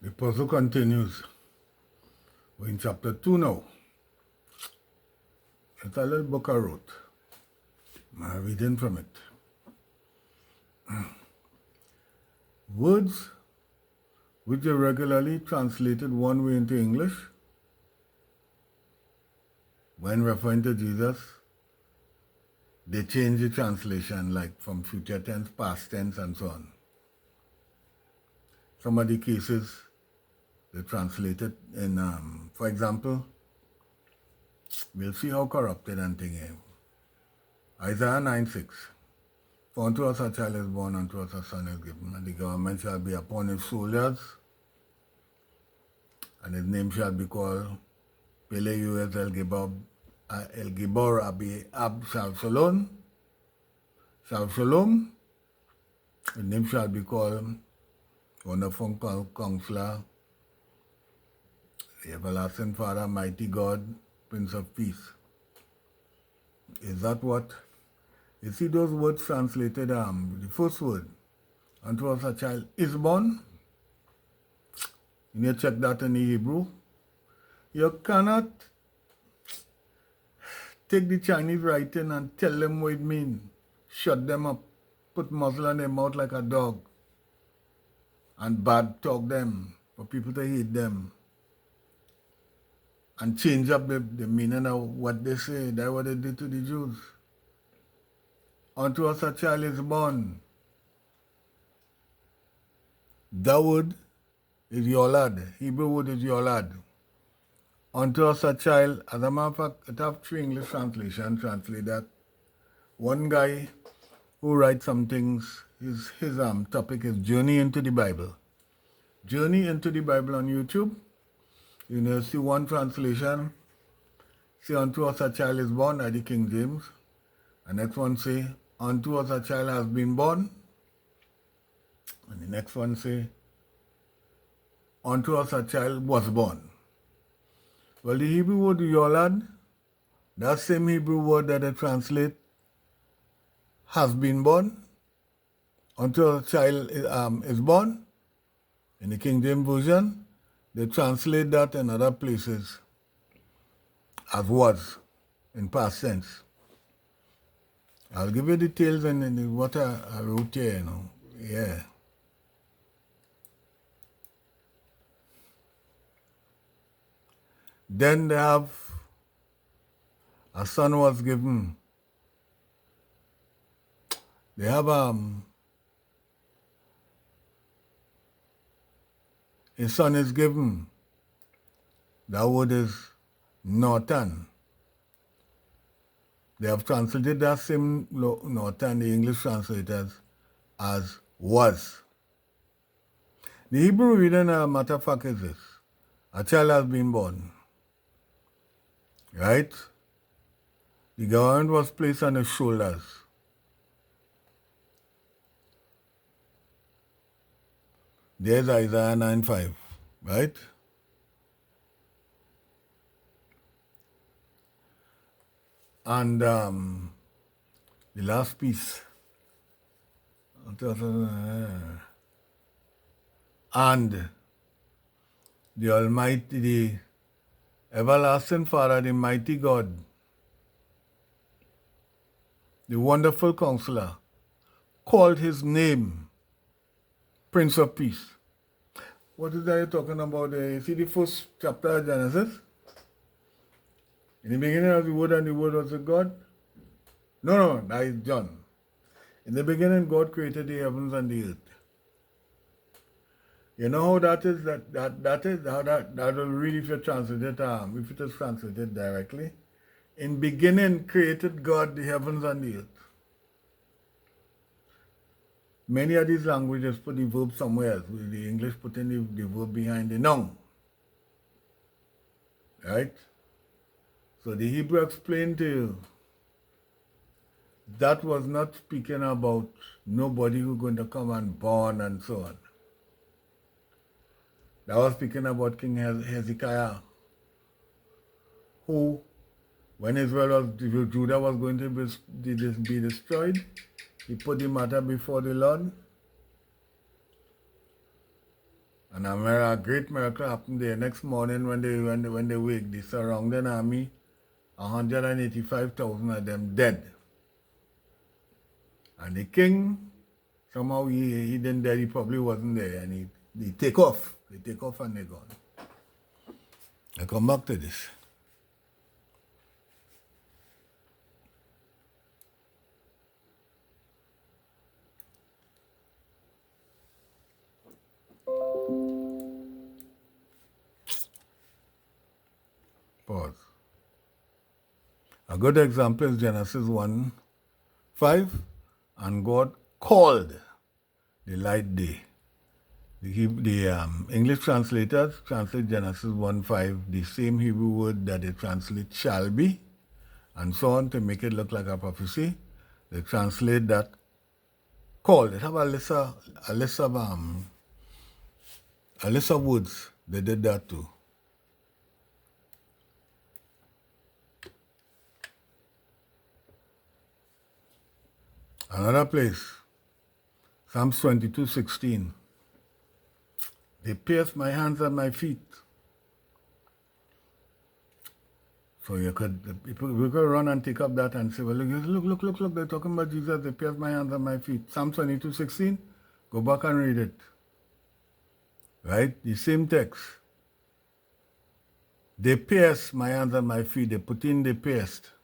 The puzzle continues. We're in chapter 2 now. It's a little book I wrote. I'm reading from it. Words which are regularly translated one way into English when referring to Jesus, they change the translation like from future tense, past tense, and so on. Some of the cases they translated in, for example, we'll see how corrupted and thing is. Isaiah 9:6. For unto us a child is born, unto us a son is given, and the government shall be upon his shoulders, and his name shall be called Peleu El Gibor Abi Ab Shalom. Shalom. His name shall be called Wonderful Counselor, the Everlasting Father, Mighty God, Prince of Peace. Is that what? You see those words translated, the first word, unto us a child is born. You need to check that in the Hebrew. You cannot take the Chinese writing and tell them what it means. Shut them up, put muzzle on their mouth like a dog, and bad talk them for people to hate them, and change up the meaning of what they say. That's what they did to the Jews. Unto us a child is born. That word is Yolad. Hebrew word is Yolad. Unto us a child, as a matter of fact, it have 3 English translations translate that. One guy who writes some things, his topic is Journey into the Bible. Journey into the Bible on YouTube. You know, see one translation, say unto us a child is born, at the King James. And next one say, unto us a child has been born. And the next one say, unto us a child was born. Well, the Hebrew word Yolad, that same Hebrew word that they translate has been born, unto a child is born. In the King James Version, they translate that in other places as was, in past tense. I'll give you details in what I wrote here, you know. Yeah. Then they have a son was given. They have a son is given. That word is Norton. They have translated that same Norton, the English translators, as was. The Hebrew reading, matter of fact, is this. A child has been born. Right? The government was placed on his shoulders. There's Isaiah 9:5, right? And the last piece. And the Almighty, the Everlasting Father, the Mighty God, the Wonderful Counselor, called his name Prince of Peace. What is that you're talking about there? You see the first chapter of Genesis? In the beginning of the Word, and the Word was with God? No, that is John. In the beginning, God created the heavens and the earth. You know how that is? That is how that will read if you translate it, if it is translated directly. In beginning created God the heavens and the earth. Many of these languages put the verb somewhere else. The English putting the verb behind the noun. Right? So the Hebrew explained to you that was not speaking about nobody who's going to come and born and so on. That was speaking about King Hezekiah, who, when Judah was going to be destroyed, he put the matter before the Lord. And a great miracle happened there. Next morning when they wake, the surrounding army, 185,000 of them dead. And the king, somehow he didn't dead, he probably wasn't there. And he take off. They take off and they're gone. I come back to this. Pause. A good example is Genesis 1:5, and God called the light day. The English translators translate Genesis 1:5, the same Hebrew word that they translate shall be, and so on to make it look like a prophecy. They translate that called. They have a list of words. They did that too. Another place, Psalms 22:16. They pierced my hands and my feet. So we could run and take up that and say, well, look, they're talking about Jesus, they pierced my hands and my feet. Psalm 22:16, go back and read it. Right? The same text. They pierced my hands and my feet. They put in, they pierced.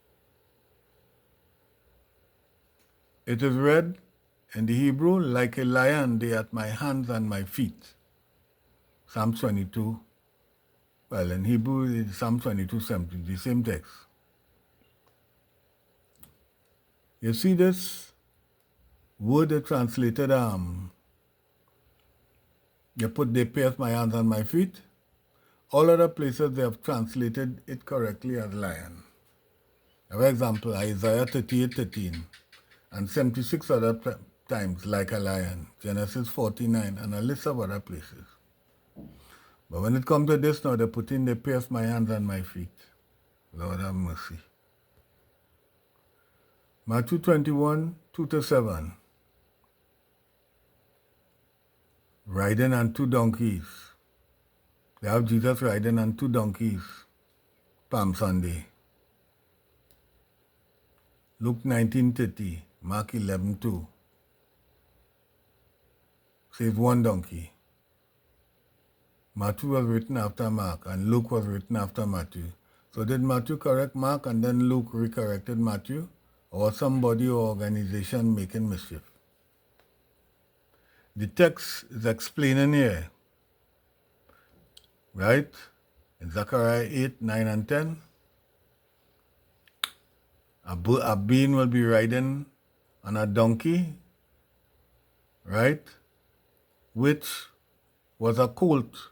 It is read in the Hebrew, like a lion, they at my hands and my feet. Psalm 22. Well, in Hebrew, it's Psalm 22:17, the same text. You see this word they translated, you put they pierced my hands and my feet. All other places they have translated it correctly as lion. For example, Isaiah 38:13, and 76 other times like a lion, Genesis 49, and a list of other places. But when it comes to this now, they put in, they pierced my hands and my feet. Lord have mercy. Matthew 21:2-7. Riding on two donkeys. They have Jesus riding on two donkeys. Palm Sunday. Luke 19:30. Mark 11:2. Says one donkey. Matthew was written after Mark, and Luke was written after Matthew. So did Matthew correct Mark, and then Luke recorrected Matthew? Or somebody or organization making mischief? The text is explaining here, right? In Zechariah 8, 9, and 10, a being will be riding on a donkey, right? Which was a colt,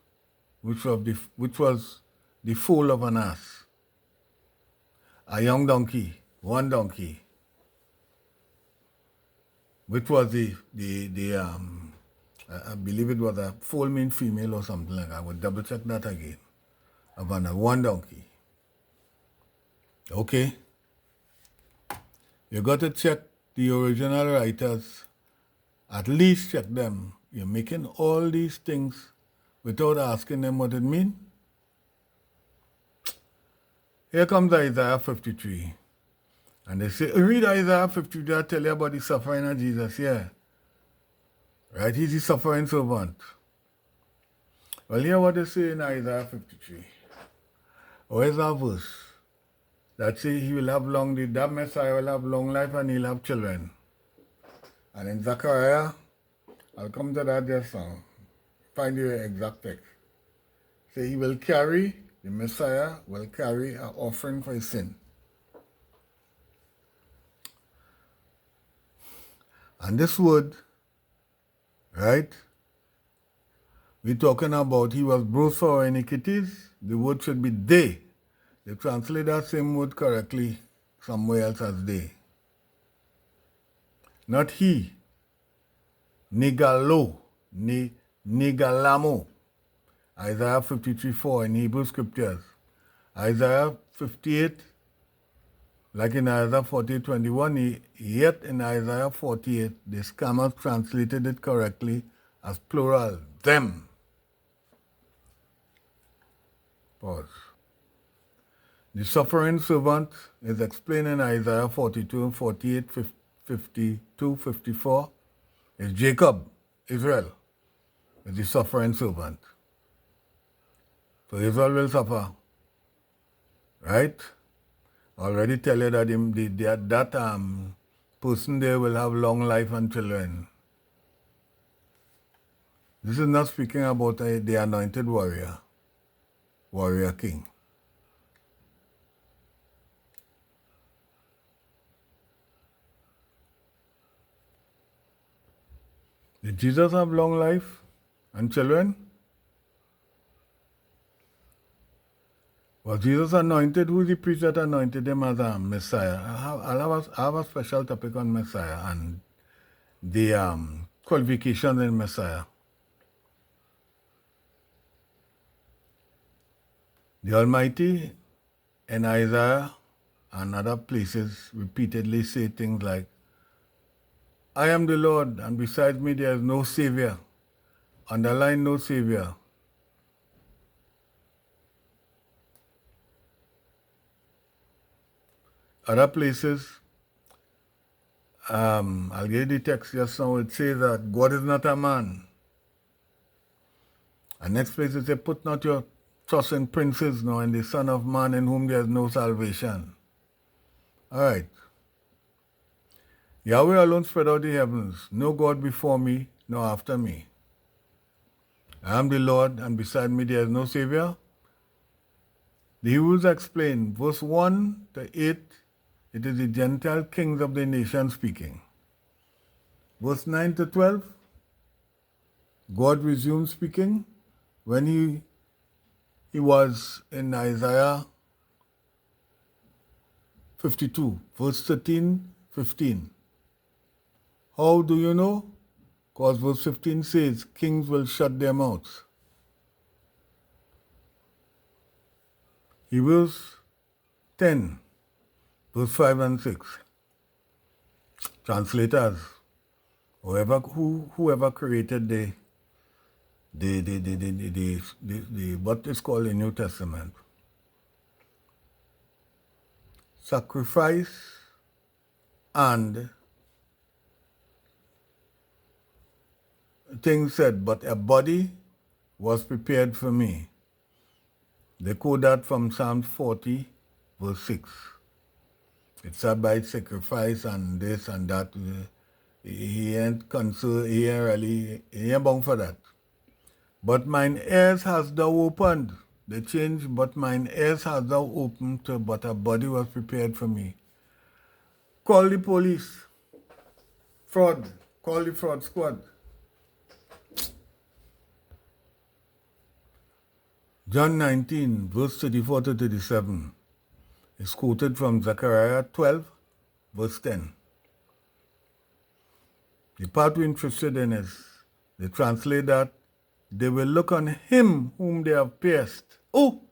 which was the foal of an ass. A young donkey, one donkey, which was I believe it was a foal mean female or something like that. I would double check that again. About one donkey. Okay. You got to check the original writers. At least check them. You're making all these things without asking them what it means. Here comes Isaiah 53. And they say, read Isaiah 53, I tell you about the suffering of Jesus here. Right? He's the suffering servant. Well, hear what they say in Isaiah 53. Where's our verse? That says he will have that Messiah will have long life and he'll have children. And in Zechariah, I'll come to that just now. Find the exact text. Say he will carry, the Messiah will carry an offering for his sin. And this word, right? We're talking about he was bruised for our iniquities. The word should be they. They translate that same word correctly somewhere else as they. Not he. Nigalo. Nigalamo. Isaiah 53:4 in Hebrew scriptures. Isaiah 58, like in Isaiah 48:21, yet in Isaiah 48, the scammers translated it correctly as plural, them. Pause. The suffering servant is explained in Isaiah 42, 48, 52, 54. It's Jacob, Israel, is the suffering servant. So Israel will suffer, right? Already tell you that that person there will have long life and children. This is not speaking about the anointed warrior king. Did Jesus have long life and children? Was Jesus anointed? Who is the priest that anointed him as a Messiah? I have a special topic on Messiah and the qualifications in Messiah. The Almighty in Isaiah and other places repeatedly say things like, I am the Lord, and besides me there is no Savior. Underline no Savior. Other places, I'll get the text just now, it says that God is not a man. And next place it says, put not your trust in princes, nor in the Son of Man in whom there is no salvation. All right. Yahweh alone spread out the heavens. No God before me, nor after me. I am the Lord, and beside me there is no Savior. The Hebrews explain, verse 1 to 8, it is the Gentile kings of the nation speaking. Verse 9 to 12, God resumed speaking when he was in Isaiah 52, verse 13, 15. How do you know? Because verse 15 says, kings will shut their mouths. Hebrews 10, verse 5 and 6. Translators, whoever created the what is called the New Testament. Sacrifice and things said, but a body was prepared for me. They quote that from Psalm 40, verse 6. It's said by sacrifice and this and that. He ain't concerned, he ain't bound for that. But mine ears hast thou opened. They changed, but mine ears hast thou opened, but a body was prepared for me. Call the police. Fraud. Call the fraud squad. John 19, verse 34 to 37 is quoted from Zechariah 12, verse 10. The part we're interested in is, they translate that, they will look on him whom they have pierced. Oh,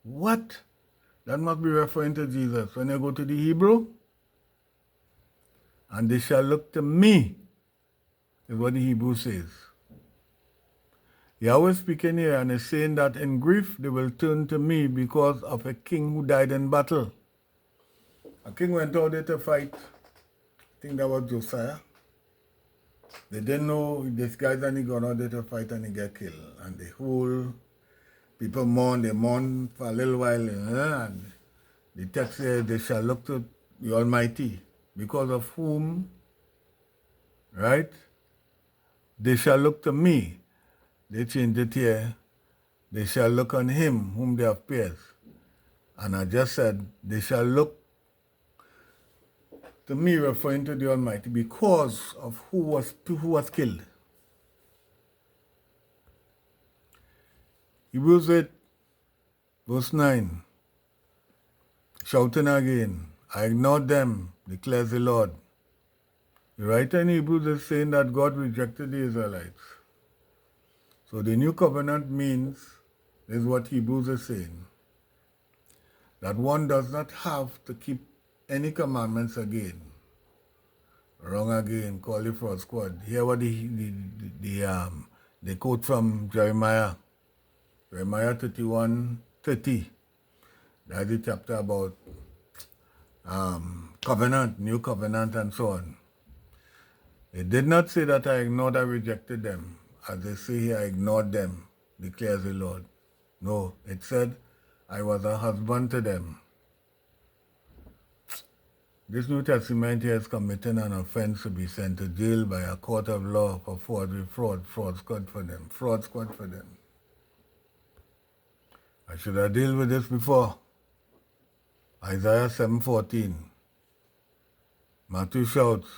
what? That must be referring to Jesus. When you go to the Hebrew, and they shall look to me, is what the Hebrew says. Yahweh speaking here and is saying that in grief they will turn to me because of a king who died in battle. A king went out there to fight. I think that was Josiah. They didn't know this guy's only gone out there to fight and he get killed. And the whole people mourn, they mourn for a little while. And the text says they shall look to the Almighty, because of whom, right? They shall look to me. They changed it here. They shall look on him whom they have pierced. And I just said, they shall look to me, referring to the Almighty, because of who was killed. Hebrews 8, verse 9, shouting again, I ignored them, declares the Lord. The writer in Hebrews is saying that God rejected the Israelites. So the new covenant means, is what Hebrews is saying, that one does not have to keep any commandments again. Wrong again, call it fraud squad. Here what the quote from Jeremiah 31, 30. That's the chapter about covenant, new covenant, and so on. It did not say that I ignored or rejected them. As they say here, I ignored them, declares the Lord. No, it said, I was a husband to them. This New Testament here is committing an offense to be sent to jail by a court of law for fraud. Fraud squad for them. Fraud squad for them. I should have dealt with this before. Isaiah 7:14. Matthew shouts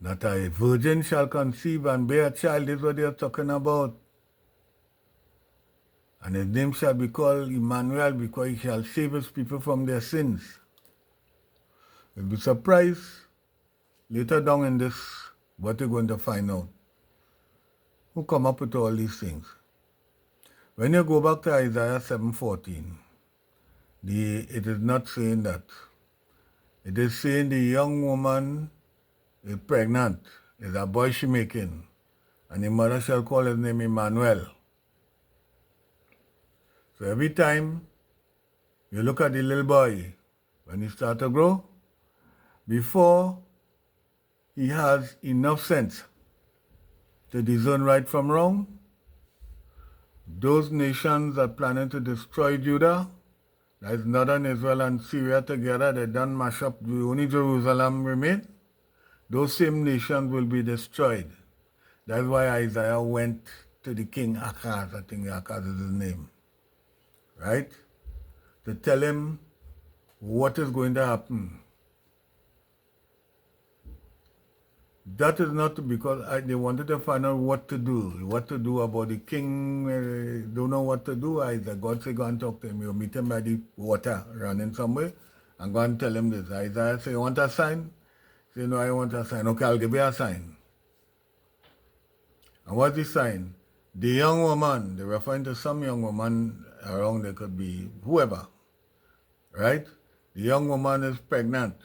that a virgin shall conceive and bear a child. This is what they are talking about. And his name shall be called Emmanuel, because he shall save his people from their sins. You'll be surprised later down in this what you're going to find out. Who come up with all these things? When you go back to Isaiah 7:14, it is not saying that. It is saying the young woman is pregnant, is a boy she making, and the mother shall call his name Emmanuel. So every time you look at the little boy, when he starts to grow, before he has enough sense to discern right from wrong, those nations that planning to destroy Judah, that is northern Israel and Syria together, they done mash up, only Jerusalem remain, those same nations will be destroyed. That's why Isaiah went to the king Achaz, I think Achaz is his name, right? To tell him what is going to happen. That is not because they wanted to find out what to do about the king. Don't know what to do. Isaiah, God said, go and talk to him. You meet him by the water running somewhere and go and tell him this. Isaiah said, you want a sign? He said, no, I want a sign. Okay, I'll give you a sign. And what's the sign? The young woman, they're referring to some young woman around, there could be whoever, right? The young woman is pregnant.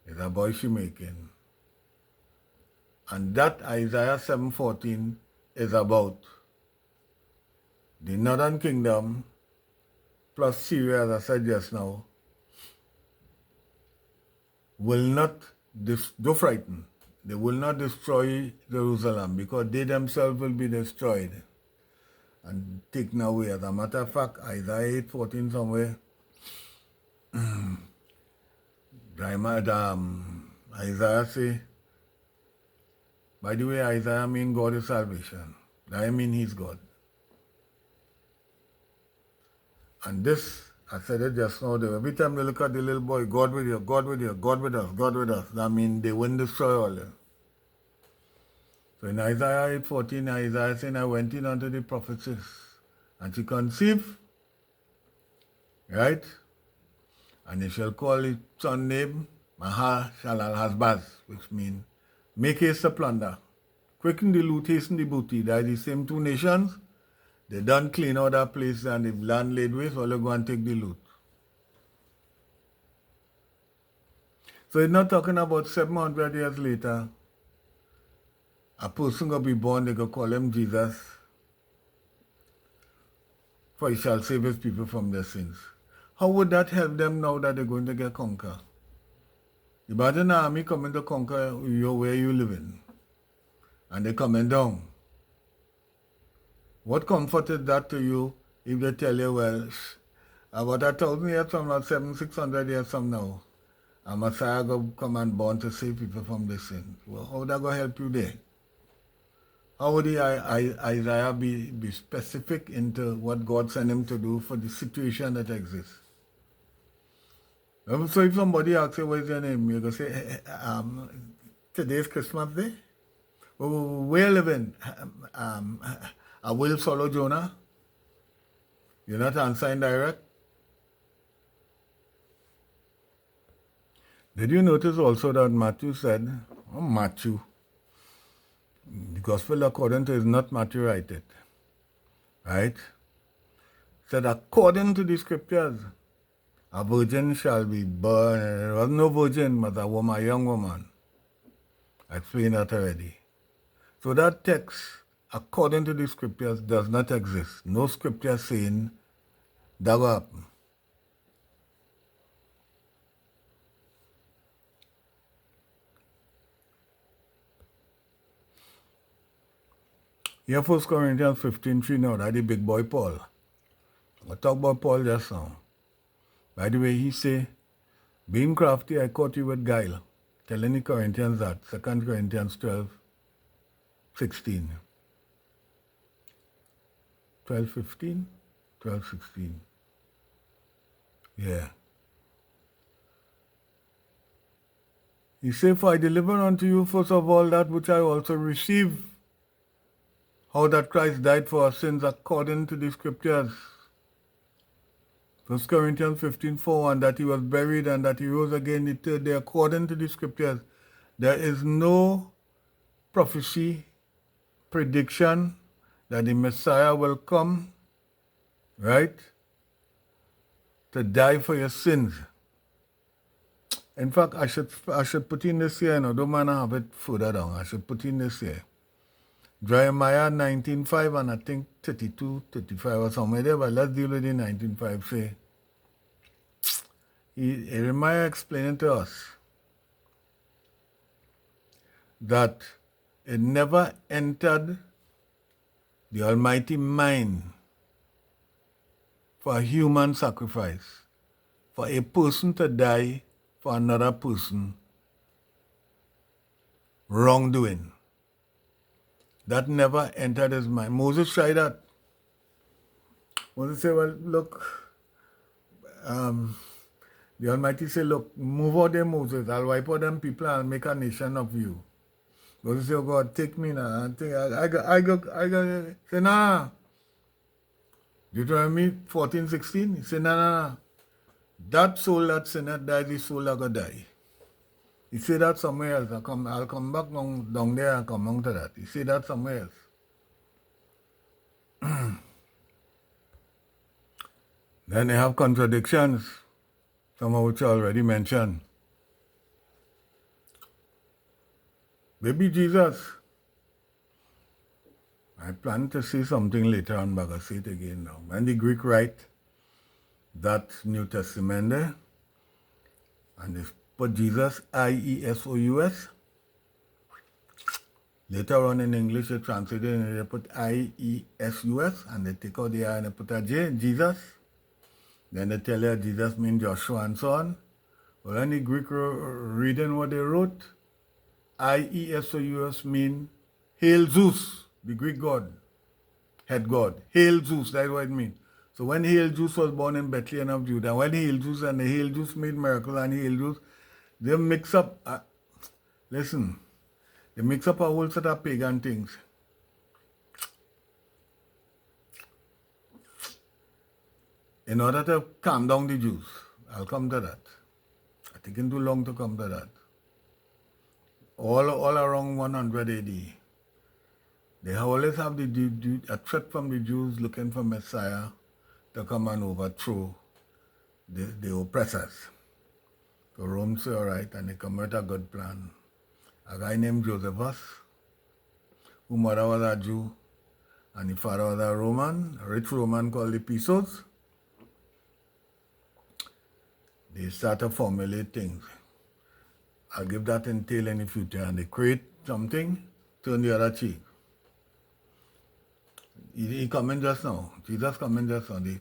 It's a boy she making. And that Isaiah 7:14 is about the northern kingdom plus Syria, as I said just now, will not, don't frighten, they will not destroy Jerusalem because they themselves will be destroyed and taken away. As a matter of fact, Isaiah 8:14 somewhere, Isaiah say, by the way, Isaiah means God is salvation. I mean he's God. And this, I said it just now, every time they look at the little boy, God with you, God with you, God with us, God with us, that means they wouldn't destroy all of them. So in Isaiah 8:14, Isaiah saying, I went in unto the prophetess, and she conceived, right? And they shall call his son name Maher-shalal-Hash-baz, which means make haste to plunder. Quicken the loot, hasten the booty. That is the same two nations. They done clean out that place and the land laid waste, so they go and take the loot. So it's not talking about 700 years later, a person going to be born, they go call him Jesus, for he shall save his people from their sins. How would that help them now that they're going to get conquered? Imagine an army coming to conquer where you live in, and they're coming down. What comfort is that to you if they tell you, well, about 1,000 years from now, 600 years from now, a Messiah will come and born to save people from their sins? Well, how that going to help you there? How would Isaiah be specific into what God sent him to do for the situation that exists? So if somebody asks you, what is your name? You're going to say, today's Christmas Day. Where you living? I will follow Jonah. You're not answering direct. Did you notice also that Matthew said, the gospel according to is not Matthew write it, right? Said according to the scriptures, a virgin shall be born. There was no virgin, but a young woman. I explained that already. So that text according to the scriptures, does not exist. No scripture saying that will happen. Here, 1 Corinthians 15:3 now, that's the big boy Paul. I talk about Paul just now. By the way, he say, being crafty, I caught you with guile. Telling the Corinthians that, 2 Corinthians 12:16. 12:15? 12:16. Yeah. He said, for I deliver unto you first of all that which I also received, how that Christ died for our sins according to the scriptures. 1 Corinthians 15:4, and that he was buried and that he rose again the third day according to the scriptures. There is no prophecy, prediction that the Messiah will come, right, to die for your sins. In fact, I should put in this here, don't mind I have it further down. I should put in this here. Jeremiah 19:5 and I think 32, 35 or somewhere there, but let's deal with the 19:5. Say, Jeremiah explaining to us that it never entered the Almighty mind for a human sacrifice, for a person to die for another person wrongdoing. That never entered his mind. Moses tried that. Moses said, well, look, the Almighty said, look, move out there, Moses. I'll wipe out them people and make a nation of you. Moses said, oh God, take me now. I got, say, nah. Deuteronomy 14:16. He said, nah. That soul that sinneth dies, the soul that gonna die. He said that somewhere else. I'll come back down there and come on to that. He said that somewhere else. Then they have contradictions, some of which I already mentioned. Baby Jesus. I plan to say something later on, but I'll say it again now. When the Greek write that New Testament there, and they put Jesus, I-E-S-O-U-S. Later on in English, they translate it and they put I-E-S-U-S, and they take out the I and they put a J, Jesus. Then they tell you Jesus means Joshua and so on. Well, in the Greek reading what they wrote, I-E-S-O-U-S mean Hail Zeus, the Greek god, head god. Hail Zeus, that's what it means. So when Hail Zeus was born in Bethlehem of Judah, when Hail Zeus and the Hail Zeus made miracles and Hail Zeus, they mix up, they mix up a whole set of pagan things. In order to calm down the Jews. I'll come to that. It's taking too long to come to that. All around 100 AD, they always have a threat from the Jews looking for Messiah to come and overthrow the oppressors. So Rome say, all right, and they come with a good plan. A guy named Josephus, whose mother was a Jew, and the father was a Roman, a rich Roman called the Pisos. They start to formulate things. I'll give that entail in the future, and they create something, turn the other cheek. He coming just now. Jesus coming just now. The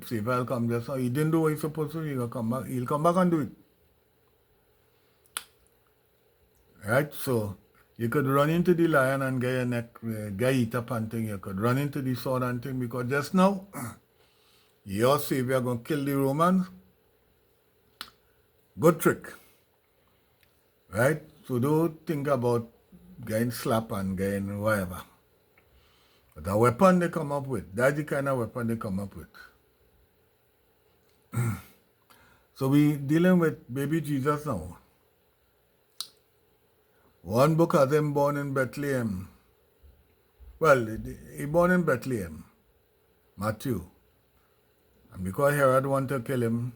Savior will come just now. He didn't do what he's supposed to. He'll come back. He'll come back and do it. Right? So you could run into the lion and get your neck, get eat up and thing. You could run into the sword and thing, because just now, your Savior going to kill the Romans. Good trick. Right? So don't think about getting slapped and getting whatever. But the weapon they come up with, that's the kind of weapon they come up with. So we dealing with baby Jesus now. One book has him born in Bethlehem. Well, he born in Bethlehem, Matthew. And because Herod wanted to kill him,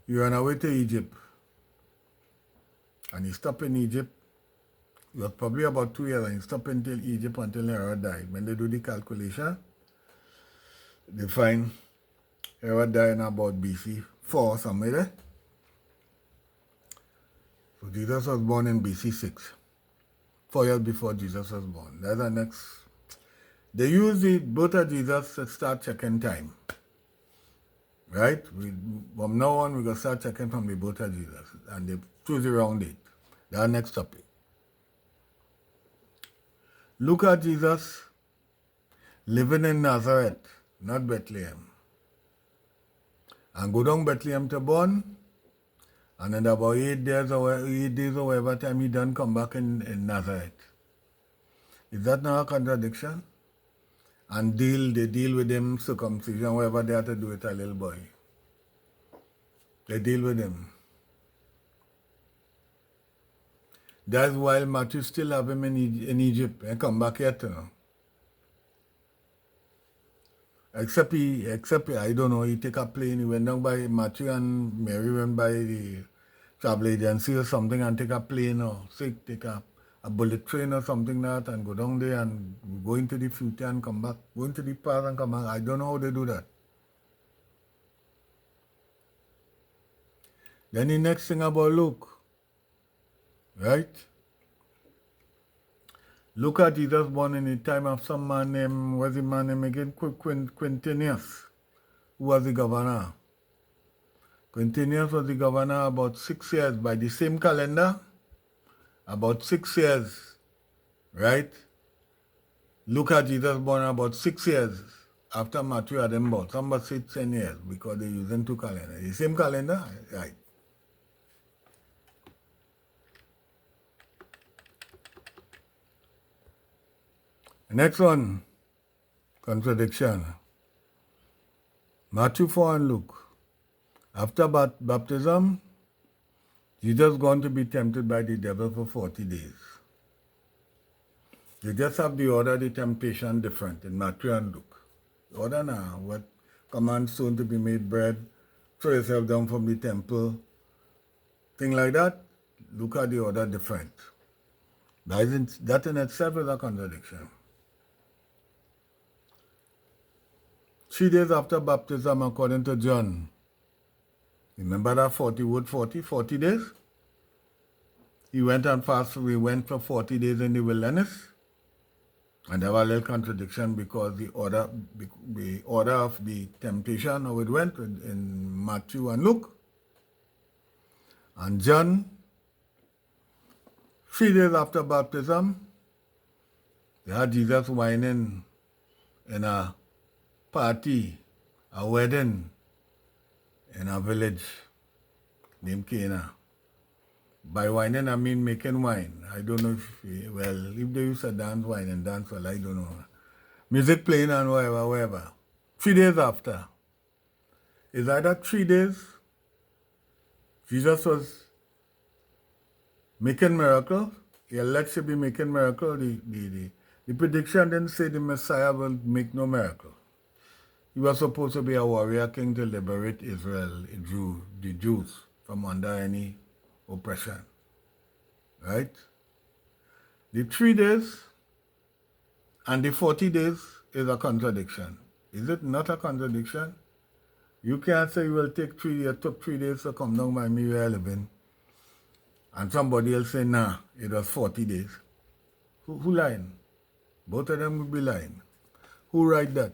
he ran away to Egypt. And he stopped in Egypt. It was probably about 2 years, and he stopped until Egypt until Herod died. When they do the calculation, they find Herod died in about BC 4 somewhere there. So Jesus was born in BC 6, 4 years before Jesus was born. That's the next. They use the birth of Jesus to start checking time. Right? From now on, we're going to start checking from the birth of Jesus. And they choose the wrong date. That's the next topic. Look at Jesus living in Nazareth, not Bethlehem. And go down Bethlehem to born, and in about 8 days or whatever time he done come back in Nazareth. Is that not a contradiction? And they deal with him circumcision, whatever they have to do with a little boy. They deal with him. That's why Matthew still have him in Egypt and come back yet, you know. Except I don't know, he take a plane, he went down by Matthew and Mary went by the travel agency or something and take a plane or take a bullet train or something like that and go down there and go into the future and come back, go into the past and come back. I don't know how they do that. Then the next thing about Luke, right? Look at Jesus born in the time of some man named, what's the man name again? Quintinius, who was the governor. Quintinius was the governor about 6 years by the same calendar, about 6 years, right? Look at Jesus born about 6 years after Matthew had him born. Somebody said 10 years because they're using 2 calendars. The same calendar, right? Next one, contradiction. Matthew 4 and Luke. After baptism, Jesus going to be tempted by the devil for 40 days. They just have the order of the temptation different in Matthew and Luke. The order now, what command soon to be made bread, throw yourself down from the temple, thing like that. Look at the order different. That in itself is a contradiction. 3 days after baptism, according to John, remember that 40 days? He went and fasted, we went for 40 days in the wilderness. And there was a little contradiction because the order of the temptation, how it went in Matthew and Luke. And John, 3 days after baptism, they had Jesus whining in a party, a wedding in a village named Cana. By whining, I mean making wine. I don't know if they used to dance wine and dance, well, I don't know. Music playing and whatever. 3 days after. Is either 3 days, Jesus was making miracles. He alleged to be making miracles. The prediction didn't say the Messiah will make no miracle. He was supposed to be a warrior king to liberate Israel, the Jews, from under any oppression. Right? The 3 days and the 40 days is a contradiction. Is it not a contradiction? You can't say you will take 3 days, took 3 days to come down by me where I live in, and somebody else say, nah, it was 40 days. Who lying? Both of them would be lying. Who write that?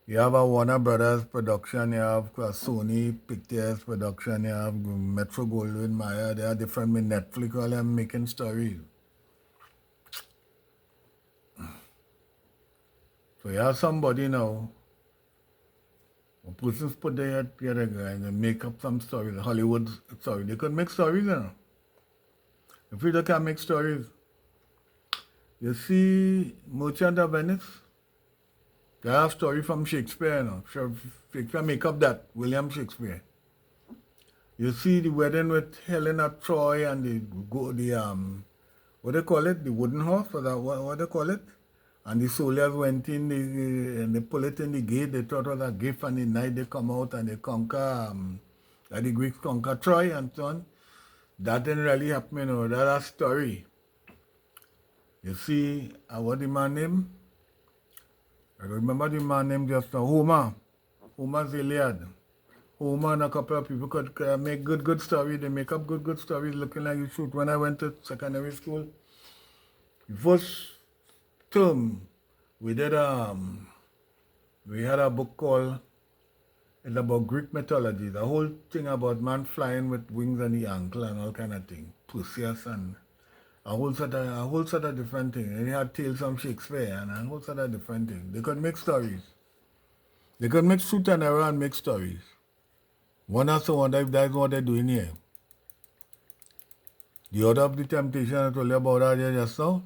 You have a Warner Brothers production, you have a Sony Pictures production, you have Metro Goldwyn Mayer, they are different with Netflix, all them making stories. So you have somebody now, a person's put their head together and they make up some stories, Hollywood story. They could make stories, you know. If you can make stories, you see Merchant of Venice, they have story from Shakespeare, you know. Shakespeare make up that, William Shakespeare. You see the wedding with Helena Troy and what they call it, the wooden horse, or what they call it? And the soldiers went in, and they pull it in the gate, they thought it was a gift, and the night they come out and they conquer, the Greeks conquer Troy and so on. That didn't really happen, you know. That's a story. You see, what the man name? I remember the man name just now, Homer. Homer's Iliad. Homer and a couple of people could make good stories. They make up good stories looking like you shoot. When I went to secondary school, the first term, we did we had a book called, it's about Greek mythology. The whole thing about man flying with wings on the ankle and all kind of thing. Perseus and a whole set of different things. And they had tales from Shakespeare and a whole set of different things. They could make stories. They could make shoot and error and make stories. One has to wonder if that's what they're doing here. The order of the temptation I told you about earlier just now.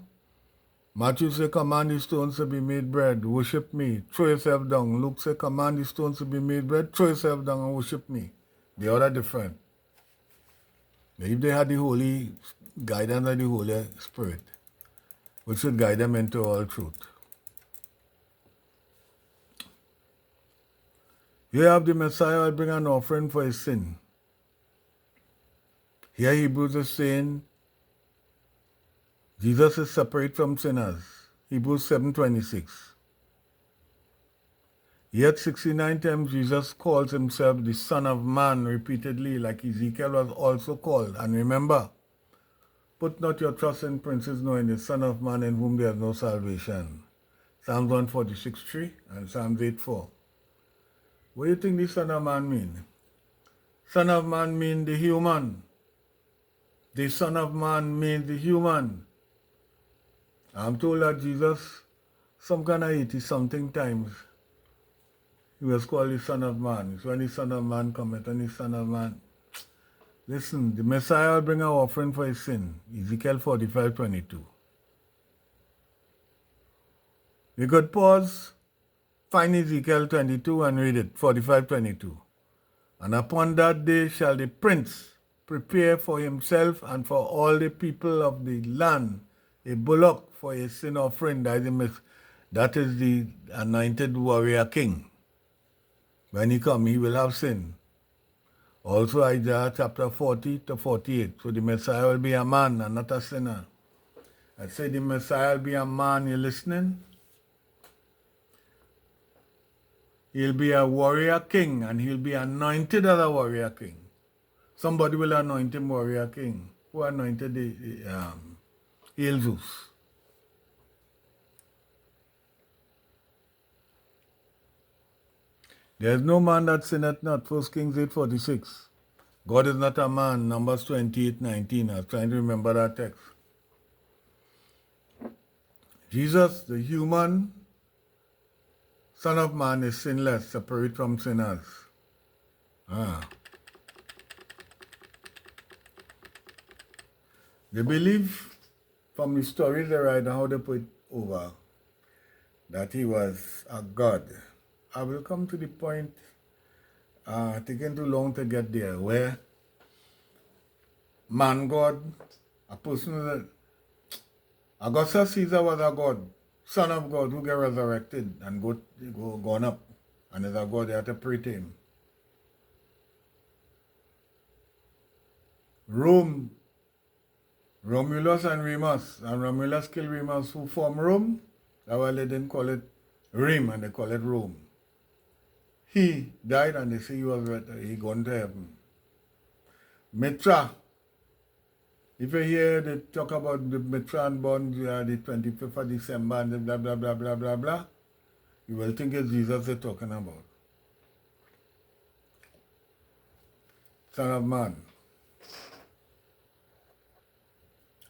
Matthew say, command the stones to be made bread, worship me, throw yourself down. Luke say, command the stones to be made bread, throw yourself down and worship me. The order different. If they had the holy guidance of the Holy Spirit, which should guide them into all truth. You have the Messiah will bring an offering for his sin. Here Hebrews is saying, Jesus is separate from sinners. Hebrews 7:26. Yet 69 times Jesus calls himself the Son of Man repeatedly, like Ezekiel was also called. And remember, put not your trust in princes, nor in the Son of Man in whom there is no salvation. Psalms 146:3 and Psalms 8:4. What do you think the Son of Man mean? Son of Man means the human. The Son of Man means the human. I'm told that Jesus, some kind of 80-something times, he was called the Son of Man. So when the Son of Man cometh, and the Son of Man... Listen, the Messiah will bring an offering for his sin. Ezekiel 45:22. You could pause, find Ezekiel 22 and read it, 45:22. And upon that day shall the prince prepare for himself and for all the people of the land a bullock for a sin offering. That is the anointed warrior king. When he come, he will have sin. Also Isaiah chapter 40-48. So the Messiah will be a man and not a sinner. I say the Messiah will be a man, you listening? He'll be a warrior king and he'll be anointed as a warrior king. Somebody will anoint him warrior king. Who anointed Hail Zeus? There is no man that sinneth not. 1 Kings 8:46. God is not a man. Numbers 28:19. I was trying to remember that text. Jesus, the human Son of Man, is sinless, separate from sinners. They believe from the stories they write and how they put over that he was a God. I will come to the point, taking too long to get there, where man God, a person that Augustus Caesar was a God, son of God who get resurrected and gone up, and as a God they had to pray to him. Rome, Romulus and Remus, and Romulus killed Remus, who formed Rome. That's why they didn't call it Rome and they call it Rome. He died and they say he gone to heaven. Mitra, if you hear they talk about the Mitra and born the 25th of December and blah blah blah blah blah blah, you will think it's Jesus they're talking about. Son of Man.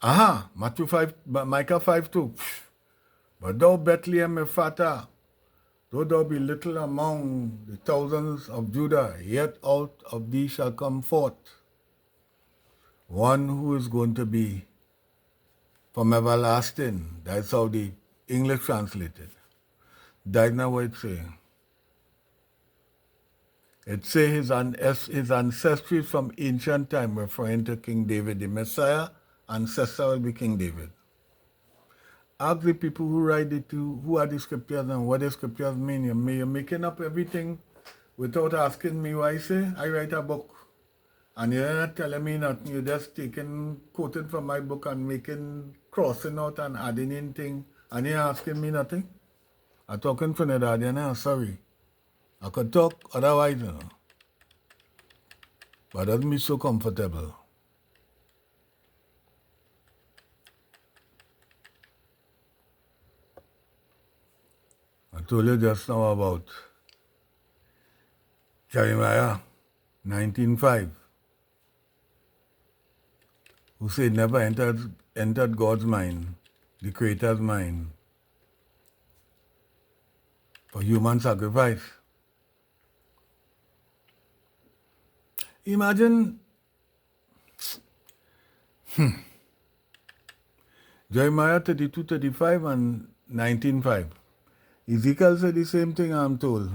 Micah 5:2. But thou Bethlehem Ephratah, though thou be little among the thousands of Judah, yet out of thee shall come forth one who is going to be from everlasting. That's how the English translated. That's not what it say. It says his ancestry from ancient time, referring to King David. The Messiah ancestor will be King David. Ask the people who write it who are the scriptures and what the scriptures mean. You're making up everything without asking me what I say. I write a book. And you're not telling me nothing. You're just quoting from my book and crossing out and adding in things. And you're asking me nothing. I'm talking from the dad, sorry. I could talk otherwise, but it doesn't be so comfortable. I told you just now about Jeremiah 19:5, who said never entered God's mind, the Creator's mind, for human sacrifice. Imagine Jeremiah 32:35 and 19:5. Ezekiel said the same thing, I'm told.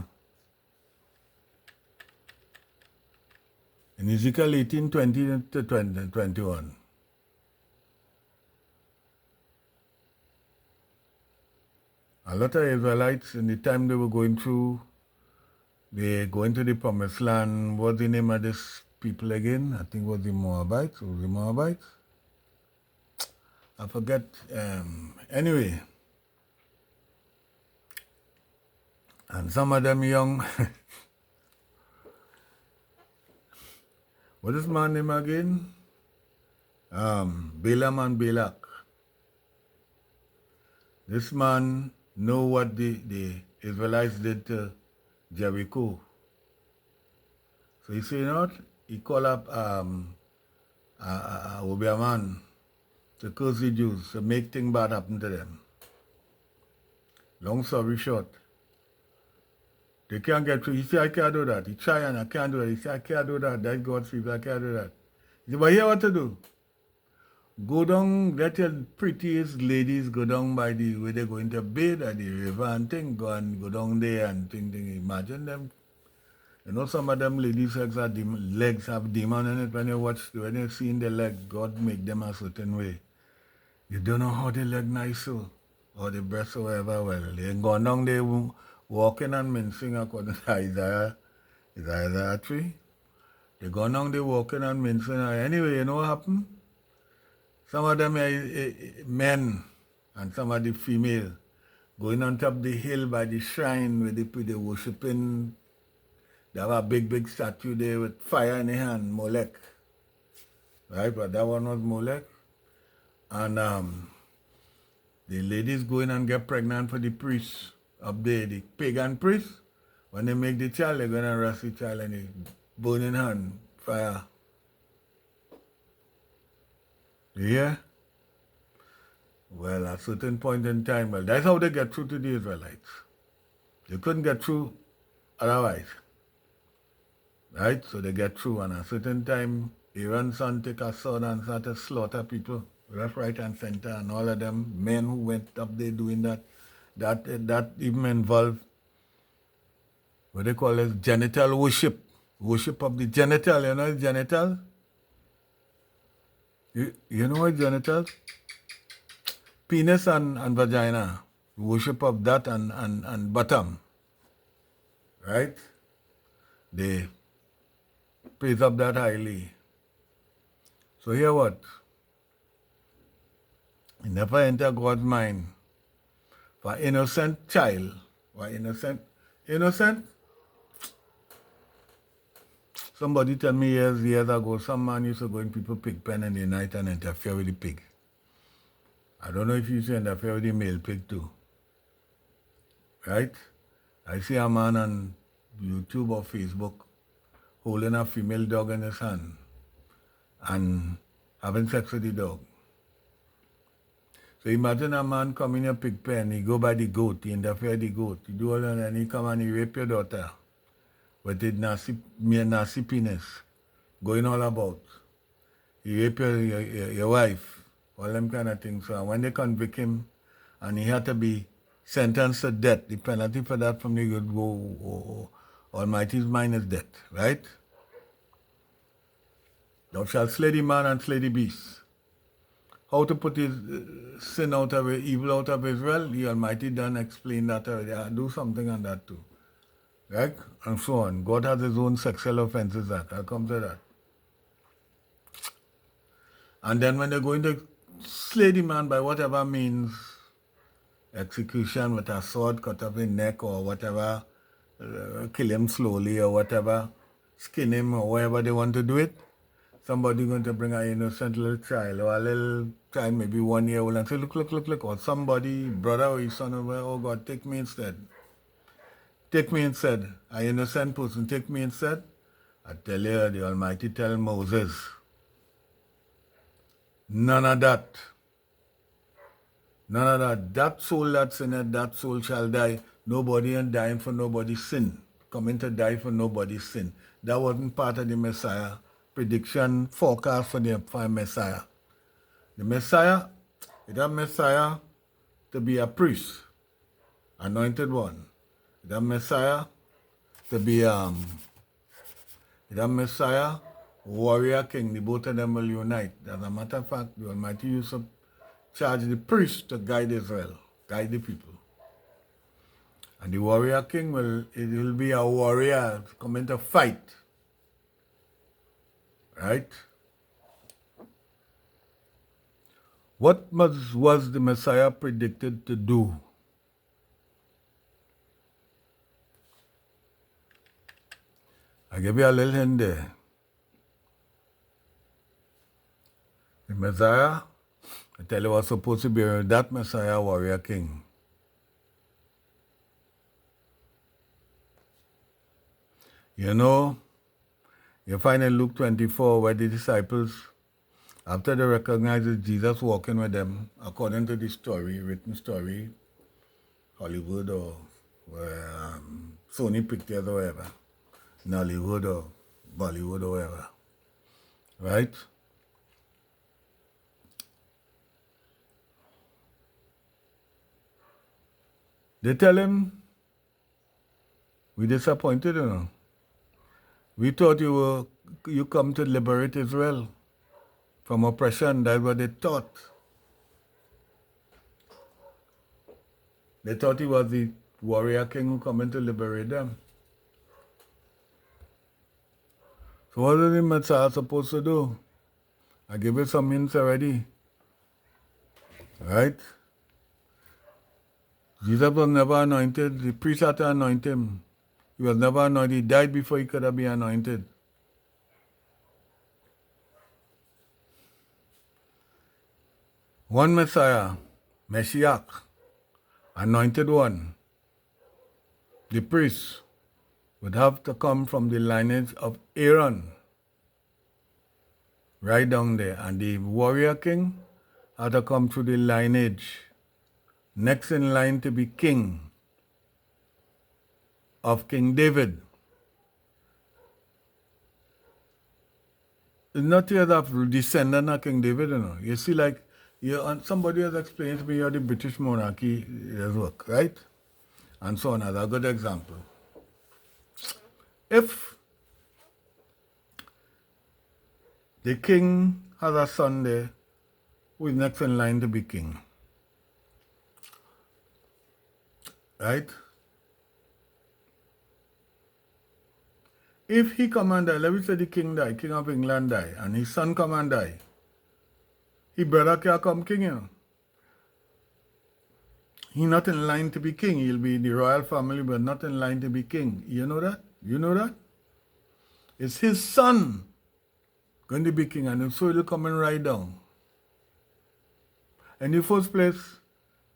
In Ezekiel 18:20 to 21. A lot of Israelites, in the time they were going through, they going to the promised land. What's the name of this people again? I think it was the Moabites. Or the Moabites? I forget. Anyway. And some of them young. What is my name again? Balaam and Balak. This man know what the Israelites did to Jericho. So he said, you know what? He called up Obeah to curse the Jews, to make things bad happen to them. Long story short, they can't get through. He said, I can't do that. He tried and I can't do it. He said, I can't do that. That's God's people. I can't do that. He said, but here what to do? Go down, let your prettiest ladies go down by where they go into bed at the river and go down there and think. Imagine them. You know, some of them ladies' legs have demon in it. When you see in the leg, God make them a certain way. You don't know how they leg nice so, or the breast or whatever. Well, they go down there walking and mincing according to Isaiah 3. They go down there walking and mincing. Anyway, you know what happened? Some of them men and some of the female going on top of the hill by the shrine where they worshiping. They have a big statue there with fire in the hand, Molech. Right, but that one was Molech. And the ladies go in and get pregnant for the priests up there, the pagan priests. When they make the child, they're going to arrest the child and they burn in hand, fire. You hear? Well, at a certain point in time, well, that's how they get through to the Israelites. They couldn't get through otherwise. Right? So they get through, and at a certain time, Aaron's son take a sword and start to slaughter people, left, right, and center, and all of them men who went up there doing that. That even involved what they call as genital worship. Worship of the genital, you know genital? You know what genital? Penis and vagina. Worship of that and bottom. Right? They praise up that highly. So here what? It never enter God's mind for innocent child, or innocent. Somebody tell me years ago, some man used to go in people's pig pen in the night and interfere with the pig. I don't know if you used to interfere with the male pig too. Right? I see a man on YouTube or Facebook holding a female dog in his hand and having sex with the dog. So imagine a man come in your pig pen, he go by the goat, he interfere with the goat, he do all that, and he come and he rape your daughter with his nasty penis, going all about. He rape your wife, all them kind of things. So when they convict him, and he had to be sentenced to death, the penalty for that from the Almighty's mind is death, right? Thou shalt slay the man and slay the beast. How to put his sin out of it, evil out of Israel, the Almighty done explain that already. I do something on that too. Right? And so on. God has his own sexual offenses act. I'll come to that. And then when they're going to slay the man by whatever means, execution with a sword, cut off his neck or whatever, kill him slowly or whatever, skin him or whatever they want to do it, somebody going to bring an innocent little child or a little child, maybe 1 year old, and say, look, or somebody, brother or his son, oh God, take me instead. Take me instead. An innocent person, take me instead. I tell you, the Almighty tell Moses, none of that. None of that. That soul that sinneth, that soul shall die. Nobody ain't dying for nobody's sin. Coming to die for nobody's sin. That wasn't part of the Messiah prediction forecast for the Messiah. The Messiah, it a Messiah to be a priest, anointed one. It a Messiah to be it a Messiah, warrior king. The both of them will unite. As a matter of fact, the Almighty used to charge the priest to guide Israel, guide the people. And the warrior king will be a warrior coming to fight. Right? What was the Messiah predicted to do? I give you a little hint there. The Messiah, I tell you, was supposed to be that Messiah, warrior king. You know, you find in Luke 24 where the disciples, after they recognize Jesus walking with them, according to the story, written story, Hollywood or Sony Pictures or whatever, Nollywood or Bollywood or whatever, right? They tell him, we disappointed, you know. We thought you come to liberate Israel from oppression. That's what they thought. They thought he was the warrior king who coming to liberate them. So what is the Messiah supposed to do? I give you some hints already. Right? Jesus was never anointed. The priest had to anoint him. He was never anointed. He died before he could have been anointed. One Messiah, Messiah, anointed one, the priest, would have to come from the lineage of Aaron, right down there. And the warrior king had to come through the lineage, next in line to be king, of King David. It's not yet a descendant of King David, you know. You see, like, somebody has explained to me how the British monarchy work, right? And so on, as a good example. If the king has a son there who is next in line to be king, right? If he come and die, let me say the king die, King of England die, and his son come and die, his brother can come king, you know. He's not in line to be king. He'll be in the royal family, but not in line to be king. You know that? You know that? It's his son going to be king, and so he'll come and right down. In the first place,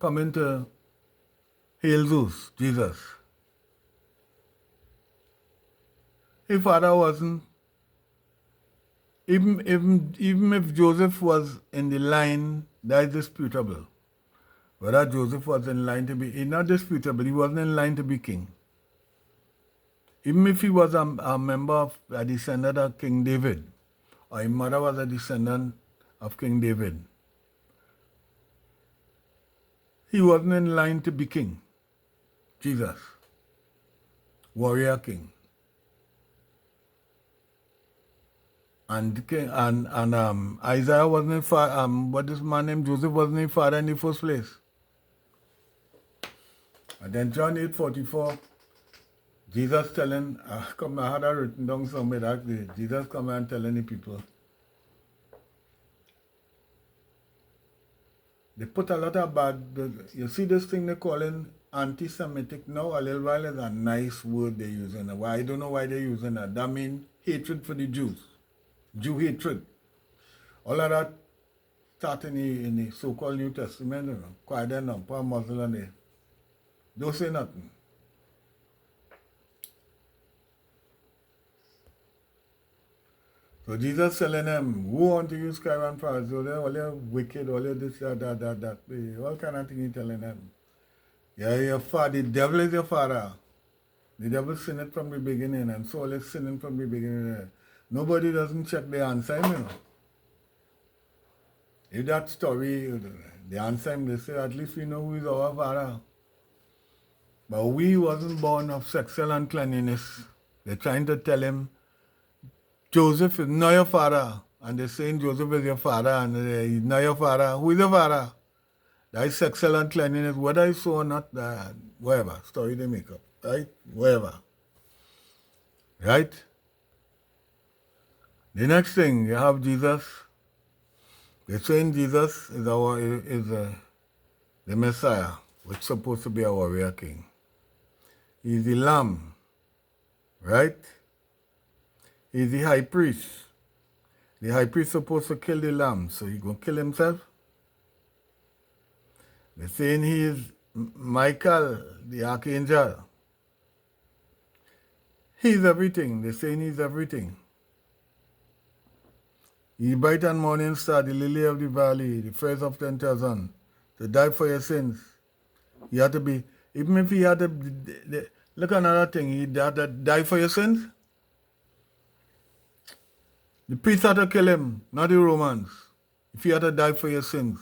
coming to hail Zeus, Jesus. His father wasn't, even if Joseph was in the line, that is disputable. Whether Joseph was in line to be, it's not disputable, he wasn't in line to be king. Even if he was a member of a descendant of King David, or his mother was a descendant of King David, he wasn't in line to be king. Jesus, warrior king. And Isaiah wasn't his father, what is my name? Joseph wasn't his father in the first place. And then John 8:44, Jesus telling, I had written down somewhere that day, Jesus come and telling the people, They put a lot of bad, you see this thing they're calling anti-Semitic now, a little while is a nice word they're using. Why I don't know why they're using that. That means hatred for the Jews. Jew hatred. All of that start in the so-called New Testament, you know. Quiet down, put a muzzle on there. Don't say nothing. So Jesus telling them, who want to use scribe and Pharisees? All you wicked, all you this, that. All kind of thing he telling them. Yeah, your father, the devil is your father. The devil sinned from the beginning, and Saul is sinning from the beginning. Nobody doesn't check the answer, you know. If that story, the answer, they say, at least we know who is our father. But we wasn't born of sexual uncleanness. They're trying to tell him, Joseph is not your father. And they're saying Joseph is your father, and he's not your father. Who is your father? That is sexual uncleanness, whether it's so or not, whatever, story they make up, right? Whatever. Right? The next thing, you have Jesus. They're saying Jesus is the Messiah, which is supposed to be our warrior king. He's the Lamb, right? He's the high priest. The high priest is supposed to kill the lamb, so he's going to kill himself. They're saying he is Michael, the archangel. He's everything. They're saying he's everything. He's bright and morning star, the lily of the valley, the first of 10,000, to die for your sins. He had to be, even if he had to, look another thing, he had to die for your sins. The priest had to kill him, not the Romans. If he had to die for your sins,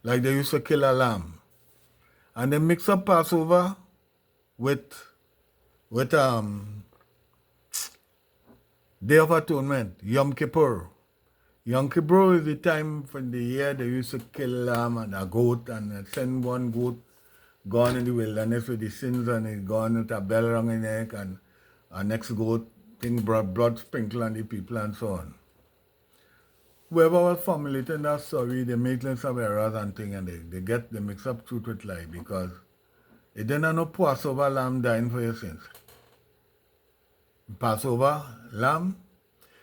like they used to kill a lamb. And they mix up Passover with Day of Atonement, Yom Kippur. Yom Kippur is the time from the year they used to kill a lamb and a goat and send one goat gone in the wilderness with the sins and it's gone with a bell around the neck and a next goat thing brought blood sprinkled on the people and so on. Whoever was formulating that story, they make lots of errors and things and they mix up truth with lie because it didn't have no Passover lamb dying for your sins. Passover lamb?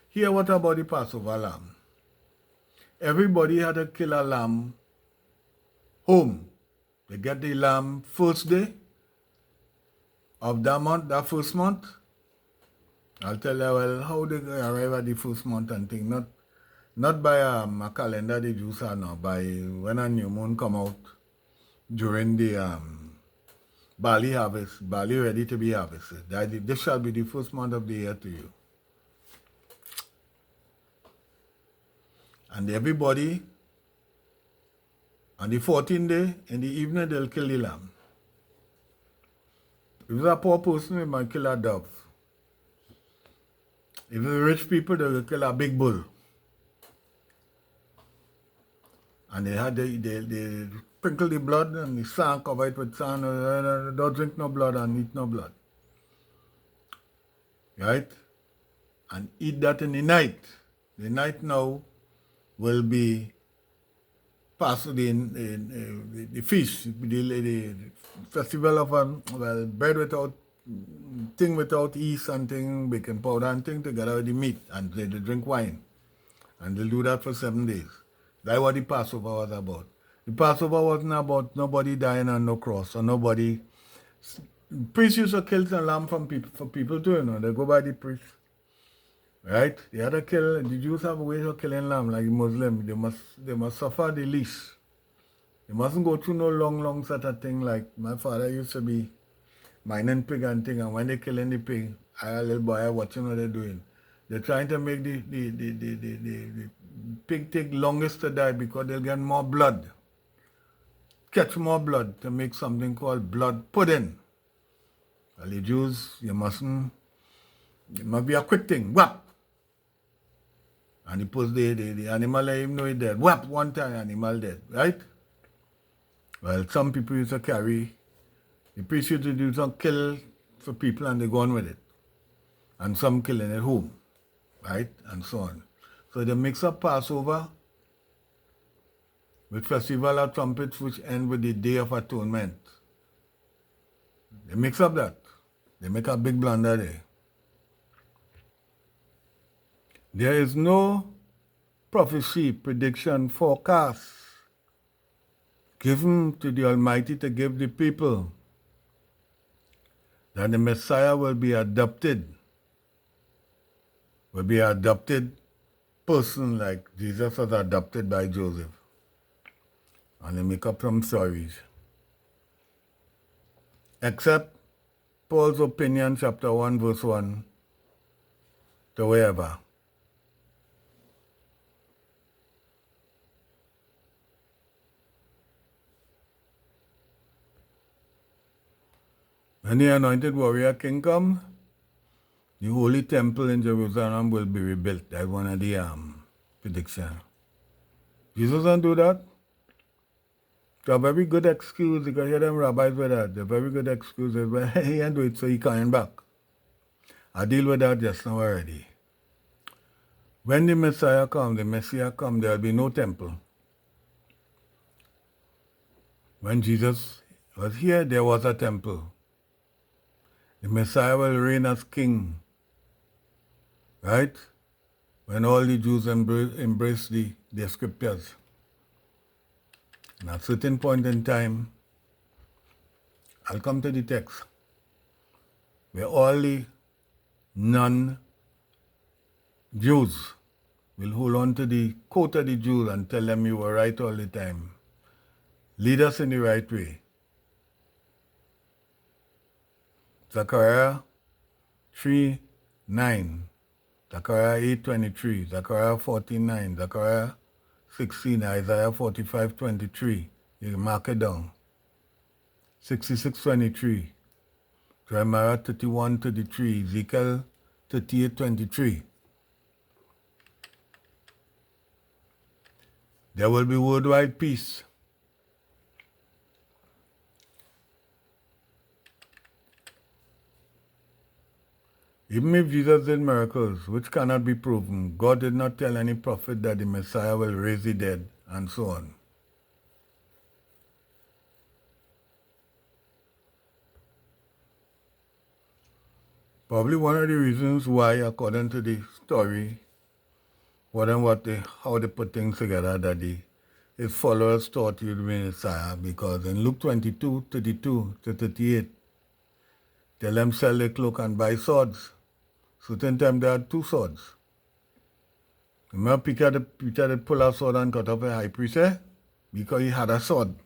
Here, what about the Passover lamb? Everybody had to kill a lamb home. They get the lamb first day of that month, that first month. I'll tell you, well, how they arrive at the first month and thing. Not by a calendar the Jews are now, by when a new moon come out during the barley harvest, barley ready to be harvested. This shall be the first month of the year to you. And everybody, on the 14th day, in the evening, they'll kill the lamb. If it's a poor person, they might kill a dove. If it's rich people, they will kill a big bull. And they sprinkle the blood and the sand, cover it with sand, don't drink no blood and eat no blood. Right? And eat that in the night. The night now will be past the feast, the festival of bread without, thing without yeast and thing, baking powder and thing together with the meat, and they drink wine. And they'll do that for 7 days. That's what the Passover was about. The Passover wasn't about nobody dying on no cross or nobody. Priests used to kill the lamb for people too, you know. They go by the priest. Right? They had to kill, the Jews have a way of killing lamb like the Muslims. They must suffer the least. They mustn't go through no long sort of thing like my father used to be mining pig and thing, and when they killing the pig, I a little boy watching what they're doing. They're trying to make the pig take longest to die because they'll get more blood. Catch more blood to make something called blood pudding. Well, the Jews, it must be a quick thing. Whap! And he puts the animal, even though it's dead. Whap! One time, animal dead. Right? Well, some people used to carry, the priest used to do some kill for people and they go on with it. And some killing at home. Right? And so on. So they mix up Passover with Festival of Trumpets, which end with the Day of Atonement. They mix up that. They make a big blunder there. There is no prophecy, prediction, forecast given to the Almighty to give the people that the Messiah will be a adopted person like Jesus was adopted by Joseph. And they make up some stories. Except Paul's opinion, chapter 1, verse 1, to wherever. When the anointed warrior king comes, the holy temple in Jerusalem will be rebuilt. That's one of the predictions. Jesus don't do that. It's a very good excuse. You can hear them rabbis with that. The very good excuse is, well, he ain't do it, so he coming back. I deal with that just now already. When the Messiah comes, there will be no temple. When Jesus was here, there was a temple. The Messiah will reign as king, right? When all the Jews embrace the scriptures. And at a certain point in time, I'll come to the text, where all the non-Jews will hold on to the quote of the Jews and tell them you were right all the time. Lead us in the right way. Zechariah 3:9, Zechariah 8:23, Zechariah 14:9, Zechariah 16, Isaiah 45:23. You can mark it down. 66:23, Jeremiah 31:33, Ezekiel 38:23. There will be worldwide peace. Even if Jesus did miracles, which cannot be proven, God did not tell any prophet that the Messiah will raise the dead, and so on. Probably one of the reasons why, according to the story, how they put things together, that his followers thought he would be Messiah, because in Luke 22:32-38, tell them sell their cloak and buy swords. Certain time they had 2 swords. Remember Peter did pull a sword and cut off a high priest, because he had a sword.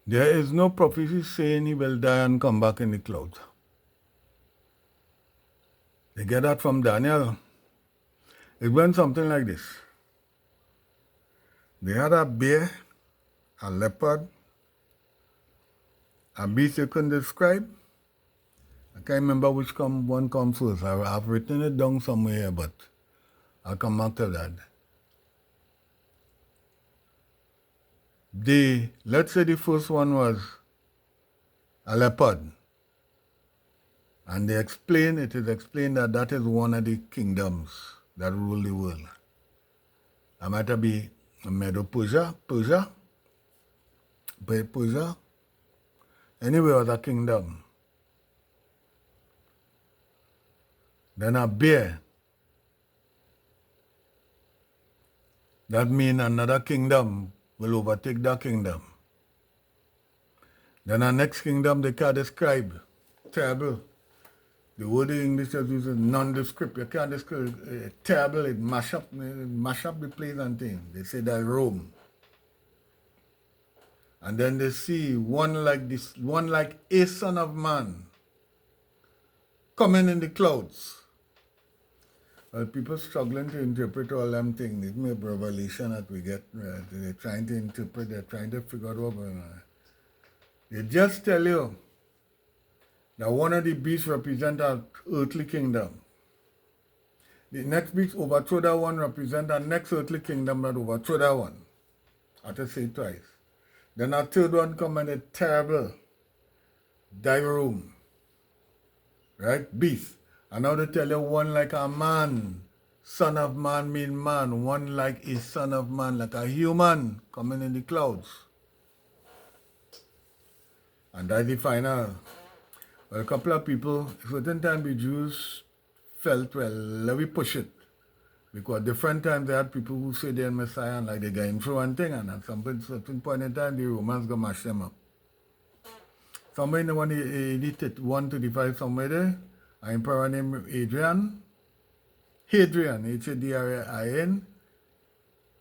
There is no prophecy saying he will die and come back in the clouds. They get that from Daniel. It went something like this. They had a bear, a leopard, a beast you couldn't describe. I can't remember which one comes first. I've written it down somewhere, but I'll come back to that. Let's say the first one was a leopard. And it is explained that is one of the kingdoms that rule the world. It might be Medo-Persia. Anyway, it was a kingdom. Then a bear. That means another kingdom will overtake that kingdom. Then our next kingdom they can't describe. Terrible. The word in English is used as nondescript. You can't describe terrible. It mash up the place and things. They say that Rome. And then they see one like a son of man coming in the clouds. Well, people struggling to interpret all them things. It's a revelation that we get. They're trying to interpret. They're trying to figure out what's going on. They just tell you that one of the beasts represents an earthly kingdom. The next beast overthrow that one represents the next earthly kingdom that overthrow that one. I have to say it twice. Then a third one come and a terrible right? Beast. And now they tell you one like a man Son of man mean man, one like a son of man, like a human coming in the clouds. And that's the final. Well, a couple of people, certain time the Jews felt, well, let me push it. Because different times they had people who say they're Messiah and like they're going through one thing, and at some certain point in time, the Romans go mash them up. Somewhere in the 135, somewhere there, an emperor named Hadrian, Hadrian,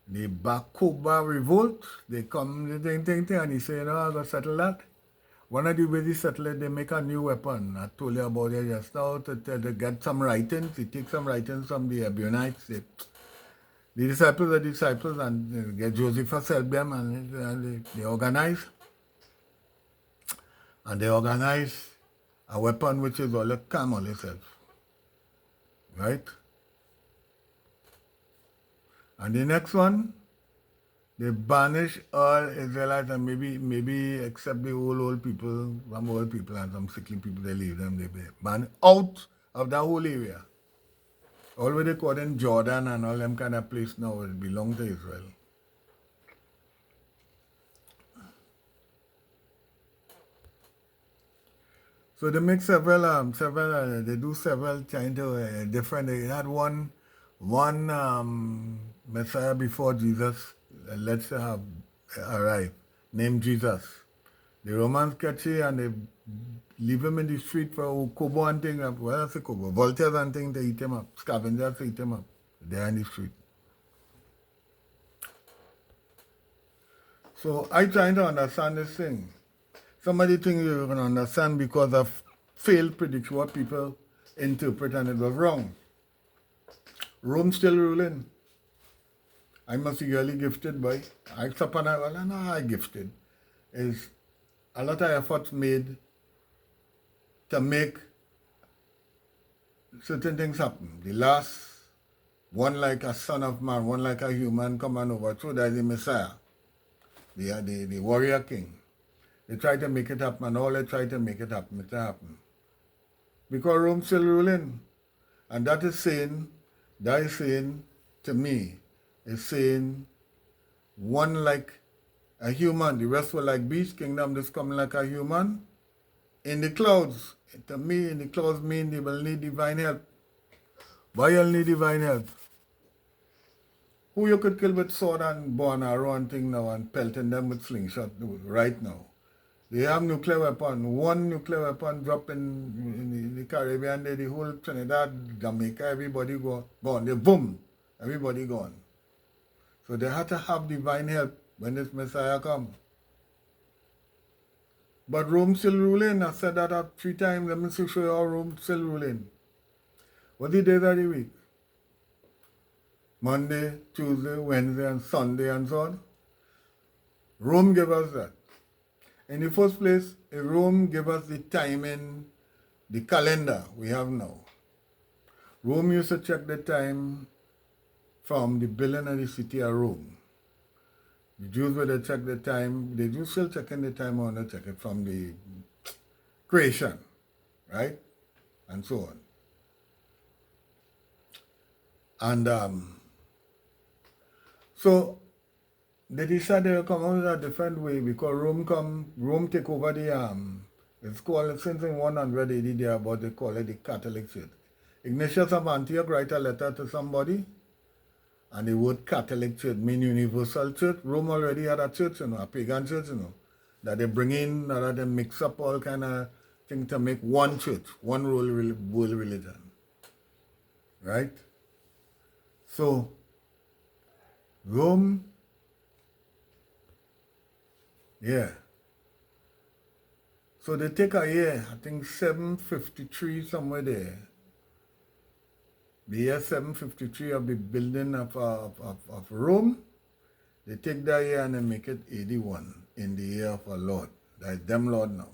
the Bakoba revolt, they come, and he say, no, I'm going to settle that. One of the ways they settle it, they make a new weapon. I told you about it just now, to get some writings. They take some writings from the Ebionites. The disciples are disciples, and get Josephus help them, and they organize. And they organize a weapon which is all a camel itself. Right? And the next one, they banish all Israelites, and maybe except the old people, some old people and some sickly people, they leave them, they ban out of that whole area. All what they call in Jordan and all them kind of place now, it belong to Israel. So they make several, they do several kind of different, they had one Messiah before Jesus, let's say, have arrived, named Jesus. The Romans catch him and they leave him in the street for Kobo and things, well, I say Kobo, vultures and things to eat him up, scavengers to eat him up, there in the street. So I trying to understand this thing. Somebody think you can understand because of failed prediction, what people interpret, and it was wrong. Rome still ruling. I must be really gifted, boy. I gifted. Is a lot of efforts made to make certain things happen. The last, one like a son of man, one like a human come and overthrow, that's the Messiah, the warrior king. They try to make it happen, and all they try to make it happen, it happen. Because Rome still ruling. And that is saying to me, is saying one like a human, the rest were like beasts, kingdom just coming like a human. In the clouds, to me, in the clouds mean they will need divine help. Why you'll need divine help? Who you could kill with sword and bow and arrow and thing now and pelting them with slingshot right now? They have nuclear weapon. One nuclear weapon drop in the Caribbean, the whole Trinidad, Jamaica, everybody gone. They boom, everybody gone. So they had to have divine help when this Messiah come. But Rome still ruling. I said that 3 times. Let me show you how Rome still ruling. What the days of the week? Monday, Tuesday, Wednesday, and Sunday, and so on. Rome gave us that. In the first place, Rome gave us the timing, the calendar we have now. Rome used to check the time from the building of the city of Rome. The Jews would check the time, the Jews still checking the time, or not check it from the creation, right? And so on. And so they decided to come out in a different way because Rome take over the, it's called, since in 100 AD there, but they call it the Catholic Church. Ignatius of Antioch write a letter to somebody, and the word Catholic Church mean universal church. Rome already had a church, a pagan church, that they bring in, that they mix up all kind of things to make one church, one world religion, right? So, Rome, yeah. So they take a year, I think 753, somewhere there. The year 753 of the building of Rome. They take that year and they make it 81 in the year of our Lord. That's them Lord now.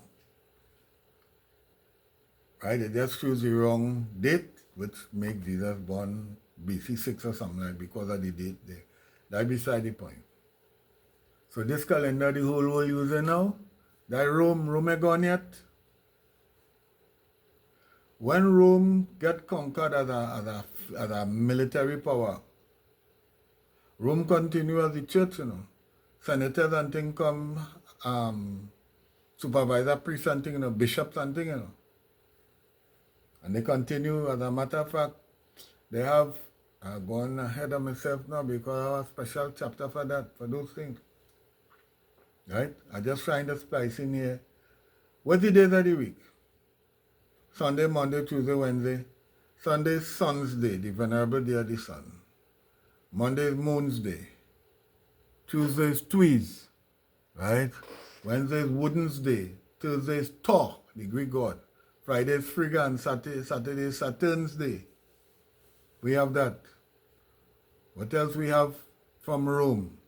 Right? They just choose the wrong date, which make Jesus born BC 6 or something like because of the date there. That's beside the point. So this calendar the whole world using now, that Rome gone yet? when Rome get conquered as a military power, Rome continue as the church, Senators and things come, supervisor, priests and things, bishops and things, And they continue, as a matter of fact, they have, I'm going ahead of myself now because I have a special chapter for that, for those things. Right? I just trying to splice in here. What's the days of the week? Sunday, Monday, Tuesday, Wednesday. Sunday is Sun's Day, the venerable day of the sun. Monday is Moon's Day. Tuesday is Tweez, right? Wednesday is Wooden's Day. Thursday is Thor, the Greek god. Friday is Frigga, and Saturday is Saturn's Day. We have that. What else we have from Rome?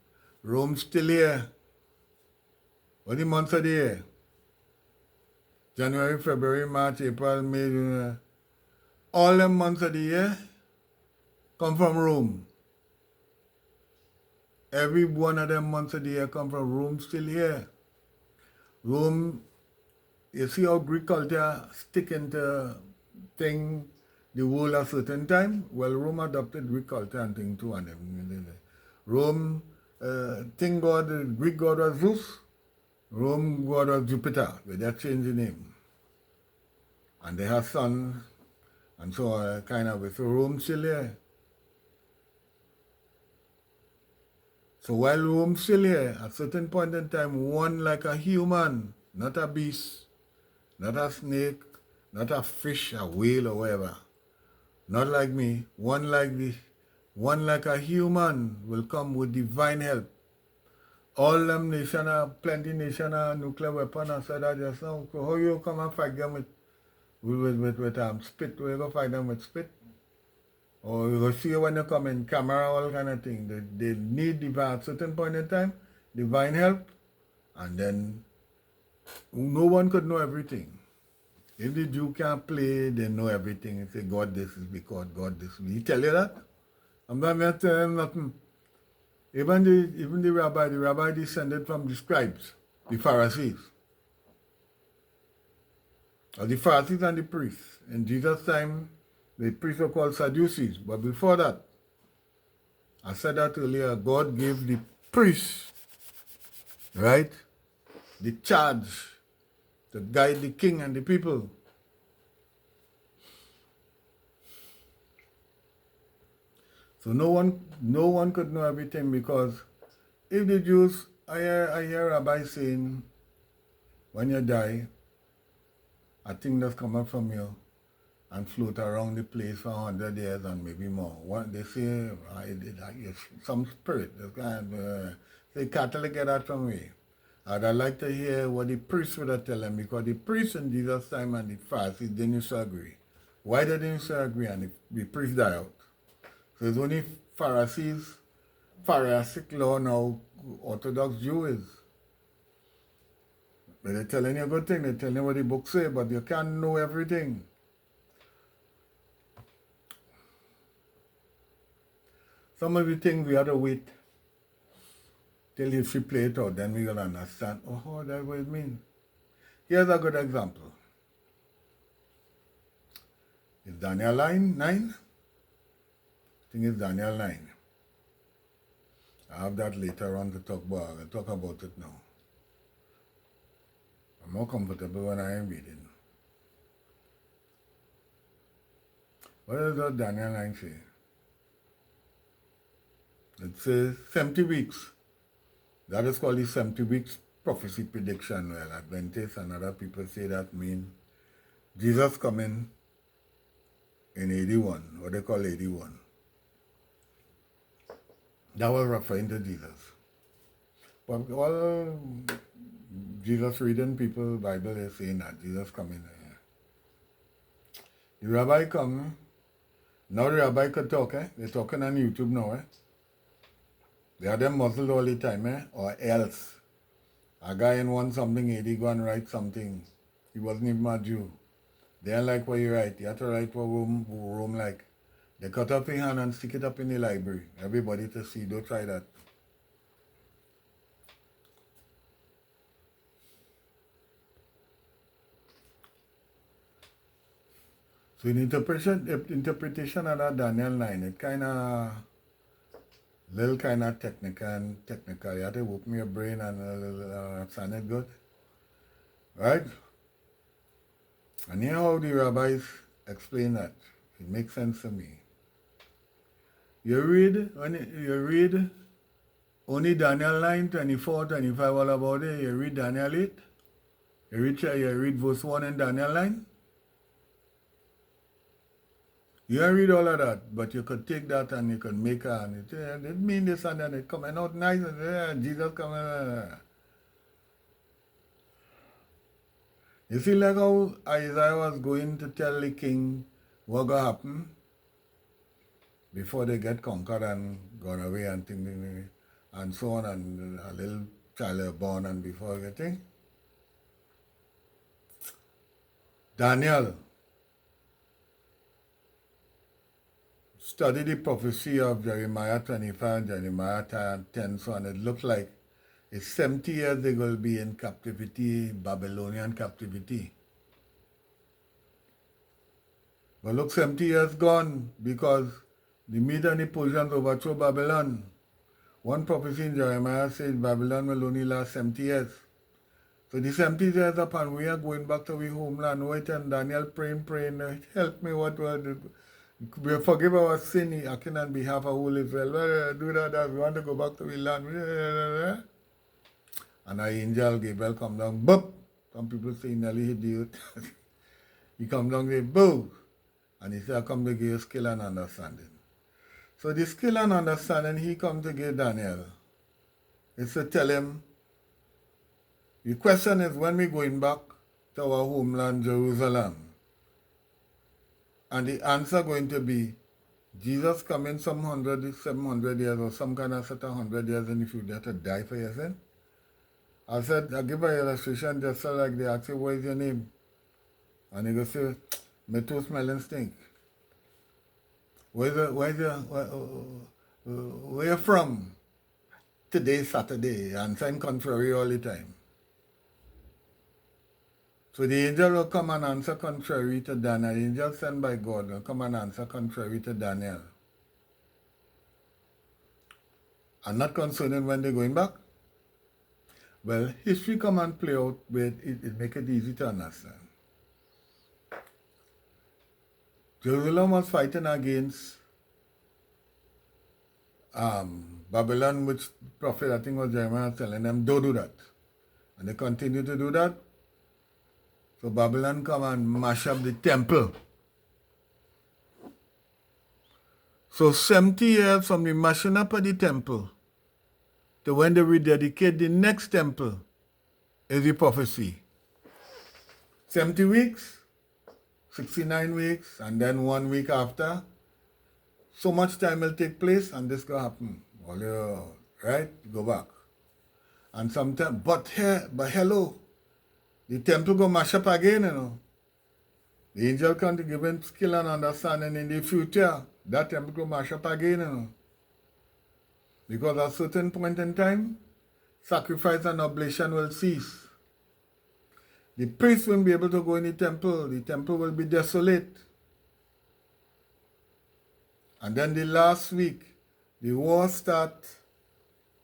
Rome's still here. What the months of the year? January, February, March, April, May, June. All the months of the year come from Rome. Every one of them months of the year come from Rome, still here. Rome, you see how Greek culture stick into thing the world at a certain time? Well, Rome adopted Greek culture and thing too. And Rome, God, the Greek god was Zeus. Rome god was Jupiter. They just changed the name. And they have sons, and so kind of, so Rome still here. So while Rome still here, at a certain point in time, one like a human, not a beast, not a snake, not a fish, a whale or whatever, not like me, one like a human will come with divine help. All them nations, plenty nations, nuclear weapon, I said that just now. So how you come and fight them with spit? Where you go fight them with spit? Or you go see when you come in camera, all kind of thing. They need divine, at a certain point in time, divine help, and then no one could know everything. If the Jew can't play, they know everything. They say, God this is because God this. He tell you that? I'm not going to tell him nothing. Even the rabbi descended from the scribes, the Pharisees. Or the Pharisees and the priests. In Jesus' time, the priests were called Sadducees. But before that, I said that earlier, God gave the priests, right, the charge to guide the king and the people. So no one could know everything, because if the Jews, I hear Rabbi saying, when you die, a thing that's come up from you and float around the place for 100 years and maybe more. They say, some spirit, they Catholic get that from me. I'd like to hear what the priests would have tell them, because the priests in Jesus' time and the Pharisees didn't agree. Why they didn't agree? And the priests died out. So it's only Pharisees, Pharisaic law now, Orthodox Jews. But they're telling you a good thing, they're telling you what the book say, but you can't know everything. Some of the things we have to wait till you see play it out, then we will understand, oh, that's what it means. Here's a good example. Is Daniel 9? I think it's Daniel 9. I have that later on to talk about. I'll talk about it now. I'm more comfortable when I am reading. What does that Daniel 9 say? It says 70 weeks. That is called the 70 weeks prophecy prediction. Well, Adventists and other people say that means Jesus coming in 81, what they call 81. That was referring to Jesus. But all Jesus reading people, Bible is saying that Jesus coming. The rabbi come. Now the rabbi could talk, They're talking on YouTube now, They have them muzzled all the time, Or else. A guy in want something, he go and write something. He wasn't even a Jew. They don't like what you write. You have to write what Rome like. They cut up your hand and stick it up in the library. Everybody to see. Don't try that. So in interpretation of that Daniel 9, it kind of, little kind of technical. You have to open your brain and understand it good. Right? And here how the rabbis explain that. It makes sense to me. You read only Daniel 9, 24, 25, all about it. You read Daniel 8. You read verse 1 in Daniel 9. You don't read all of that, but you could take that and you could make it mean this and then it coming out nice and Jesus coming. You see like how Isaiah was going to tell the king what going to happen before they get conquered and gone away and things and so on, and a little child is born and before everything. Daniel study the prophecy of Jeremiah 25, Jeremiah 10, so on. It looks like it's 70 years they will be in captivity, Babylonian captivity. But look, 70 years gone because the Mede and the Persians overthrow Babylon. One prophecy in Jeremiah says Babylon will only last 70 years. So the 70 years up and we are going back to our homeland. Wait, and Daniel praying, help me, what forgive our sin, acting on behalf of whole Israel. Well, do that, we want to go back to the land. And an angel, Gabriel, come down, boop. Some people say nearly hit the earth. He come down, say, boo. And he said, I come to give you skill and understanding. So the skill and understanding he come to give Daniel is to tell him, the question is when we going back to our homeland, Jerusalem. And the answer going to be, Jesus coming some 700 years or some kind of set of 100 years in the future to die for your sin. I said, I give an illustration just so like they ask you, what is your name? And he go say, my toe smelling stink. Where you from? Today, Saturday, and I'm contrary all the time. So the angel will come and answer contrary to Daniel. The angel sent by God will come and answer contrary to Daniel. And not concerning when they're going back. Well, history come and play out, but it make it easy to understand. Jerusalem was fighting against Babylon, which prophet, I think was Jeremiah, telling them, don't do that. And they continue to do that. So Babylon come and mash up the temple. So 70 years from the mashing up of the temple to when they rededicate the next temple is the prophecy. 70 weeks, 69 weeks, and then 1 week after. So much time will take place and this will happen. Right? Go back. And sometimes, but hello, the temple go mash up again, The angel come to give him skill and understanding in the future. That temple go mash up again, Because at a certain point in time, sacrifice and oblation will cease. The priest won't be able to go in the temple will be desolate. And then the last week, the war start,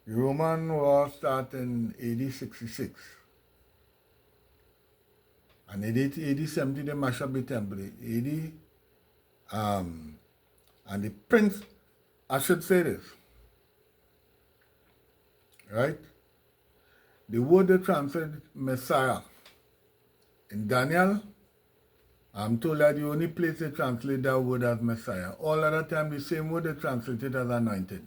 the Roman war start in AD 66. And AD 70, they mash up the temple. And the prince, I should say this, right? The word they translated Messiah. In Daniel, I'm told that the only place they translate that word as Messiah. All other time, the same word they translate it as anointed.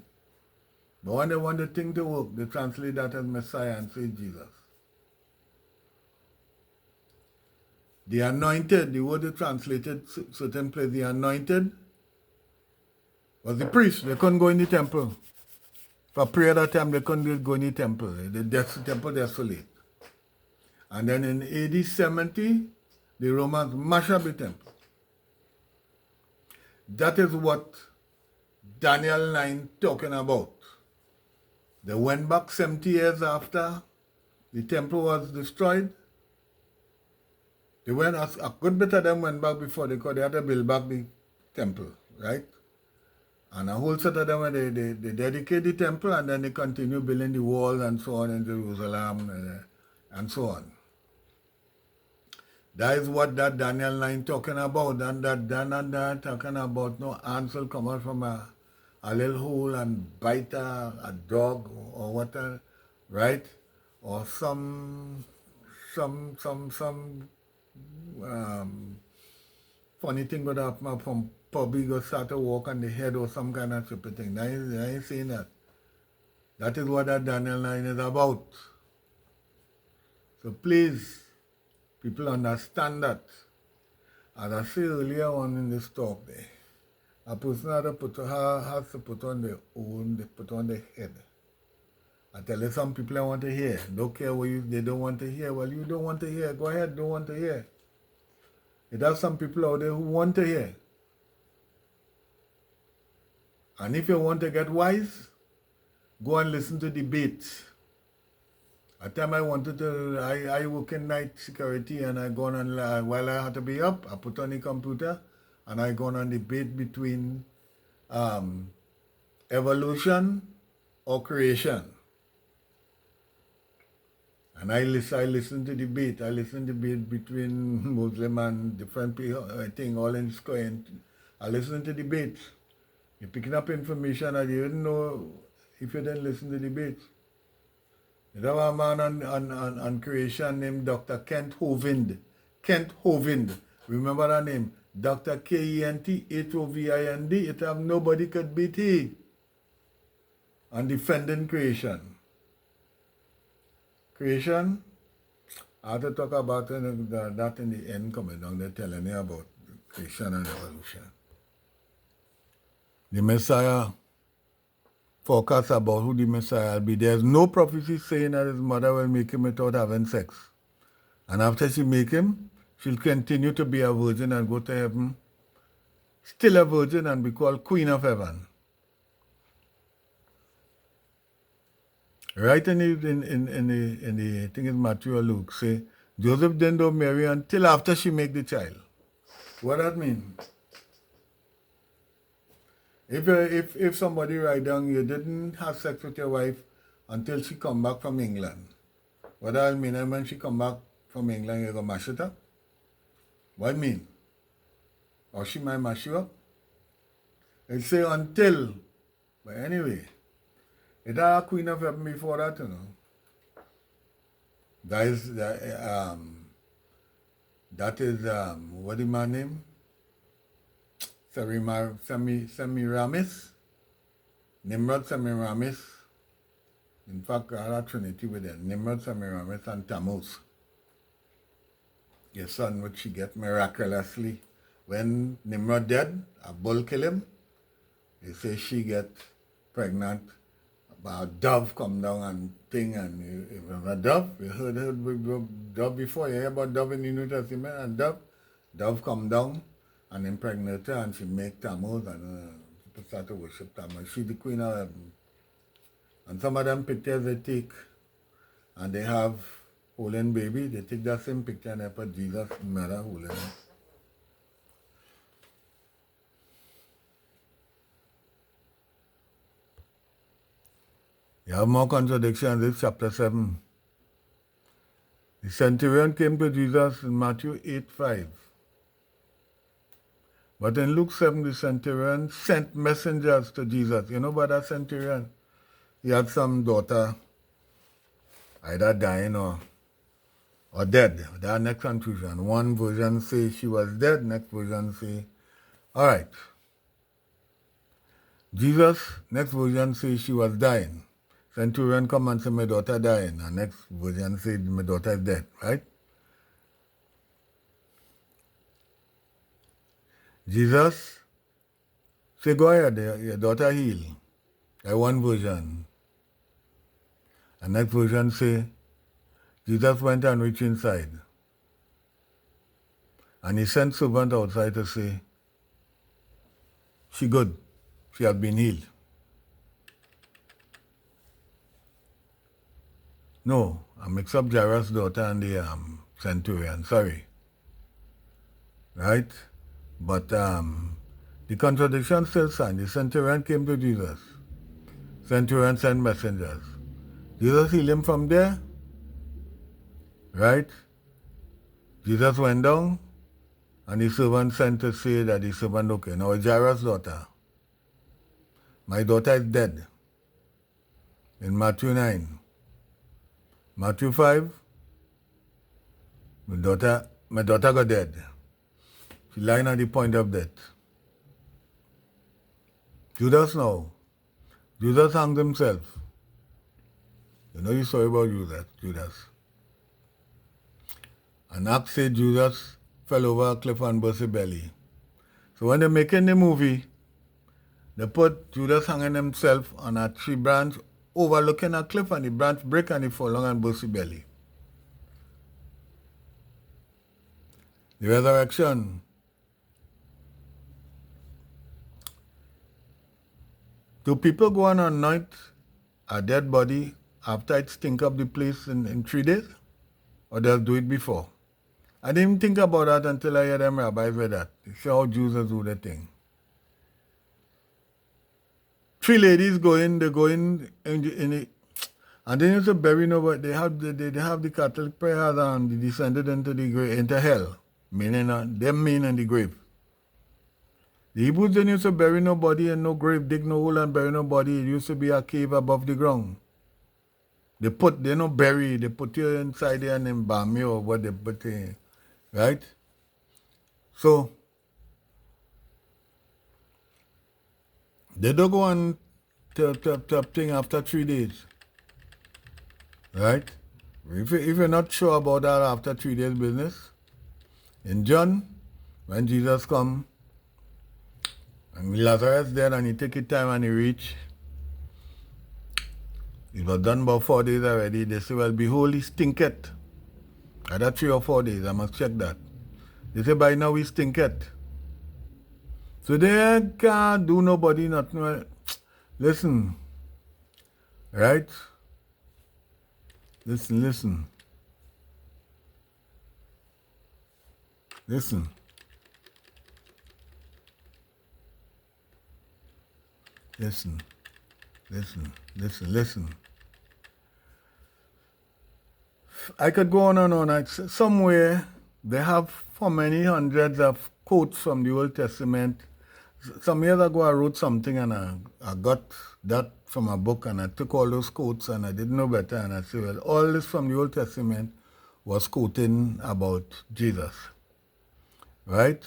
But when they want the thing to work, they translate that as Messiah and say Jesus. The anointed, the word they translated certain place, the anointed was the priest. They couldn't go in the temple. For prayer that time, they couldn't go in the temple. The temple desolate. And then in AD 70, the Romans mash up the temple. That is what Daniel 9 talking about. They went back 70 years after the temple was destroyed. They went, a good bit of them went back before they had to build back the temple, right? And a whole set of them, they dedicate the temple and then they continue building the walls and so on in Jerusalem and so on. That is what that Daniel 9 talking about. And that Daniel talking about no ants will come out from a little hole and bite a dog or whatever, right? Or some funny thing would happen from puppy go start to walk on the head or some kind of stupid thing. I ain't saying that. That is what that Daniel 9 is about. So please, people understand that. As I said earlier on in this talk there, a person has to put on their head. I tell you, some people I want to hear. Don't care what they don't want to hear. Well, you don't want to hear. Go ahead, don't want to hear. There are some people out there who want to hear. And if you want to get wise, go and listen to debates. At time I wanted to, I work in night security and I go on, while I had to be up, I put on the computer and I go on debate between evolution or creation. And I listen to debate. I listen to debate between Muslim and different people, I think all in square. I listen to debates. You're picking up information that you didn't know if you didn't listen to debates. There was a man on creation named Dr. Kent Hovind. Kent Hovind. Remember that name? Dr. Kent Hovind. It have nobody could beat he on defending creation. Creation, I have to talk about that in the end coming down. They're telling you about creation and evolution. The Messiah forecast about who the Messiah will be. There's no prophecy saying that his mother will make him without having sex. And after she make him, she'll continue to be a virgin and go to heaven, still a virgin and be called Queen of Heaven. Right in the I think it's Matthew or Luke, say, Joseph didn't know Mary until after she make the child. What that mean? If somebody write down you didn't have sex with your wife until she come back from England, what that mean? And when she come back from England, you gonna mash it up? What mean? Or she might mash you up? It say until. But anyway, it had a Queen of Heaven before that, you know. That is what is my name? Semiramis. Nimrod, Semiramis. In fact, I had a trinity with them. Nimrod, Semiramis, and Tammuz. Your son, which she get miraculously. When Nimrod dead, a bull kill him. They say she get pregnant. A dove come down and thing, and a dove, you heard dove before, you hear about dove in the New Testament, and dove come down and impregnate her, and she make Tammuz, and people start to worship Tammuz. She's the Queen of Heaven. And some of them pictures they take, and they have holding baby, they take that same picture and they put Jesus, mother, holding him. You have more contradictions in this chapter 7. The centurion came to Jesus in Matthew 8:5. But in Luke 7, the centurion sent messengers to Jesus. You know about that centurion? He had some daughter, either dying or dead. That next confusion. One version say she was dead, next version say, all right. Jesus, next version say she was dying. Centurion come and say, my daughter dying. And next version say, my daughter is dead, right? Jesus say, go ahead, your daughter heal. That's one version. And next version say, Jesus went and reached inside. And he sent servant outside to say, she good. She has been healed. No, I mix up Jairus' daughter and the centurion. Sorry. right? But the contradiction still stands. The centurion came to Jesus. Centurion sent messengers. Jesus healed him from there, right? Jesus went down, and the servant sent to say that the servant, okay, now Jairus' daughter, my daughter is dead. In Matthew 9. Matthew 5, my daughter got dead. She lying at the point of death. Judas now. Judas hanged himself. You know the story about Judas. And Acts said Judas fell over a cliff and burst his belly. So when they're making the movie, they put Judas hanging himself on a tree branch overlooking a cliff, and the branch break and he fall down and burst his belly. The resurrection. Do people go and anoint a dead body after it stink up the place in 3 days? Or they'll do it before? I didn't even think about that until I heard them rabbis with that. They say how Jews do the thing. 3 ladies go in, they go in the and they used to bury nobody. They have the Catholic prayers and they descended into hell, meaning in the grave. The Hebrews didn't used to bury nobody in no grave, dig no hole and bury nobody. It used to be a cave above the ground. They don't bury, they put you inside there and embalm you or what they put in, right? So, they don't go on to thing after 3 days, right? If you're not sure about that after 3 days business, in John, when Jesus come, and Lazarus dead and he take his time and he reach, it was done about 4 days already. They say, well, behold, he stinketh. Either 3 or 4 days, I must check that. They say, by now he stinketh. So they can't do nobody nothing. Listen, right? Listen. Listen. Listen. I could go on and on. Somewhere they have for many hundreds of quotes from the Old Testament. Some years ago I wrote something and I got that from a book and I took all those quotes and I didn't know better and I said, well, all this from the Old Testament was quoting about Jesus, right?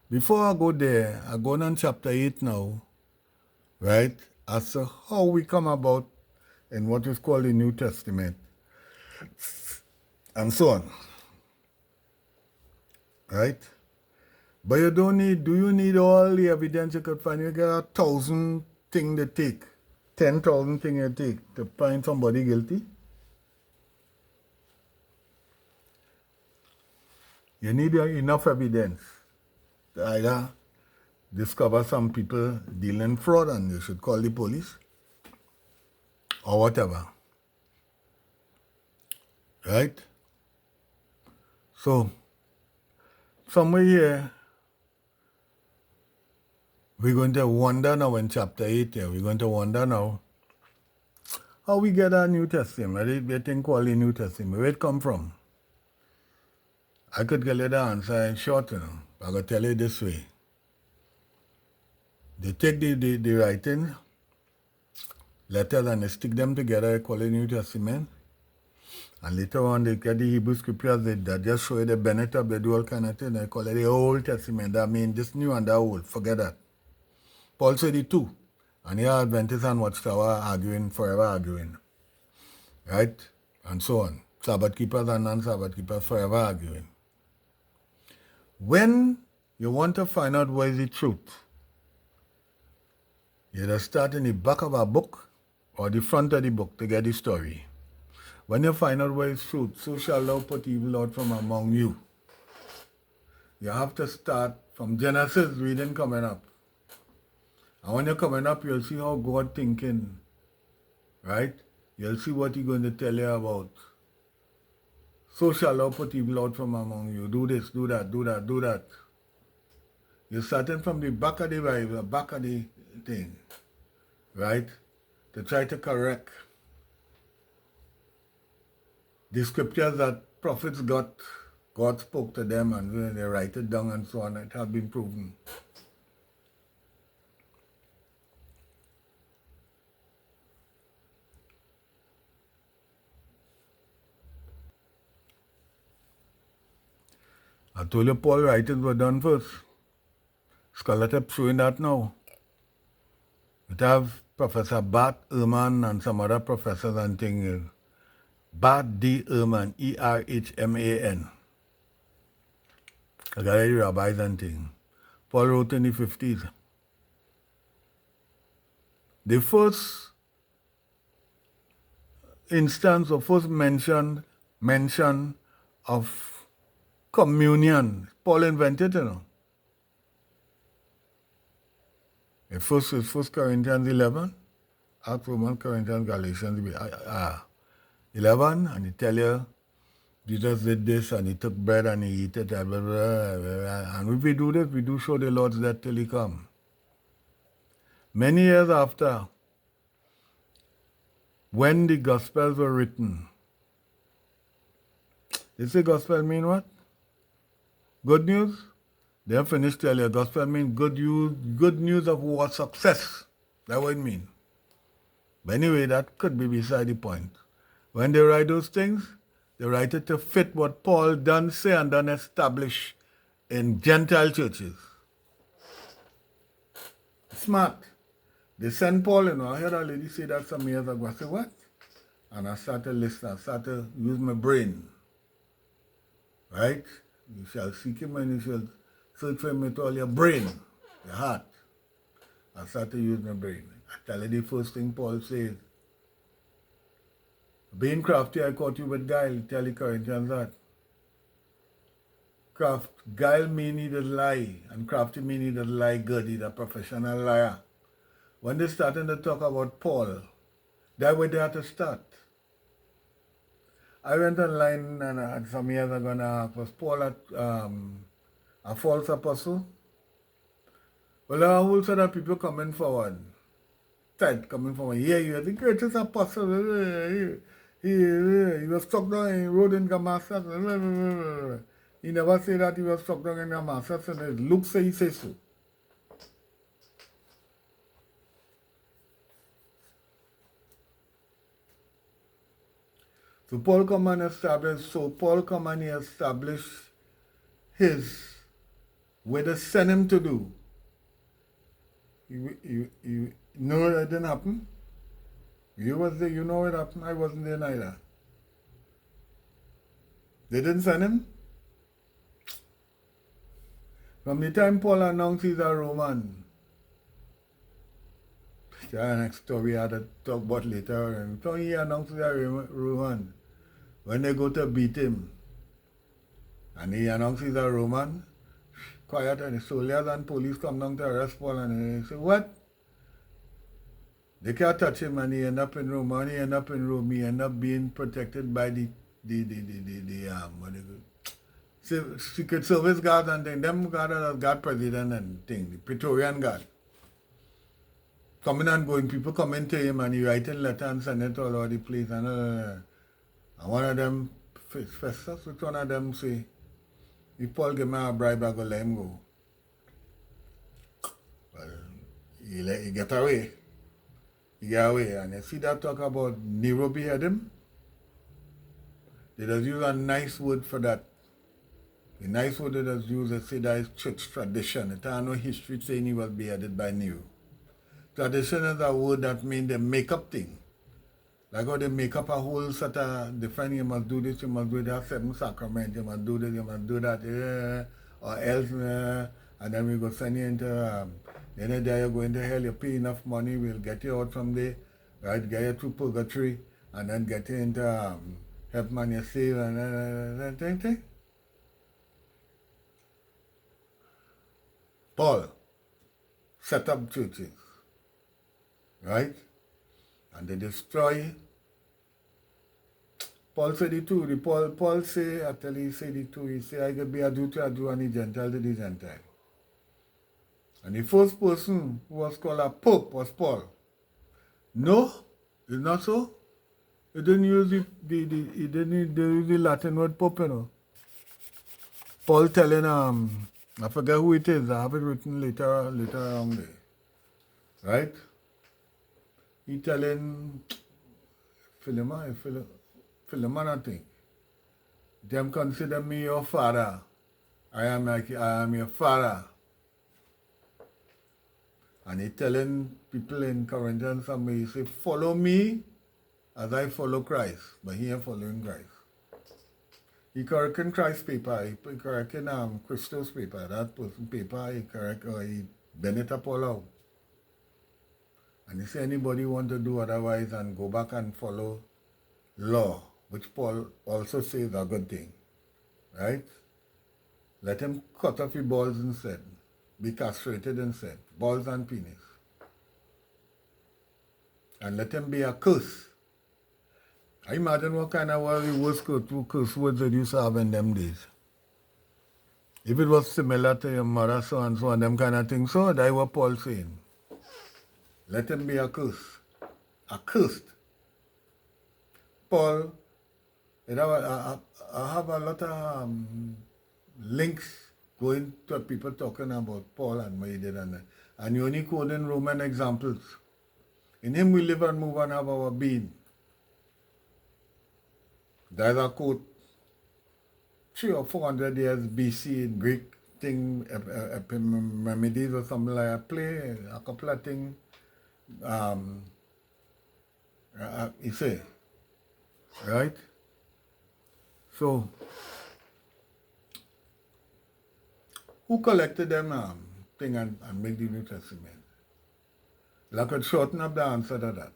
Before I go there, I go on chapter 8 now, right? As to how we come about in what is called the New Testament and so on, right? But do you need all the evidence you could find? You get 1,000 things to take, 10,000 things you take to find somebody guilty? You need enough evidence to either discover some people dealing fraud and you should call the police or whatever, right? So, somewhere here, we're going to wonder now in chapter 8 here, we're going to wonder now how we get our New Testament, the thing called the New Testament, where it come from? I could tell you the answer in short, I'm going to tell you this way. They take the writing, letters, and they stick them together, they call it New Testament. And later on, they get the Hebrew scriptures that just show you the benefit of the dual kind of thing. They call it the Old Testament. That means this new and that old. Forget that. Paul said the two. And here Adventists and Watchtower arguing, forever arguing. Right? And so on. Sabbath keepers and non-Sabbath keepers forever arguing. When you want to find out what is the truth, you either start in the back of a book or the front of the book to get the story. When you find out what is truth, so shall thou put evil out from among you. You have to start from Genesis reading coming up. And when you're coming up, you'll see how God thinking, right? You'll see what he's going to tell you about So shall thou put evil out from among you. Do this, do that, do that, do that. You're starting from the back of the Bible, back of the thing, right? To try to correct the scriptures that prophets got, God spoke to them and they write it down and so on. It has been proven. I told you Paul writings were done first. Scholarship showing that now. It have Professor Bart Ehrman and some other professors and things. Bart D. Ehrman, E-R-H-M-A-N. I got the rabbis and things. Paul wrote in the 50s. The first instance or first mention of communion, Paul invented, you know. It first is 1 Corinthians 11, Acts, Romans, Corinthians, Galatians, 11, and he tell you, Jesus did this, and he took bread and he eat it, blah, blah, blah. And if we do this, we do show the Lord's death till he come. Many years after, when the Gospels were written, you say gospel mean what? Good news? They have finished telling you, gospel means good news of war success. That's what it means. But anyway, that could be beside the point. When they write those things, they write it to fit what Paul done say and done establish in Gentile churches. Smart. They send Paul, you know, I heard a lady say that some years ago. I said, what? And I started to listen, I started to use my brain. Right? You shall seek him and you shall search for him with all your brain, your heart. I started to use my brain. I tell you the first thing Paul says. Being crafty, I caught you with guile. Tell the Corinthians that. Guile mean he does lie, and crafty mean he does lie good. He's a professional liar. When they started to talk about Paul, that's where they had to start. I went online and some years ago and asked, was Paul a false apostle? Well, there are a whole set of people coming forward. Coming forward. Yeah, you're the greatest apostle. He was struck down in road in Damascus. He never said that he was struck down in Damascus, and Luke says he says so. So Paul come and establish his, where they send him to do. You know that didn't happen? You was there, you know it happened, I wasn't there neither. They didn't send him? From the time Paul announced he's a Roman, that's the next story I had to talk about later, and so he announced he's a Roman. When they go to beat him, and he announced he's a Roman, quiet, and the soldiers and police come down to arrest Paul, and they say, what? They can't touch him, and he end up in Rome, and he end up in Rome, he end up being protected by the Secret Service guards and thing, them guard president and thing, the Praetorian guard. Coming and going, people coming to him, and he writing letters and sending it all over the place, and one of them, Festus, which one of them say, if Paul give me a bribe, I go let him go. Well, he get away. He get away. And you see that talk about Nero behead him? They just use a nice word for that. The nice word they just use, they say that is church tradition. It has no history saying he was beheaded by Nero. Tradition is a word that means the make-up thing. Like how they make up a whole set of different, you must do this, you must do that, 7 sacraments, you must do this, you must do that, or else, and then we go send you into, then there you go into hell, you pay enough money, we'll get you out from there, right, get you through purgatory, and then get you into help man you save, and thing. Paul set up churches, right? And they destroy. Paul said it too. Paul say, I tell you, he said it too. He say, I could be a Jew to a Jew and the Gentile to the Gentile. And the first person who was called a Pope was Paul. No, it's not so. He didn't use he didn't use the Latin word Pope, you know. Paul telling I forget who it is. I have it written later on there. Right? He telling Philemon, I think. Them consider me your father. I am your father. And he telling people in Corinthians somewhere, he say, follow me as I follow Christ. But he ain't following Christ. He correcting Christ's paper, he correcting Christos paper. That person paper, he bend it up all out. And he say anybody want to do otherwise and go back and follow law, which Paul also says a good thing. Right? Let him cut off your balls instead. Be castrated instead. Balls and penis. And let him be a curse. I imagine what kind of worst curse words that you used to have in them days. If it was similar to your mother, so and so, and them kind of things, so that's what Paul's saying. Let him be a curse. Accursed. Paul, I have a lot of links going to people talking about Paul and what he did and you only quoting Roman examples. In him we live and move and have our being. There's a quote 300 or 400 years BC in Greek thing, Epimenides or something like that, play a couple of things. He say, right? So, who collected them thing and make the New Testament? I could shorten up the answer to that.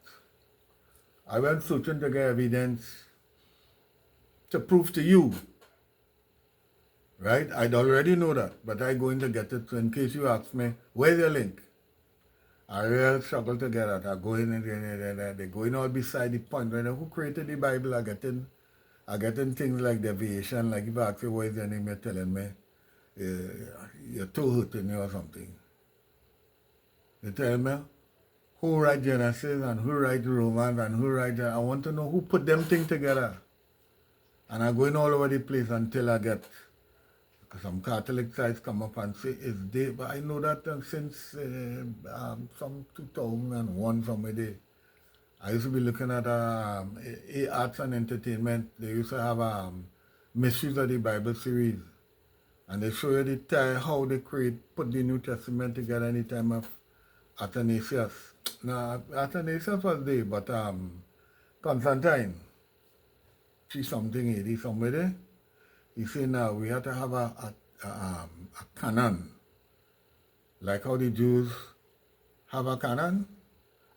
I went searching to get evidence to prove to you, right? I'd already know that, but I'm going to get it. So in case you ask me, where's your link? I really struggle to get it. I go in and they go in all beside the point. When who created the Bible, I get in things like deviation, like if I ask you what is your name, you're telling me your toe hurting you or something. You tell me who write Genesis and who write Romans and who write, I want to know who put them things together. And I'm going all over the place until I get, some Catholic sites come up and say it's there, but I know that since some 2001 somewhere there. I used to be looking at Arts and Entertainment. They used to have Mysteries of the Bible series. And they show you how they put the New Testament together in the time of Athanasius. Now, Athanasius was there, but Constantine, 3-something AD, somewhere there, he said now we have to have a canon. Like how the Jews have a canon,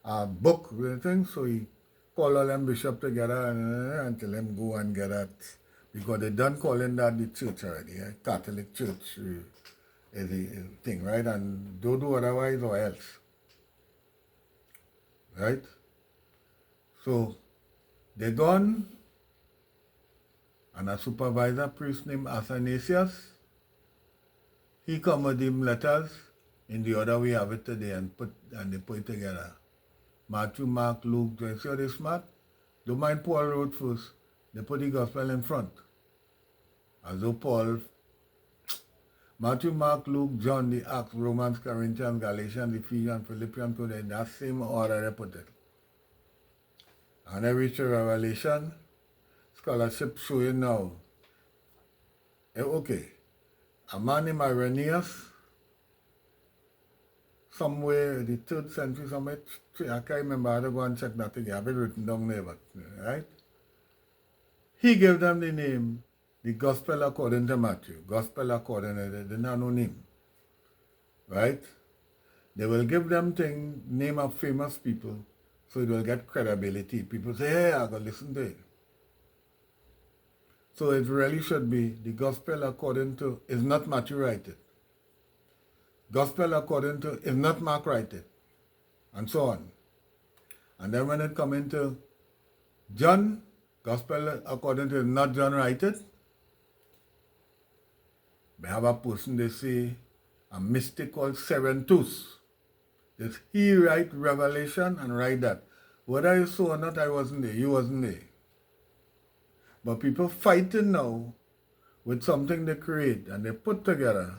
a book, thing. So he called all them bishops together and tell them go and get that. Because they done calling that the church already, Catholic Church is the thing, right? And don't do otherwise or else. Right? So they gone, and a supervisor priest named Athanasius, he come with him letters in the order we have it today and they put it together. Matthew, Mark, Luke, do you see how they smart? Don't mind Paul wrote first. They put the gospel in front. As though Paul, Matthew, Mark, Luke, John, the Acts, Romans, Corinthians, Galatians, Ephesians, Philippians, so in that same order they put it. And they reach to Revelation, scholarship showing now. Okay, a man named Irenaeus, somewhere in the 3rd century, somewhere, I can't remember, I have to go and check that again, I have it written down there, but, right? He gave them the name, the Gospel according to Matthew. Gospel according to, they didn't have no name. Right? They will give them name of famous people, so it will get credibility. People say, hey, I gotta listen to it. So it really should be the Gospel according to, is not Matthew write it. Gospel according to, is not Mark write it. And so on. And then when it come into John, Gospel, according to not John write it. They have a person they say, a mystic called Serentus. It's he write Revelation and write that. Whether you saw or not, I wasn't there. You wasn't there. But people fighting now with something they create and they put together,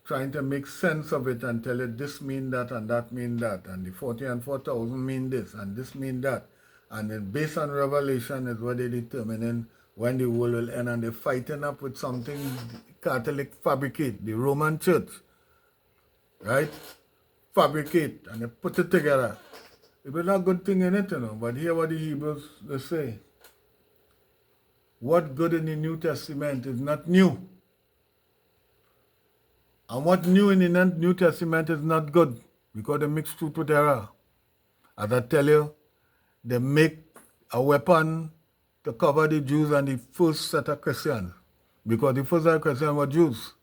trying to make sense of it and tell you this mean that and that mean that, and the 40 and 4,000 mean this and this mean that. And then based on Revelation is what they determining when the world will end, and they're fighting up with something Catholic fabricate, the Roman Church, right? Fabricate, and they put it together. It was a good thing in it, but here what the Hebrews they say. What good in the New Testament is not new. And what new in the New Testament is not good, because they mix truth with error. As I tell you, they make a weapon to cover the Jews and the first set of Christians. Because the first set of Christians were Jews.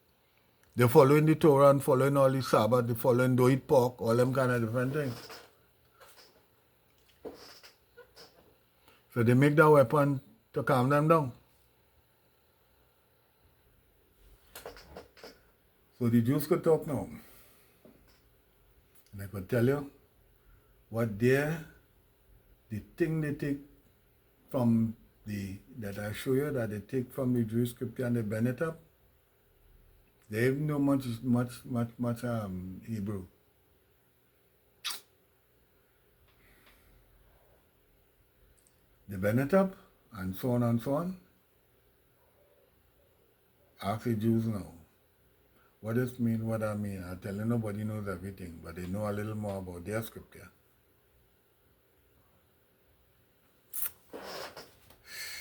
They're following the Torah and following all the Sabbath, they're following don't eat pork, all them kind of different things. So they make that weapon to calm them down. So the Jews could talk now. And I could tell you what the thing they take from that I show you, that they take from the Jewish scripture and they bend it up. They even know much Hebrew. They bend it up and so on and so on. Ask the Jews now. What does mean, what I mean? I tell you, nobody knows everything, but they know a little more about their scripture.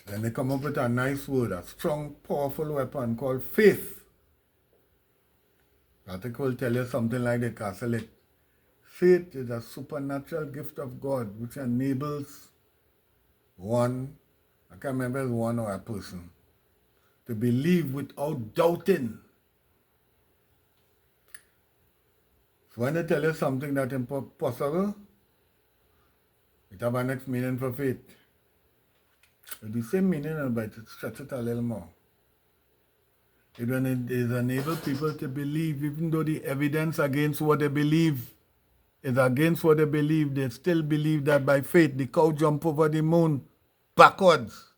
Then they come up with a nice word, a strong, powerful weapon called faith. That will tell you something like the Catholic. Faith is a supernatural gift of God which enables one, I can't remember if it's one or a person, to believe without doubting. So when they tell you something that's impossible, it has a next meaning for faith. It's the same meaning, but it stretches it a little more. It enables people to believe, even though the evidence against what they believe is against what they believe, they still believe that by faith the cow jumped over the moon backwards.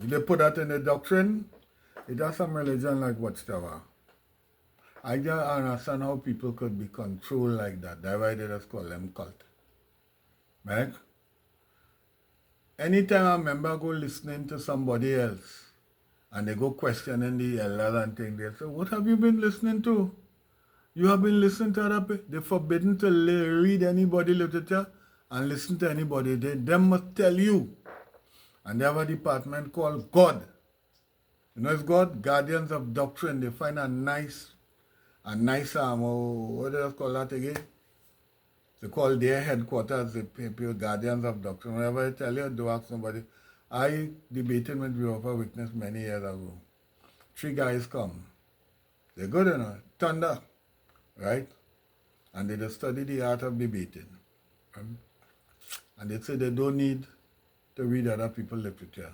If they put that in the doctrine, it has some religion like Watchtower. I don't understand how people could be controlled like that. That's why they just call them cult. Right? Anytime a member go listening to somebody else and they go questioning the elders and things, they say, what have you been listening to? You have been listening to other people. They're forbidden to read anybody literature and listen to anybody. They must tell you. And they have a department called God. You know it's God? Guardians of Doctrine. They find a nice, what do they call that again? They call their headquarters the people, Guardians of Doctrine. Whenever I tell you, do ask somebody. I debated with Jehovah's Witness many years ago. 3 guys come. They're good enough. Thunder. Right? And they just study the art of debating. And they say they don't need to read other people's literature.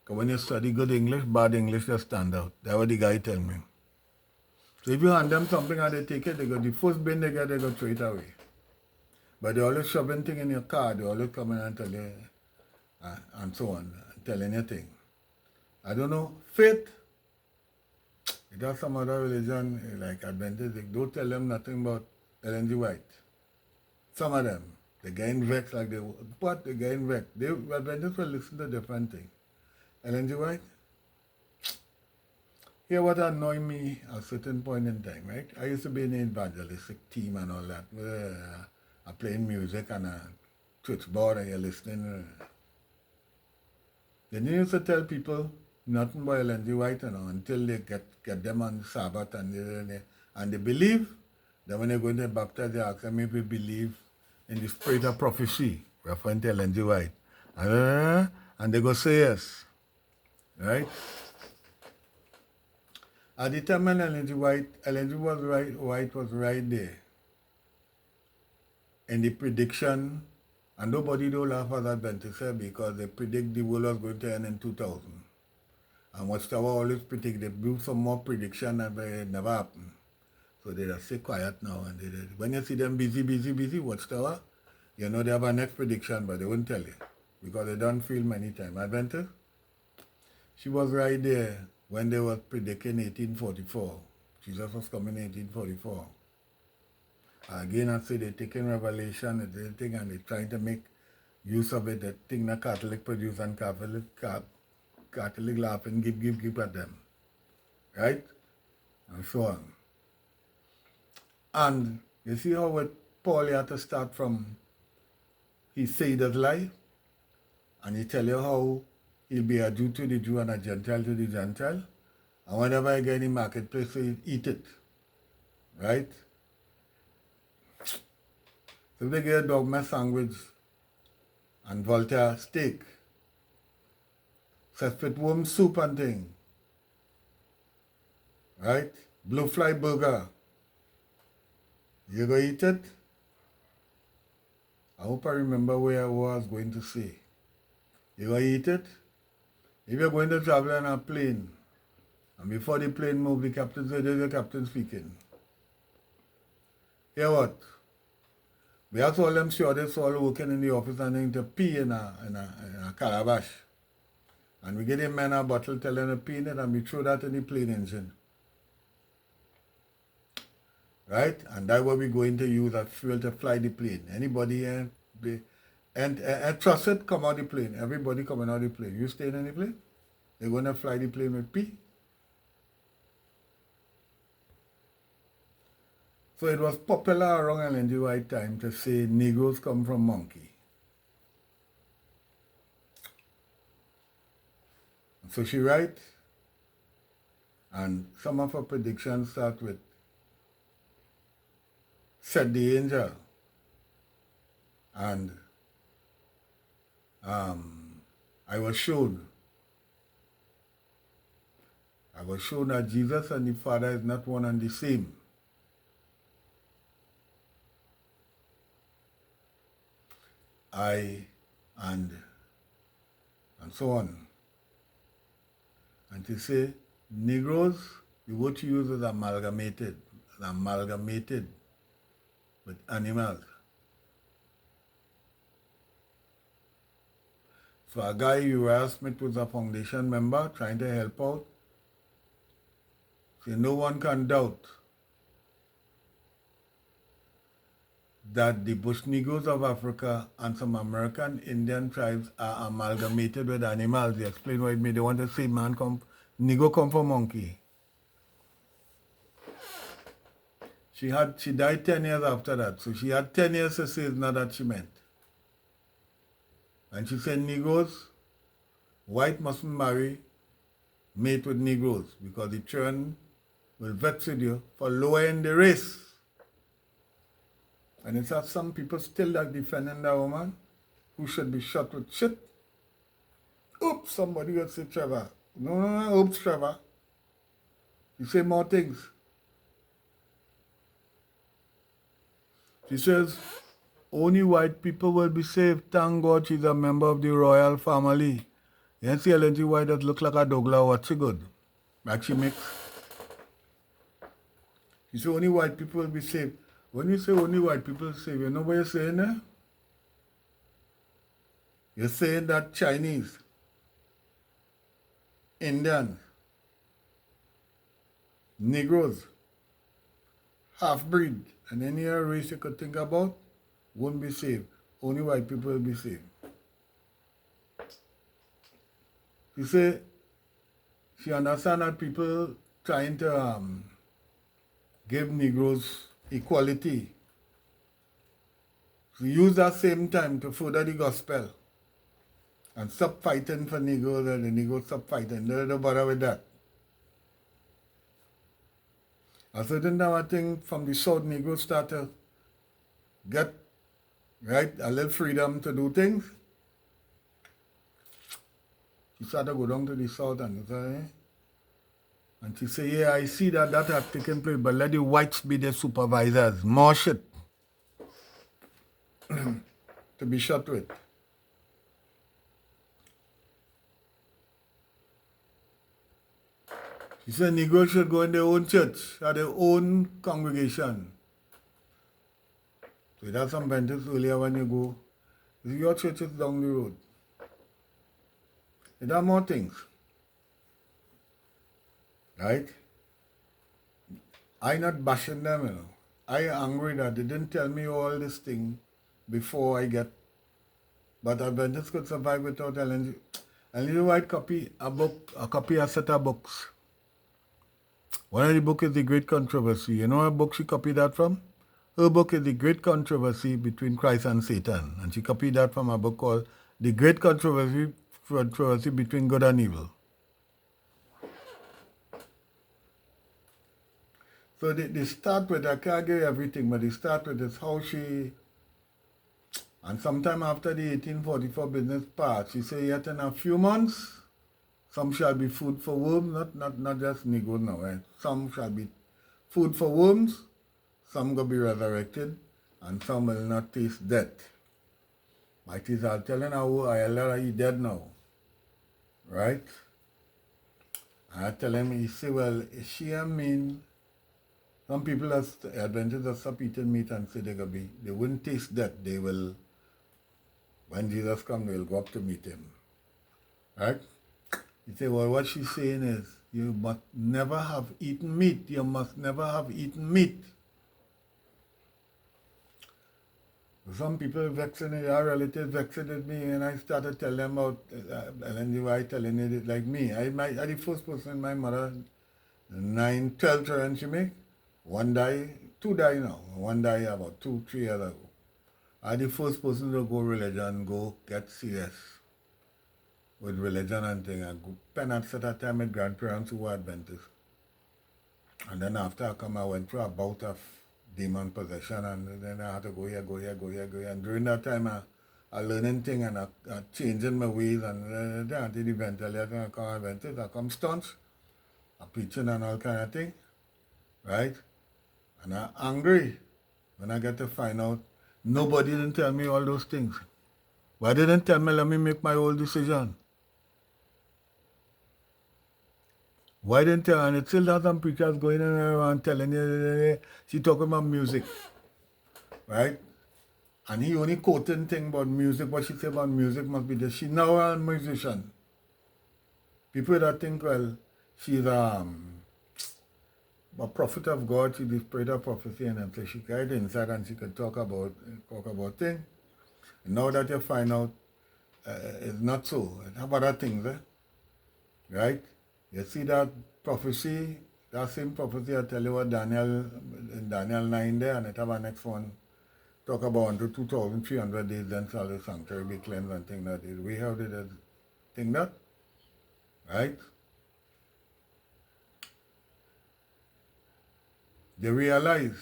Because when you study good English, bad English, they stand out. That's what the guy tell me. So if you hand them something and they take it, they go, the first bin they get, they go throw it away. But they always shoving thing in your car, they always come in and tell you, and so on, telling you things. I don't know, faith, it has some other religion, like Adventists, they don't tell them nothing about Ellen G. White. Some of them, they get vexed like they, but they get vexed. Adventists will listen to different things. Ellen G. White, here what annoyed me at a certain point in time, right? I used to be in the evangelistic team and all that. I playing music and a switchboard and you're listening. Then you used to tell people nothing about Ellen G. White, until they get them on Sabbath and they believe. Then when they go into baptize, they ask them if they believe in the spirit of prophecy, referring to Ellen G. White. And they go say yes. Right? At the time when Ellen G. White was right there in the prediction And nobody don't laugh at Adventist because they predict the world was going to end in 2000. And Watchtower always predict, they do some more prediction and it never happened. So they just stay quiet now. And when you see them busy, Watchtower, you know they have a next prediction, but they won't tell you because they don't feel many times. Adventist, she was right there when they were predicting 1844. Jesus was coming in 1844. Again, I say they're taking Revelation and everything and they're trying to make use of it, the thing that Catholic produce and Catholic laugh and give at them. Right? And so on. And you see how Paul had to start from he saved his life and he tell you how he'll be a Jew to the Jew and a Gentile to the Gentile. And whenever I get in the marketplace, he'll eat it. Right? So if they get a dogma sandwich and Voltaire steak, cesspit worm soup and thing, right? Blue fly burger, you go eat it? I hope I remember where I was going to say. You go eat it? If you're going to travel on a plane, and before the plane moves, the captain says, there's the captain speaking. Hear what? We have all them shorties all working in the office and they to pee in a calabash. And we get a man a bottle, tell them to pee in it, and we throw that in the plane engine. Right? And that's what we're going to use as fuel to fly the plane. Anybody and trust it, come out the plane. Everybody coming out the plane. You staying in the plane? They're going to fly the plane with pee. So it was popular around Ellen G. White time to say Negroes come from monkey. So she right, and some of her predictions start with said the angel, and I was shown that Jesus and the Father is not one and the same. And so on. And to say, Negroes, the word you use is amalgamated with animals. So a guy, Uriah Smith, was a foundation member trying to help out. So no one can doubt that the Bush Negroes of Africa and some American Indian tribes are amalgamated with animals. They explain what it means. They want to say Negro come from monkey. She died 10 years after that. So she had 10 years to say it's not that she meant. And she said Negroes, white mustn't mate with Negroes because the children will vex with you for lowering the race. And it's that some people still are defending that woman who should be shot with shit. Oops, somebody got say Trevor. No, oops, Trevor. You say more things. She says, only white people will be saved. Thank God she's a member of the royal family. You see Ellen G. White that look like a Douglas, what's she good? Like she makes. She says, only white people will be saved. When you say only white people saved, you know what you're saying there? You're saying that Chinese, Indians, Negroes, half-breed, and any other race you could think about won't be saved. Only white people will be saved. She say she understands that people trying to give Negroes equality. So use that same time to further the gospel and stop fighting for Negroes and the Negroes stop fighting. Don't bother with that. A certain time I think from the South, Negroes start to get a little freedom to do things. She started to go down to the South and say, and she say, yeah, I see that has taken place, but let the whites be the supervisors. More shit. to be shot with. He said Negroes should go in their own church, at their own congregation. So it has some benefits earlier when you go. Your church is down the road. It have more things. Right? I not bashing them, you know. I angry that they didn't tell me all this thing before I get. But Adventists could survive without telling you. And you write copy a copy a set of books. One of the book is The Great Controversy. You know what book she copied that from? Her book is The Great Controversy Between Christ and Satan. And she copied that from a book called The Great Controversy Between Good and Evil. So they start with, I can't give everything, but they start with this how she, and sometime after the 1844 business part, she said, yet in a few months, some shall be food for worms, not just Negro now, right? Some shall be food for worms, some will be resurrected, and some will not taste death. My teeth are telling her, I let her eat dead now, right? And I tell him, he say, well, she I mean, some people as Adventists that stop eating meat and say they wouldn't taste death. They will, when Jesus comes, they will go up to meet him. Right? He say, well, what she's saying is, you must never have eaten meat. You must never have eaten meat. Some people vexing me, our relatives vexing me, and I started telling them about Ellen G. White telling it like me. I the first person, my mother, 12 children she make. One die, two die now. One die about 2-3 years ago. I'm the first person to go religion, go get serious with religion and thing. I go spend at certain time with grandparents who were Adventists. And then after I come, I went through a bout of demon possession, and then I had to go here. And during that time, I learning thing and I changing my ways, and then until eventually I come Adventist, I come staunch, I preaching and all kind of thing, right? And I'm angry when I get to find out nobody didn't tell me all those things. Why didn't tell me, let me make my own decision? Why didn't tell? And it still has some preachers going around telling you, she talking about music, right? And he only quoting thing about music, what she say about music must be this. She now a musician. People that think, well, she's a prophet of God, she the spirit of prophecy, and so she carried inside and she could talk about things. And now that you find out it's not so, it's about other things, right? You see that prophecy, that same prophecy I tell you what in Daniel 9 there, and it have a next one, talk about until 2,300 days, then shall the sanctuary be cleansed and things like that. We have the thing that, right? They realize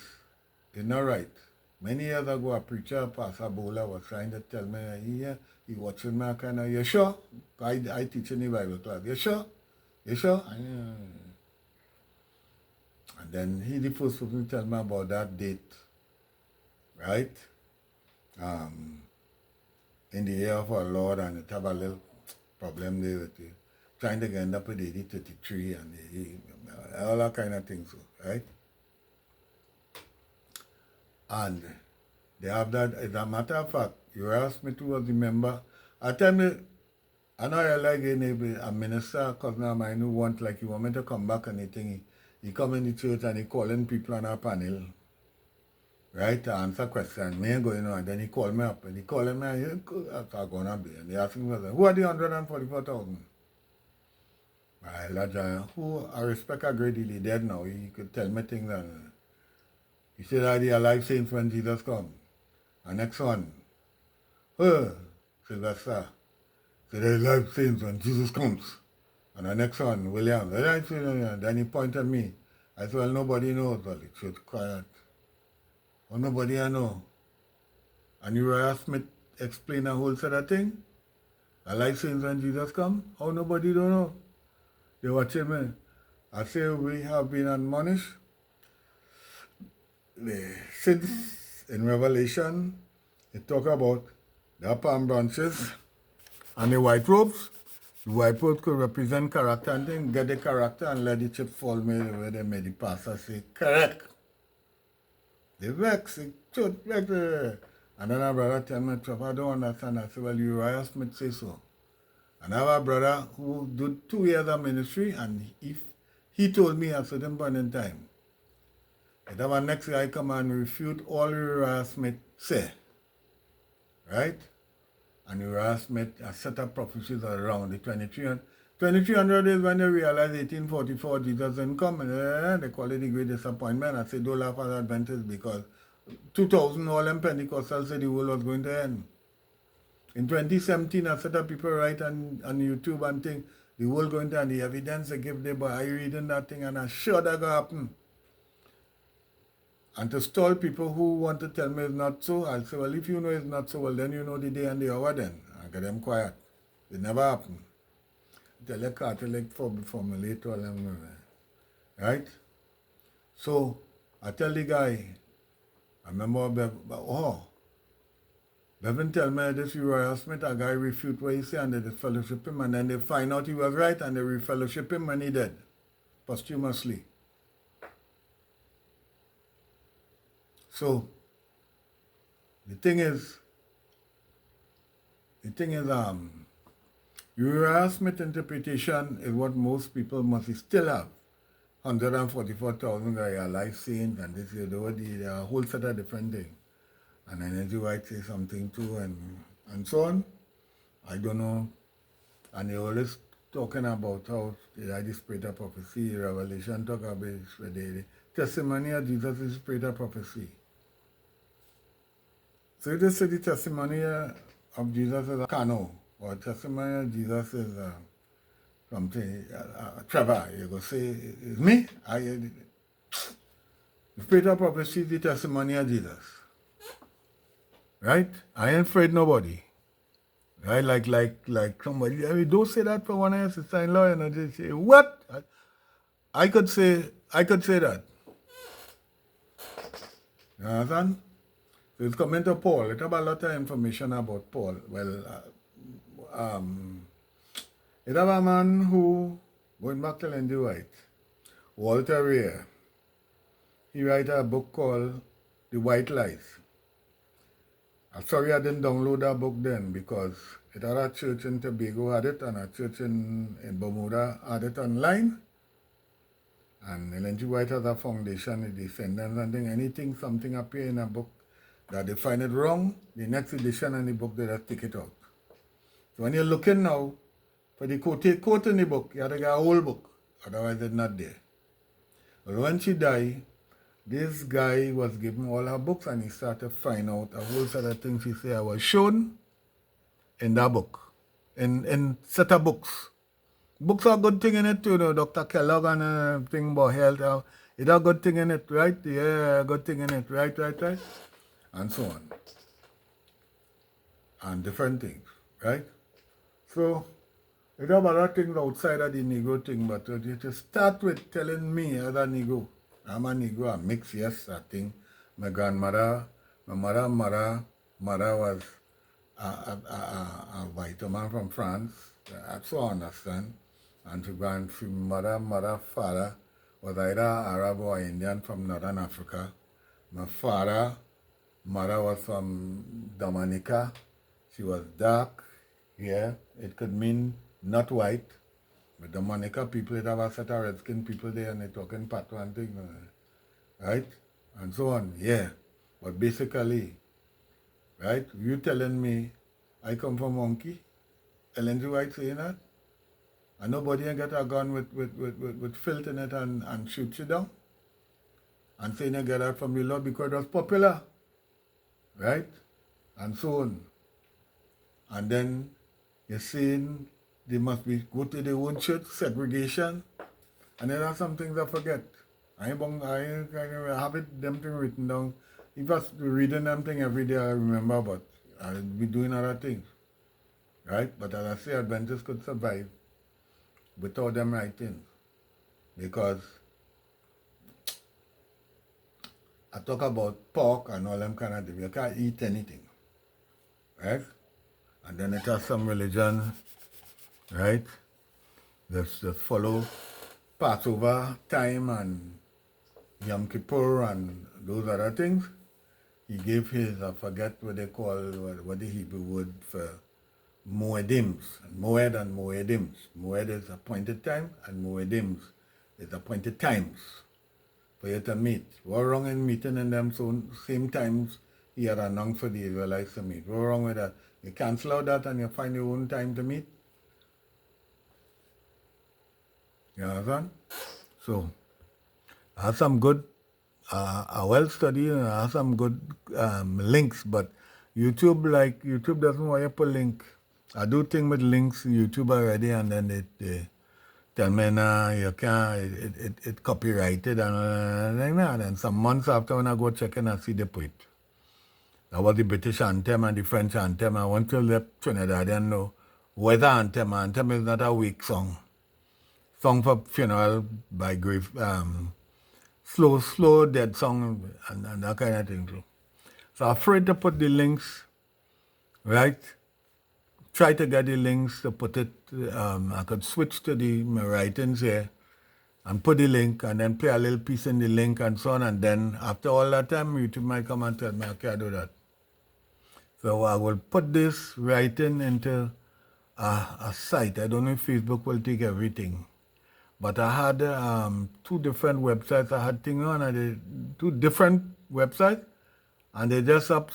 it's not right. Many years ago, a preacher, Pastor Bola, was trying to tell me, he watching me kind of, you sure? I teach in the Bible class. You sure? You sure? And then he the first person to tell me about that date, right? In the year of our Lord, and it have a little problem there with it. Trying to end up with 33 and all that kind of things, right? And they have that, as a matter of fact, you asked me to remember, I tell me, I know I like a minister, cousin of mine who want me to come back and anything. He come in the church and he calling people on our panel, right, to answer questions. Me going on, and then he called me up and he calling me, I'm gonna be, and he asking me, who are the 144,000? Who I respect a great deal, he dead now, he could tell me things and he said that they are alive saints when Jesus comes. And next one, Sylvester, said they're alive saints when Jesus comes. And the next one, William, then he pointed at me. I said, well, nobody knows. Well, it should quiet. Well, nobody I know. And you asked me to explain a whole set of things. Alive saints when Jesus comes? How nobody don't know? They watching me. I say we have been admonished. Since in Revelation, it talk about There are palm branches and the white ropes. The white ropes could represent character and then get the character and let the chip fall where they made the pastor say, correct. They vex, they shoot, vex. And then our brother tell me, I don't understand. I said, well, Uriah Smith say so. And I have a brother who did 2 years of ministry, and if he told me at a certain point in time, that our next guy come and refute all Uriah Smith say, right? And Uriah Smith has set up prophecies around the 2300. 2300 is when they realized 1844 Jesus didn't come, and they call it the great disappointment. I say, don't laugh at Adventists because 2000 all them Pentecostals said the world was going to end. In 2017, I set up people right on YouTube and think the world going to end. The evidence they give there, but I reading that thing and I'm sure that going to happen. And to stall people who want to tell me it's not so, I'll say, well, if you know it's not so, well, then you know the day and the hour then. I get them quiet. It never happened. Tell your Catholic formulate all them, right? So, I tell the guy, I remember, Bevan tell me this Uriah Smith, a guy refute what he said and they disfellowship him and then they find out he was right and they refellowship him when he dead, posthumously. So, the thing is, Uriah Smith interpretation is what most people must still have. 144,000 guys are life saints and this is a whole set of different things. And then Andrew White say something too and so on. I don't know. And they always talking about how they had the spirit of prophecy, Revelation talk about the testimony of Jesus is spirit of prophecy. So you just say the testimony of Jesus is a cano, or testimony of Jesus is something, Trevor, you go say, it's me? The spirit of prophecy is the testimony of Jesus. Right? I ain't afraid nobody. Right? Like somebody, I mean, don't say that for one of your sister-in-law, and they say, what? I could say that. You understand? So it's coming to Paul. It have a lot of information about Paul. Well, it have a man who, going back to Lindy White, Walter Ray, he write a book called The White Lies. I'm sorry I didn't download that book then because it had a church in Tobago had it and a church in Bermuda had it online. And Ellen G. White has a foundation, the descendants and thing. Anything, something appear in a book that they find it wrong, the next edition in the book, they just take it out. So when you're looking now for the quote in the book, you have to get a whole book, otherwise it's not there. But when she died, this guy was given all her books and he started to find out a whole set of things he said I was shown in that book, in set of books. Books are a good thing in it too, you know, Dr. Kellogg and thing about health. It a good thing in it, right? Yeah, good thing in it, right? And so on. And different things, right? So, it have a lot of things outside of the Negro thing, but you just start with telling me as a Negro. I'm a Negro, a mix, yes, I think. My mother was a white woman from France, that's what I understand. And mother, father was either Arab or Indian from Northern Africa. My mother was from Dominica. She was dark, yeah. It could mean not white. But Dominica people, it have a set of red-skinned people there and they talking patois and things, right? And so on, yeah. But basically, right, you telling me I come from Monkey, Ellen G. White saying that, and nobody can get a gun with filth in it and shoot you down, and saying you get that from the law because it was popular, right? And so on. And then you're saying they must go to their own church, segregation, and there are some things I forget. I have them thing written down. If I was reading them thing every day, I remember, but I'll be doing other things, right? But as I say, Adventists could survive without them writing, because I talk about pork and all them kind of things. You can't eat anything, right? And then it has some religion, right? Just follow Passover time and Yom Kippur and those other things. He gave his, I forget what they call, what the Hebrew word for Moedims, Moed and Moedims. Moed is appointed time and Moedims is appointed times for you to meet. What wrong in meeting in them same times he had announced for the Israelites to meet? What wrong with that? You cancel out that and you find your own time to meet? You understand? So, I have some good, I well studied and I have some good links, but YouTube doesn't want you to put link. I do things with links in YouTube already, and then they tell me, nah, you can't, it copyrighted and like that. And some months after when I go check and I see they put it. That was the British anthem and the French anthem. I want to let Trinidadian know weather anthem. Anthem is not a weak song. Song for funeral by grief, slow dead song and that kind of thing. So afraid to put the links, right? Try to get the links to put it, I could switch to my writings here and put the link and then play a little piece in the link and so on. And then after all that time, YouTube might come and tell me I can't do that. So I will put this writing into a site. I don't know if Facebook will take everything. But I had 2 different websites I had things on. 2 different websites. And they just up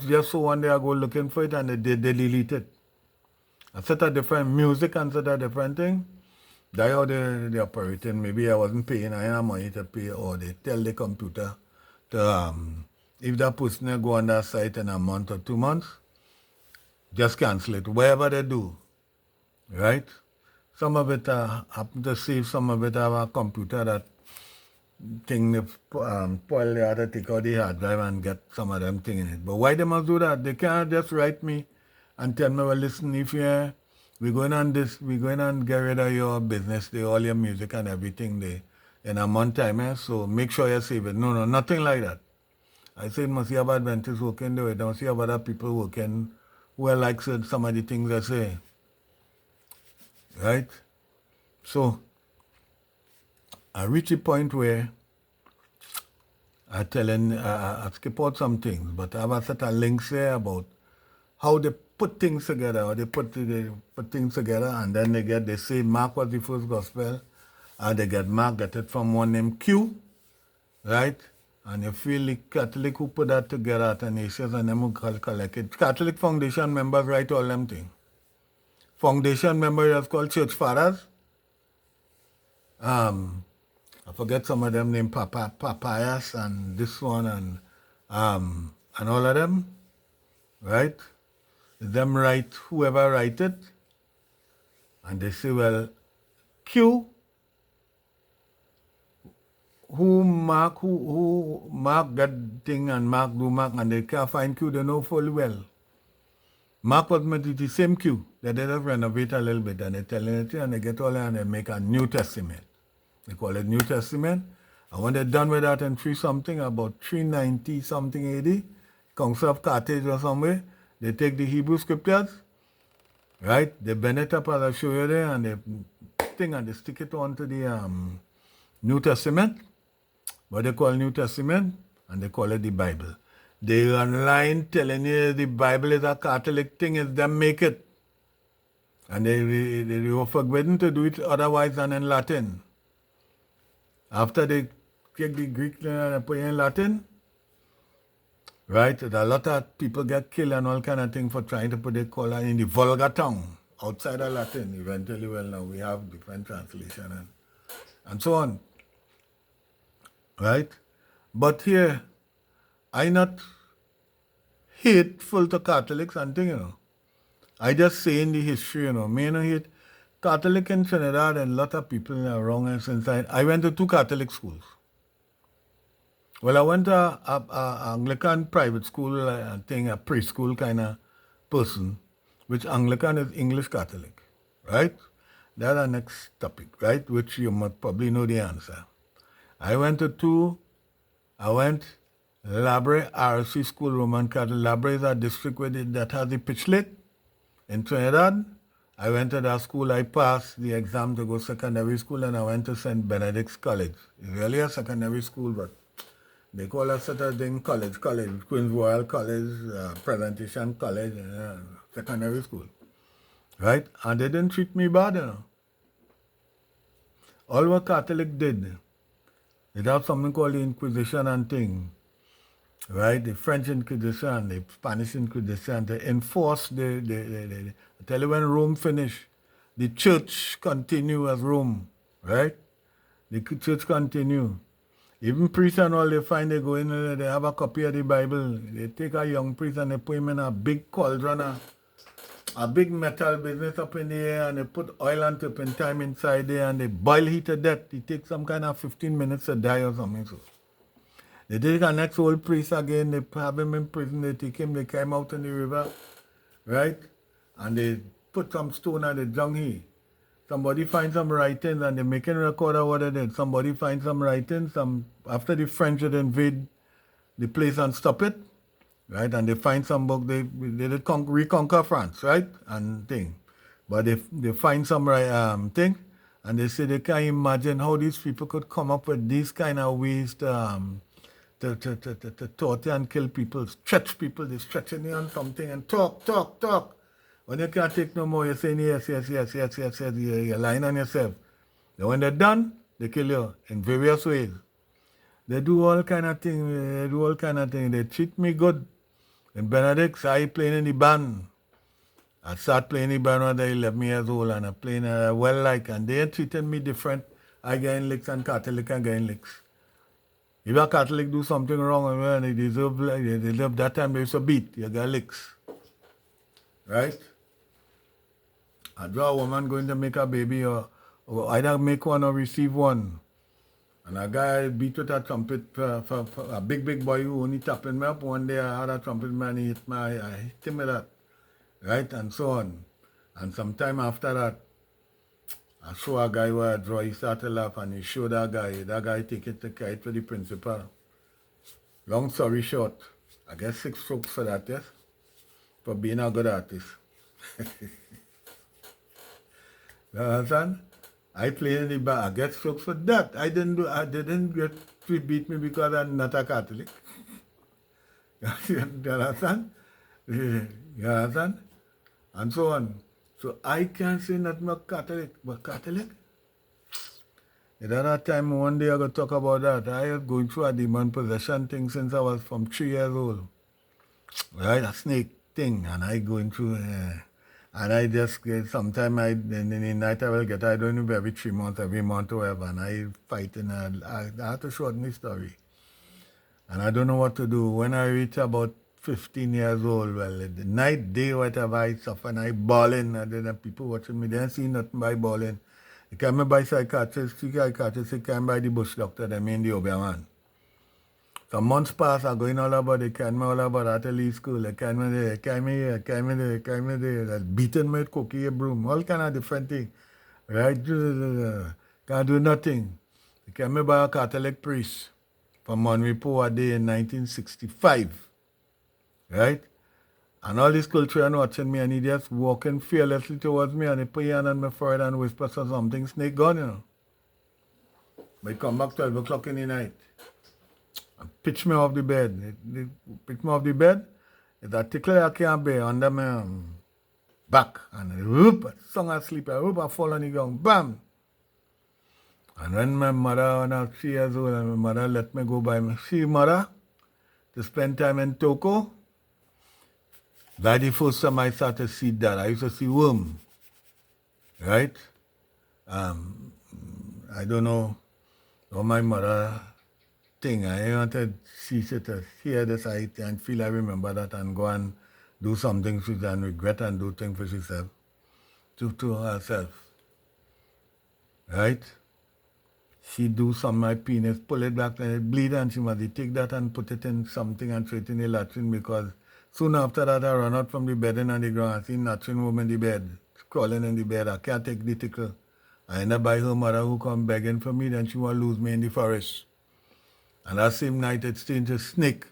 just so one day I go looking for it and they delete it. I set a different music and set a different thing. That's how they operating. Maybe I wasn't paying enough money to pay, or they tell the computer to, if that person go on that site in a month or 2 months, just cancel it, whatever they do, right? Some of it happen to save, some of it have a computer that thing spoil the other, take out the hard drive and get some of them thing in it. But why they must do that? They can't just write me and tell me, well, listen, if we're going on this, we're going on get rid of your business, all your music and everything there in a month time, so make sure you save it. No, nothing like that. I said, must see about Adventists working the way, don't see about other people working who like some of the things I say. Right? So, I reach a point where I skip out some things, but I have a set of links there about how they put things together, how they put things together, and then they say Mark was the first gospel, and they get Mark, get it from one named Q, right? And you feel the Catholic who put that together, Athanasius, and them who collect it. Catholic Foundation members write all them things. Foundation members is called Church Fathers. I forget some of them named Papayas and this one and all of them, right? Them write, whoever write it, and they say, well, Q, who Mark that thing and Mark do Mark, and they can't find Q, they know fully well. Mark was made the same Q, that they just renovate a little bit, and they tell it, and they get all that, and they make a New Testament. They call it New Testament. And when they're done with that in about 390 something AD, Council of Carthage or somewhere, they take the Hebrew scriptures, right? They bend it up as I show you there, and they stick it onto the New Testament, what they call New Testament, and they call it the Bible. They online telling you the Bible is a Catholic thing, is them make it. And they were forbidden to do it otherwise than in Latin. After they take the Greek and put it in Latin, right? A lot of people get killed and all kind of things for trying to put the color in the vulgar tongue outside of Latin. Eventually, well, now we have different translation and so on, right? But here, I not hateful to Catholics and thing, I just say in the history, me no hate. Catholic in Trinidad and a lot of people are wrong and since I went to 2 Catholic schools. Well, I went to a Anglican private school, a preschool kind of person, which Anglican is English Catholic, right? That's our next topic, right? Which you must probably know the answer. I went Labre RC School, Roman Catholic. Labre is a district that has the Pitchlet, In Trinidad, I went to that school. I passed the exam to go secondary school, and I went to St. Benedict's College. It's really a secondary school, but they call us such a thing college, Queen's Royal College, Presentation College, secondary school. Right? And they didn't treat me bad, All what Catholic did, they have something called the Inquisition and thing. Right? The French Inquisition, the Spanish Inquisition, they enforce I tell you when Rome finished, the church continue as Rome, right? The church continue. Even priests and all, they find they go in there, they have a copy of the Bible. They take a young priest and they put him in a big cauldron, a big metal business up in the air, and they put oil and turpentine inside there, and they boil he to death. He takes some kind of 15 minutes to die or something. So they take a next old priest again, they have him in prison, they take him, they carry him out in the river, right? And they put some stone and they dung he. Somebody finds some writings and they make a record of what they did. Somebody finds some writings, after the French had invade the place and stop it, right? And they find some book, they did reconquer France, right? And thing. But they find some thing, and they say they can't imagine how these people could come up with these kind of ways to torture and kill people, stretch people, they stretching you on something and talk. When you can't take no more, you're saying yes, you're lying on yourself. Then when they're done, they kill you in various ways. They do all kind of things, They treat me good. In Benedict's, I playing in the band. I start playing the band when I was 11 years old, and I playing and they treated me different. I getting licks and Catholic are getting licks. If a Catholic do something wrong, they deserve that time they used to beat, you get licks. Right? I draw a woman going to make a baby or either make one or receive one. And a guy beat with a trumpet for a big boy who only tapping me up. One day I had a trumpet man, he hit I hit him with that. Right? And so on. And sometime after that, I saw a guy where I draw, he started to laugh and he showed that guy take it to carry it to the principal. Long story short, I get 6 strokes for that, yes? For being a good artist. You understand? I play in the bar, I get strokes for that. I didn't get to beat me because I'm not a Catholic. You understand? You understand? And so on. So I can't say not more Catholic, but Catholic. At that time, one day I got to talk about that. I was going through a demon possession thing since I was from 3 years old. Right, a snake thing, and I going through, and I just get, sometime in the night I will get, I don't know, every 3 months, every month or whatever, and I fighting, I have to shorten the story. And I don't know what to do. When I reach about 15 years old, well, the night, day, whatever, I suffer, and I bawling, and then people watching me, they don't see nothing by bawling. They come by psychiatrists, they come by the bush doctor, they mean the Obeah. Some months pass, I'm going all about, they carry me all about at the school, they carry me there, they beating me with cookie broom, all kind of different things. Right? Can't do nothing. They carry me by a Catholic priest from Monrepo a day in 1965. Right? And all these children watching me, and he just walking fearlessly towards me, and he put his hand on my forehead and whispers something, snake gone, But he come back 12 o'clock in the night. And pitch me off the bed. Pitch me off the bed. It's a tickler I can't bear under my back. And whoop, song asleep. I fall on the ground. Bam! And when my mother, when I was 3 years old, and my mother let me go by me, see mother, to spend time in Toko. That's the first time I started to see that. I used to see worm. Right? I don't know how my mother thing. I wanted to hear this and feel I remember that and go and do something and regret and do things for herself. To herself. Right? She do some of my penis, pull it back and it bleed, and she must take that and put it in something and throw it in the latrine, because soon after that I run out from the bed and on the ground. I see latrine woman in the bed, crawling in the bed. I can't take the tickle. I end up by her mother who come begging for me, then she want to lose me in the forest. And that same night it's changed to snake.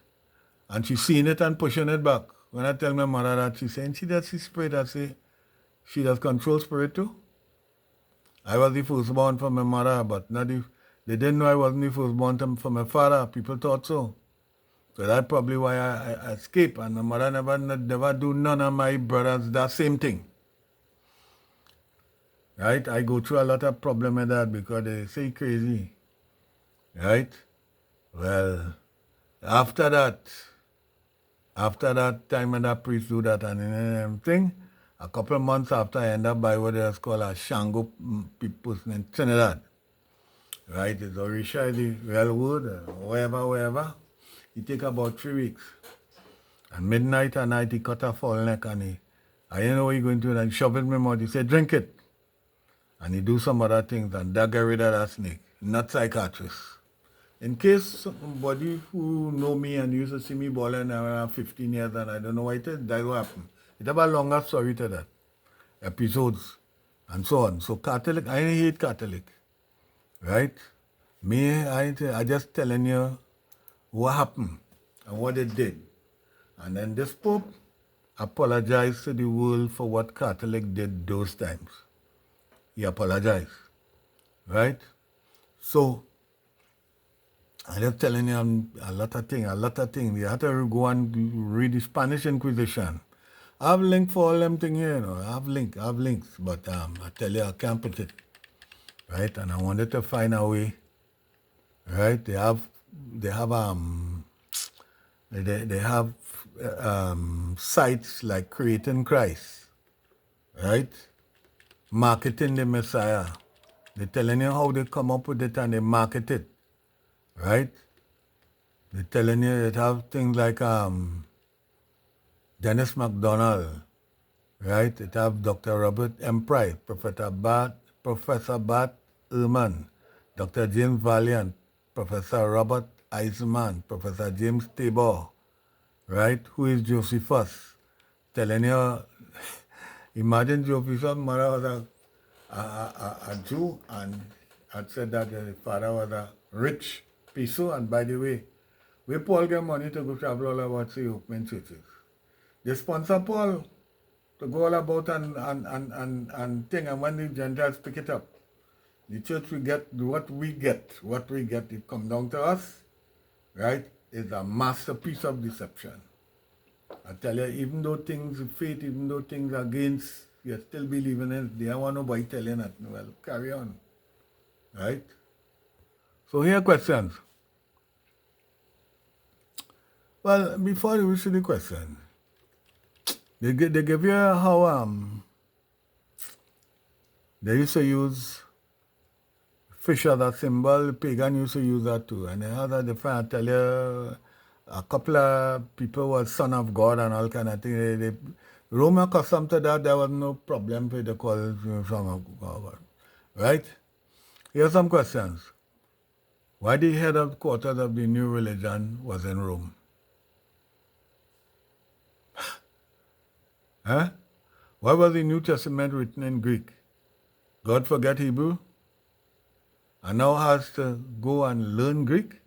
And she seen it and pushing it back. When I tell my mother that, she saying, she just sprayed, I say, She does control spirit too. I was the firstborn from my mother, but not the, they didn't know I wasn't the firstborn from my father. People thought so. So that's probably why I escaped. And my mother never do none of my brothers that same thing. Right? I go through a lot of problem with that because they say crazy. Right? Well, after that time when that priest do that and everything, a couple of months after I end up by what is called a Shango person in Trinidad. Right? It's Orisha, the real word, wherever. It take about 3 weeks. And midnight at night he cut a full neck and I didn't know what he going to do and shove it in my mouth. He said, drink it. And he do some other things and that get rid of that snake. Not psychiatrist. In case somebody who know me and used to see me balling around 15 years and I don't know what it is, that's what happened. It have a longer story to that. Episodes and so on. So Catholic, I hate Catholic. Right? I just telling you what happened and what it did. And then this Pope apologized to the world for what Catholic did those times. He apologized. Right? So, I'm just telling you a lot of things. You have to go and read the Spanish Inquisition. I have link for all them things here, I have links, but I tell you I can't put it. Right? And I wanted to find a way. Right? They have sites like Creating Christ. Right? Marketing the Messiah. They're telling you how they come up with it and they market it. Right? They're telling you it have things like Dennis MacDonald, right? It have Dr. Robert M. Price, Professor Bart Ehrman, Dr. James Valiant, Professor Robert Eisenman, Professor James Tabor, right? Who is Josephus? Telling you, imagine Josephus' mother was a Jew and had said that the father was a rich Piso, and by the way, we Paul get money to go travel all about the open churches. They sponsor Paul to go all about and thing, and when the Gentiles pick it up, the church will get what we get, it come down to us, right, is a masterpiece of deception. I tell you, even though things faith, even though things are against, you still believe in it, they don't want nobody telling it. Well, carry on. Right? So here are questions. Well, before we see the question, they give you how they used to use fish as a symbol. Pagan used to use that too, and they had a different. I tell you, a couple of people were son of God and all kind of things. They Rome accustomed to that. There was no problem for the call son of God, right? Here are some questions. Why the headquarters of the new religion was in Rome? Huh? Why was the New Testament written in Greek? God forget Hebrew? And now has to go and learn Greek?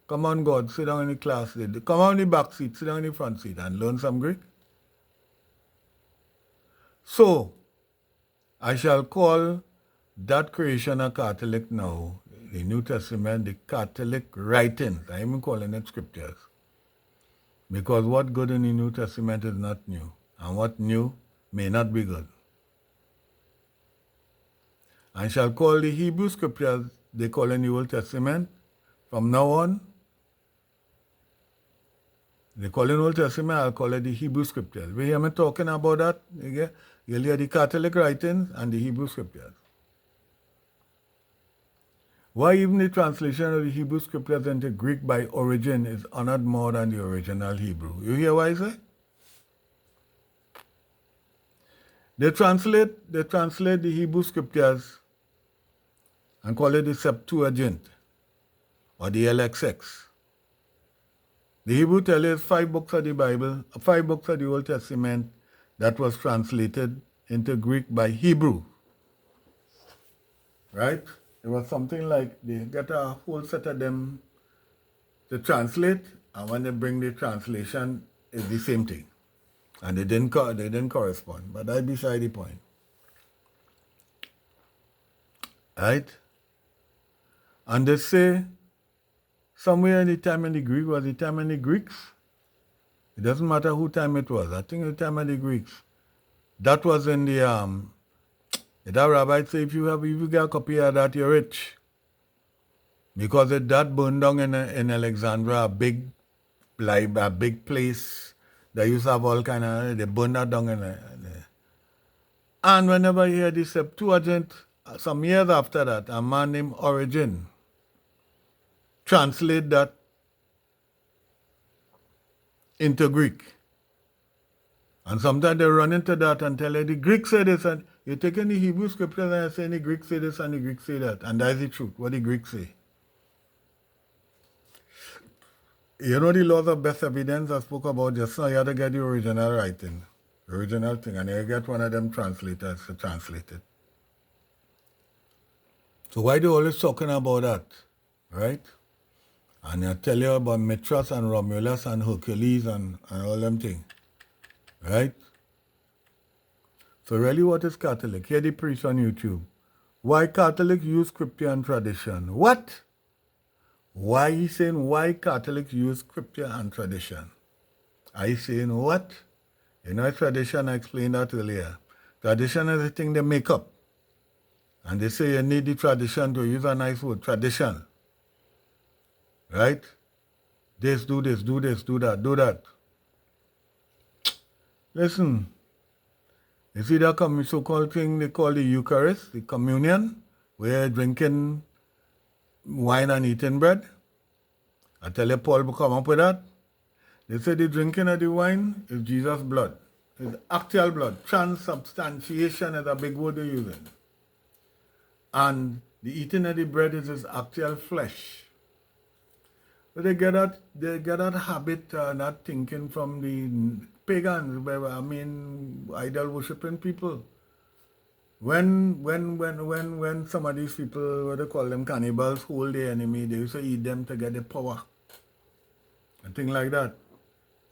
Come on, God, sit down in the class. Come on in the back seat, sit down in the front seat and learn some Greek. So, I shall call that creation a Catholic now, the New Testament, the Catholic writings. I am even calling it scriptures. Because what good in the New Testament is not new. And what new may not be good. I shall call the Hebrew scriptures they call in the Old Testament from now on. They call in the Old Testament, I'll call it the Hebrew scriptures. We hear me talking about that? You'll hear the Catholic writings and the Hebrew scriptures. Why even the translation of the Hebrew scriptures into Greek by origin is honored more than the original Hebrew? You hear what I say? They translate the Hebrew scriptures and call it the Septuagint or the LXX. The Hebrew tells us 5 books of the Bible, 5 books of the Old Testament that was translated into Greek by Hebrew. Right? It was something like they get a whole set of them to translate, and when they bring the translation, it's the same thing. And they didn't correspond, but that's beside the point. right? And they say somewhere in the time in the Greek was the time in the Greeks. It doesn't matter who time it was. I think the time of the Greeks. That was in the rabbi say if you get a copy of that, you're rich. Because that burned down in Alexandria, a big place. They used to have all kind of, they burned that down and whenever you hear this Septuagint, some years after that, a man named Origen translate that into Greek. And sometimes they run into that and tell you the Greek say this, and you take any Hebrew scriptures and you say the Greek say this and the Greek say that. And that's the truth, what the Greeks say. You know the laws of best evidence I spoke about just now, you have to get the original writing, the original thing, and you get one of them translators to translate it. So why they always talking about that, right? And I tell you about Mithras and Romulus and Hercules and all them things, right? So really what is Catholic? Hear the priest on YouTube. Why Catholics use scripture and tradition? What? Why he saying why Catholics use scripture and tradition? I saying what? You know tradition, I explained that earlier. Tradition is the thing they make up. And they say you need the tradition to use a nice word, tradition. Right? This, do that, do that. Listen, you see that so-called thing they call the Eucharist, the communion, where you're drinking wine and eating bread? I tell you, Paul will come up with that. They say the drinking of the wine is Jesus' blood. It's actual blood. Transubstantiation is a big word they're using. And the eating of the bread is his actual flesh. But they get that habit, that thinking from the pagans, idol worshipping people. When some of these people, what they call them cannibals, hold the enemy, they used to eat them to get the power. And things like that.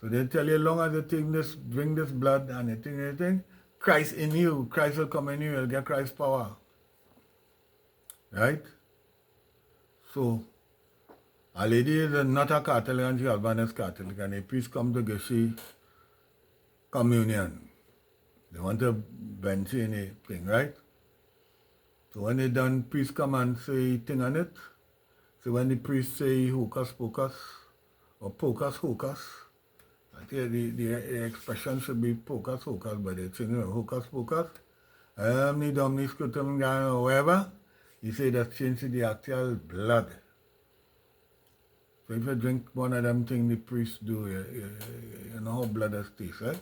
So they tell you, as long as you drink this blood and anything, Christ in you, Christ will come in you, you'll get Christ's power. Right? So, a lady is not a Catholic and she is Catholic, and a priest come to give she communion. They want to bench in a thing, right? So when they done, priest come and say thing on it. So when the priest say hocus pocus, or pocus hocus, I think the expression should be pocus hocus, but they say hocus pocus, omni domini scutum or whatever, he say that's changed to the actual blood. So if you drink one of them things the priest do, you know how blood has taste, right?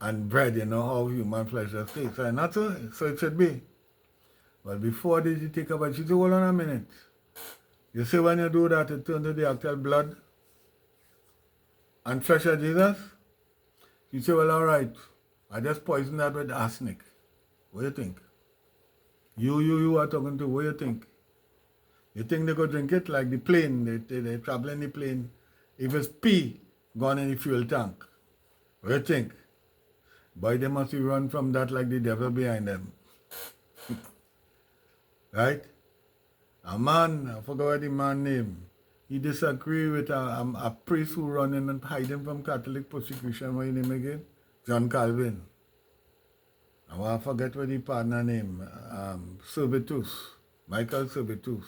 And bread, you know how human flesh has taste, right? Not so it should be. But before this, you take a bite, she say, hold on a minute. You see when you do that, it turns to the actual blood and flesh of Jesus? You say, well, all right, I just poisoned that with arsenic. What do you think? You are talking to, what do you think? You think they go drink it like the plane, they travel in the plane. If it's pee, gone in the fuel tank. What do you think? Boy, they must run from that like the devil behind them. Right? A man, I forgot what the man name. He disagree with a priest who running and hiding from Catholic persecution. What his name again? John Calvin. I forget what the partner name. Servetus. Michael Servetus.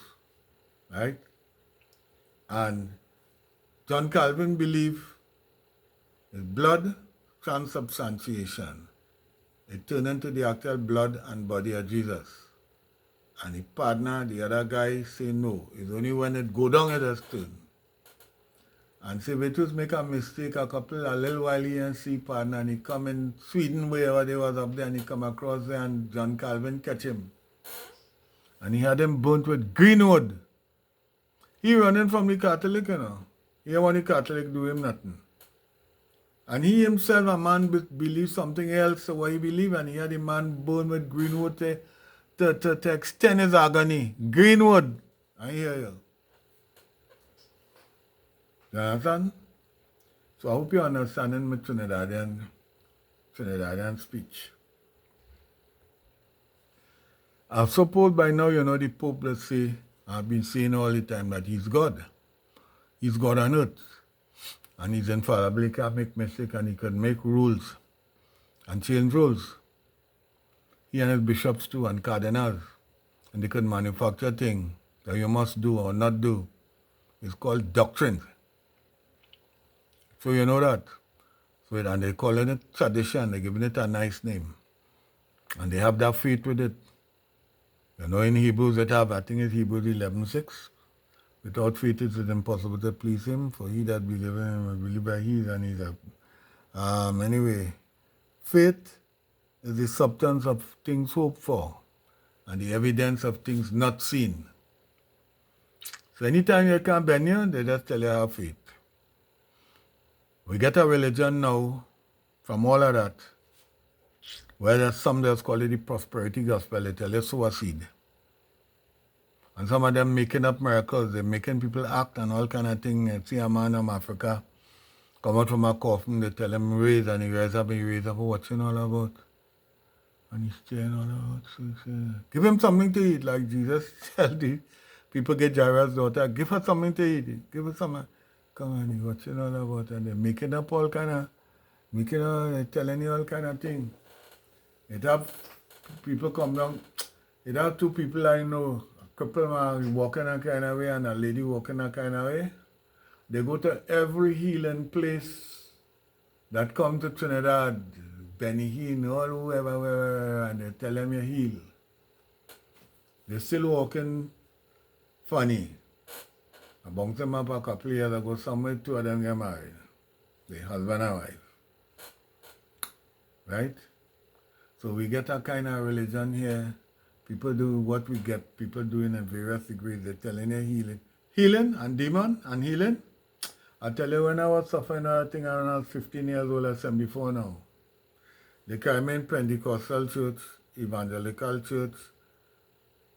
Right? And John Calvin believed his blood transubstantiation. It turned into the actual blood and body of Jesus. And the partner, the other guy, say no. It's only when it go down it has turned. And Servetus make a mistake a little while he and see partner, and he come in Sweden, wherever they was up there, and he come across there, and John Calvin catch him. And he had him burnt with green wood. He running from the Catholic, you know. He want the Catholic do him nothing. And he himself, a man, believes something else, what he believe, and he had the man burned with green wood to extend his agony. Greenwood. I hear you. You understand? So I hope you're understanding my Trinidadian speech. I suppose by now you know the Pope, let's say, I've been saying all the time that he's God. He's God on earth. And he's infallible, he can't make mistake and he can make rules and change rules. He and his bishops too and cardinals. And they can manufacture things that you must do or not do. It's called doctrine. So you know that. So and they call it tradition, they're giving it a nice name. And they have that faith with it. You know in Hebrews it have, I think it's Hebrews 11:6. Without faith it is impossible to please him, for he that believeth in him will believe by he and he's a anyway, faith is the substance of things hoped for and the evidence of things not seen. So anytime you can bend you, they just tell you have faith. We get a religion now from all of that, where there's some that's called it the prosperity gospel, they tell you sow a seed. And some of them making up miracles, they're making people act and all kind of things. I see a man from Africa come out from a coffin, they tell him raise, and he rise up and he raise up, what's it all about? And he's saying all about, so, give him something to eat, like Jesus tell the people get Jairus' daughter, give her something to eat, give her something. Come on, what's it all about? And they're making up all kind of, they're telling you all kind of things. It have people come down, it have two people I know, a couple man walking a kind of way and a lady walking a kind of way. They go to every healing place that come to Trinidad, Benny Hinn, or whoever, and they tell them you heal. They're still walking funny. I bumped them up a couple of years ago, somewhere two of them get married. They husband and wife. Right? So we get a kind of religion here. People do what we get. People do in various degrees. They're telling you healing. Healing and demon and healing. I tell you, when I was suffering, I think I was 15 years old or 74 now. They carry me in Pentecostal church, evangelical church,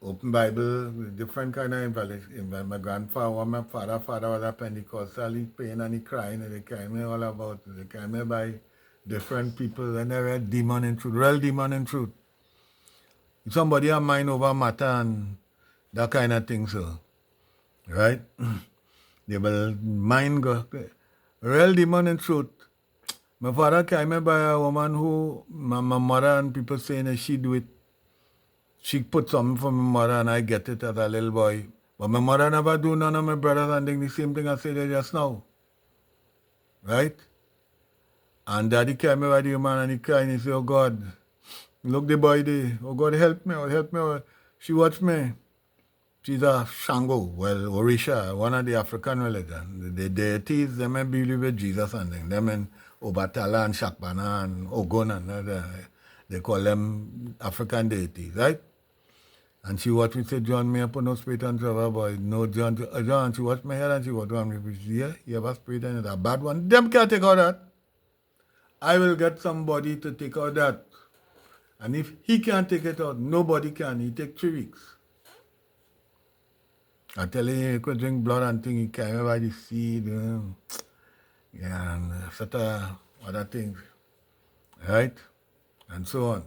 open Bible, different kind of evangelism. My grandfather, my father was a Pentecostal, he praying and he crying, and they carry me all about it. They carry me by different people, and they were demon in truth, real demon in truth. If somebody have mind over matter and that kind of thing, so, right? They will mind go, real demon in truth. My father came me by a woman who, my mother and people saying that she do it. She put something for my mother and I get it as a little boy. But my mother never do none of my brothers and think the same thing I said just now. Right? And daddy came me by the woman and he cried and he said, oh God, look the boy there. Oh God, help me, oh, help me. Oh. She watched me. She's a Shango, well, Orisha, one of the African religion. The deities, they may believe with Jesus and things. Them in Obatala and Shakbana and Ogun and they call them African deities, right? And she watched me say, John, may I put no spirit on Trevor, boy. No, John, she watched my head and she watched me. She said, yeah, you have a spirit and it's a bad one. Them can't take out that. I will get somebody to take out that. And if he can't take it out, nobody can. He take 3 weeks. I tell you, you could drink blood and things, you can't remember the seed, yeah, and such other things, right? And so on.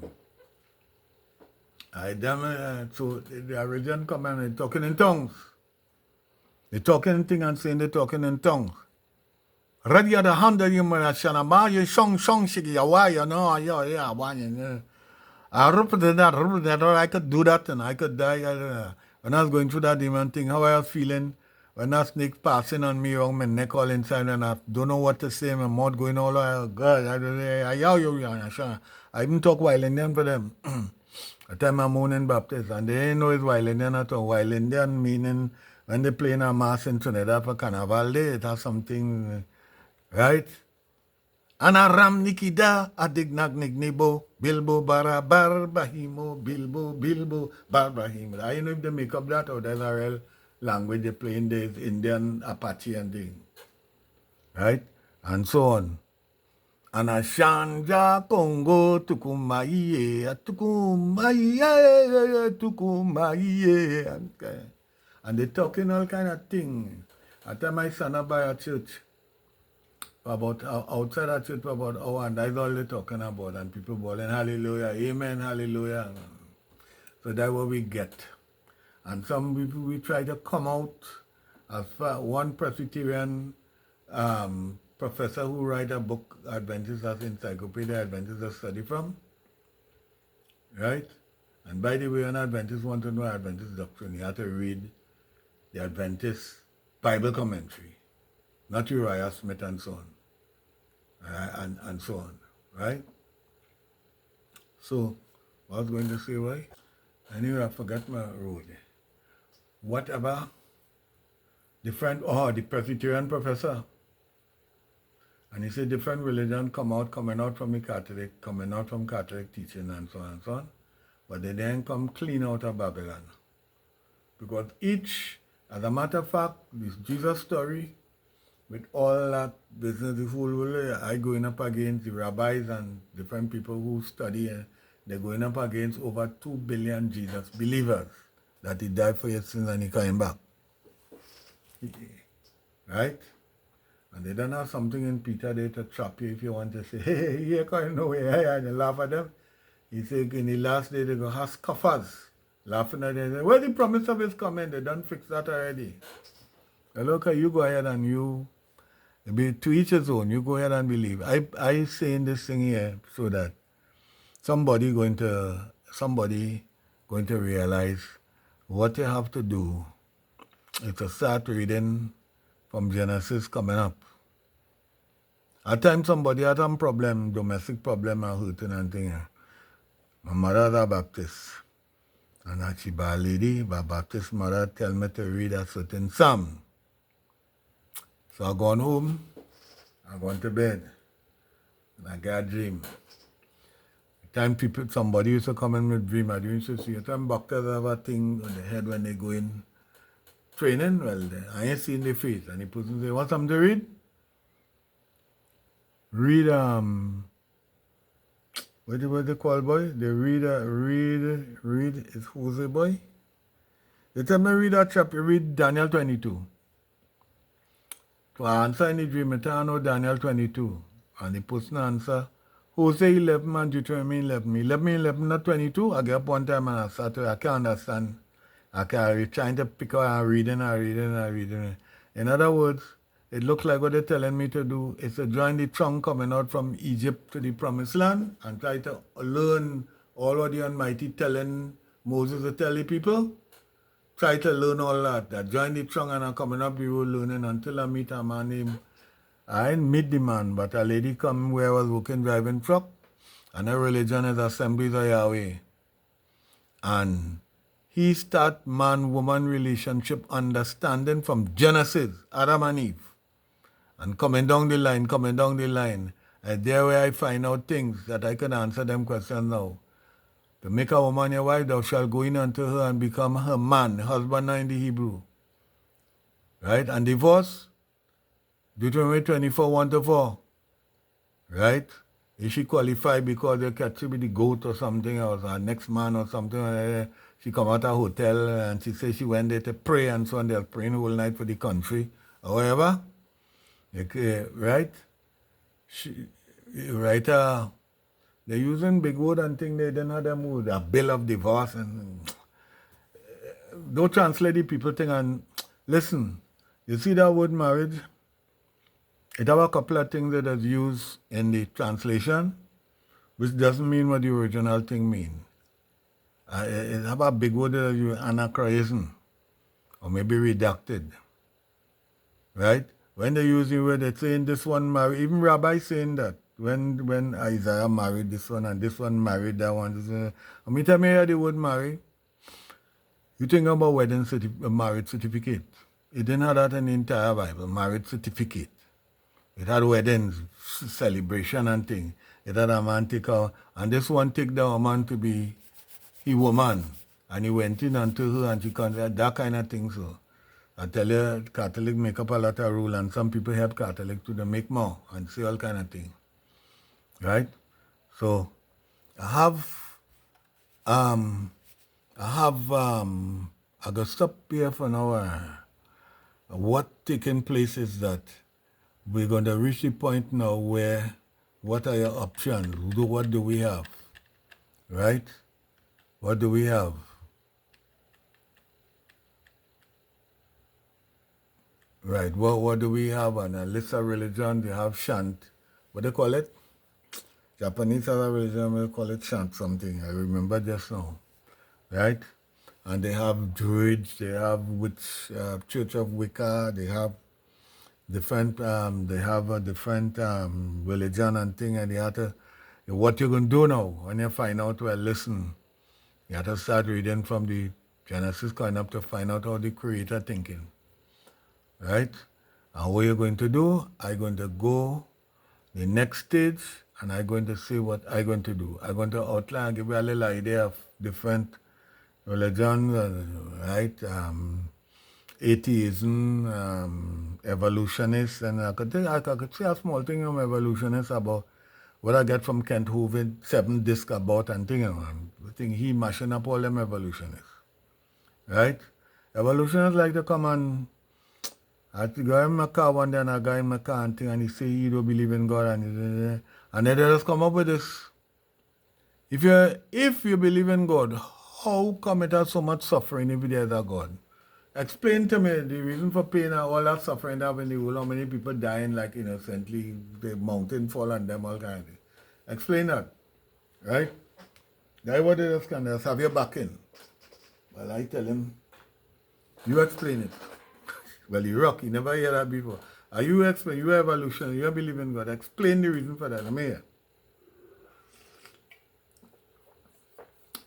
So the religion come and they're talking in tongues. They're talking in things and saying they're talking in tongues. Ready at the hand of you, man, Shanama, you song, shiggy, you know, yeah, one, I could do that and I could die. When I was going through that demon thing, how I was feeling when that snake passing on me around my neck all inside and I don't know what to say, my mouth going all over. God, I even talk wild Indian for them. I tell my morning Baptist and they didn't know it's wild Indian at all. Wild Indian meaning when they play in a mass in Trinidad for Carnival Day, it has something, right? Anaram nikida adignag nignibo bilbo barabar bahimo bilbo barbahimo. I don't know if they make up that or there's a real language they play in the Indian Apache and thing. Right? And so on. Anashanja Congo tukumaiye tukumaiye. And they talking all kind of things. I tell my son about a church. About outside that church for about hour, and that's all they're talking about, and people bawling hallelujah, amen, hallelujah. So that's what we get. And some people, we try to come out as far, one Presbyterian professor who write a book, Adventist as Encyclopedia, Adventist as Study From, right? And by the way, an Adventist want to know Adventist doctrine, you have to read the Adventist Bible commentary, not Uriah Smith and so on, and so on, right? So, what I was going to say, why? Anyway, I forgot my road. Whatever, the Presbyterian professor, and he said different religion coming out from the Catholic, coming out from Catholic teaching and so on and so on, but they then come clean out of Babylon. Because each, as a matter of fact, this Jesus story, with all that business, the whole world, I going up against the rabbis and different people who study, they're going up against over 2 billion Jesus believers that he died for your sins and he came back. Right? And they don't have something in Peter there to trap you if you want to say, hey, you can't know where, and you laugh at them. He said in the last day they're going to have scoffers laughing at them. Where's the promise of his coming? They done fix that already. Well, okay, you go ahead and you, be to each his own, you go ahead and believe. I saying this thing here so that somebody going to realize what you have to do is to start reading from Genesis coming up. At times somebody had some problem, domestic problem or hurting and thing. My mother's a Baptist. And that she bad lady, my Baptist mother tell me to read a certain psalm. So I gone home, I gone to bed, and I got a dream. Time somebody used to come in with dream, I used to see it. Time doctors have a thing on the head when they go in training. Well, I ain't seen the face. And the person say, want something to read? Read, what they call boy? They read, is who's the boy? They tell me read that chapter, read Daniel 22. So I answer in the dream, I tell know Daniel 22. And the person answer, Hosea 11 and Deuteronomy 11. 11, not 22. I get up one time and I started, I can't understand. I can't trying to pick up and reading. In other words, it looks like what they're telling me to do is to join the trunk coming out from Egypt to the Promised Land and try to learn all what the Almighty telling Moses to tell the people. Try to learn all that. Join the trunk and I'm coming up the road learning until I meet a man named, I didn't meet the man, but a lady come where I was working driving truck, and her religion is Assemblies of Yahweh. And he start man-woman relationship understanding from Genesis, Adam and Eve. And coming down the line, and there where I find out things that I can answer them questions now. To make a woman your wife, thou shalt go in unto her and become her man, husband in the Hebrew. Right? And divorce, Deuteronomy 24, 1-4. Right? Is she qualified because they catch her with the goat or something, or her next man or something? She come out of a hotel and she says she went there to pray and so on. They're praying the whole night for the country. However, okay, right? They're using big word and thing, they didn't have them word, a bill of divorce and don't translate the people thing and listen, you see that word marriage? It have a couple of things that is used in the translation, which doesn't mean what the original thing mean. It have a big word that is used, anachronism, or maybe redacted, right? When they use the word, they're saying this one married, even Rabbi saying that. When Isaiah married this one and this one married that one. I mean, tell me how the word marry. You think about marriage certificate. It didn't have that in the entire Bible, marriage certificate. It had weddings, celebration and thing. It had a man take her, and this one take the woman to be a woman. And he went in unto her and she considered that kind of thing. So I tell you, Catholic make up a lot of rule, and some people help Catholic to make more and say all kind of things. Right? So I got stop here for now. What taking place is that we're going to reach the point now where what are your options? What do we have? Right? What do we have? Right. What do we have on a list of religion? They have Shant. What they call it? Japanese has a religion, we call it Shant something. I remember just now. Right? And they have Druids, they have Church of Wicca, they have a different religion and thing, and you have to, what you're going to do now when you find out, well, listen, you have to start reading from the Genesis going up to find out how the Creator thinking, right? And what you're going to do, I'm going to go the next stage, and I'm going to say what I'm going to do. I'm going to outline, give you a little idea of different religions, right? Atheism, evolutionists, and I could say a small thing on evolutionists about what I get from Kent Hovind, 7 disc about and thing, I think he mashing up all them evolutionists, right? Evolutionists like to come and I go in my car one day and a guy in my car and thing and he say he don't believe in God and then they just come up with this. If you believe in God, how come it has so much suffering if there's a God? Explain to me the reason for pain and all that suffering that in the world, how many people dying like innocently, the mountain fall on them, all kind of thing. Explain that, right? Guy, what is can just have your back in. Well, I tell him, you explain it. Well, you rock, you never hear that before. Are you explain, you evolution, you believe in God. Explain the reason for that. I'm here.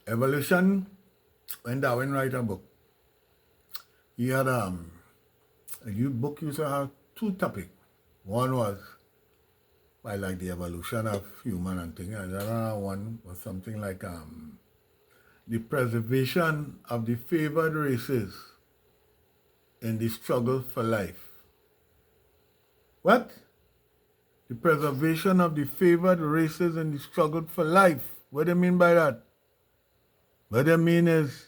Evolution, when Darwin write a book, he had a book used to have 2 topics. One was like the evolution of human and thing, and the other one was something like the preservation of the favored races in the struggle for life. What? The preservation of the favored races in the struggle for life. What do you mean by that? What they mean is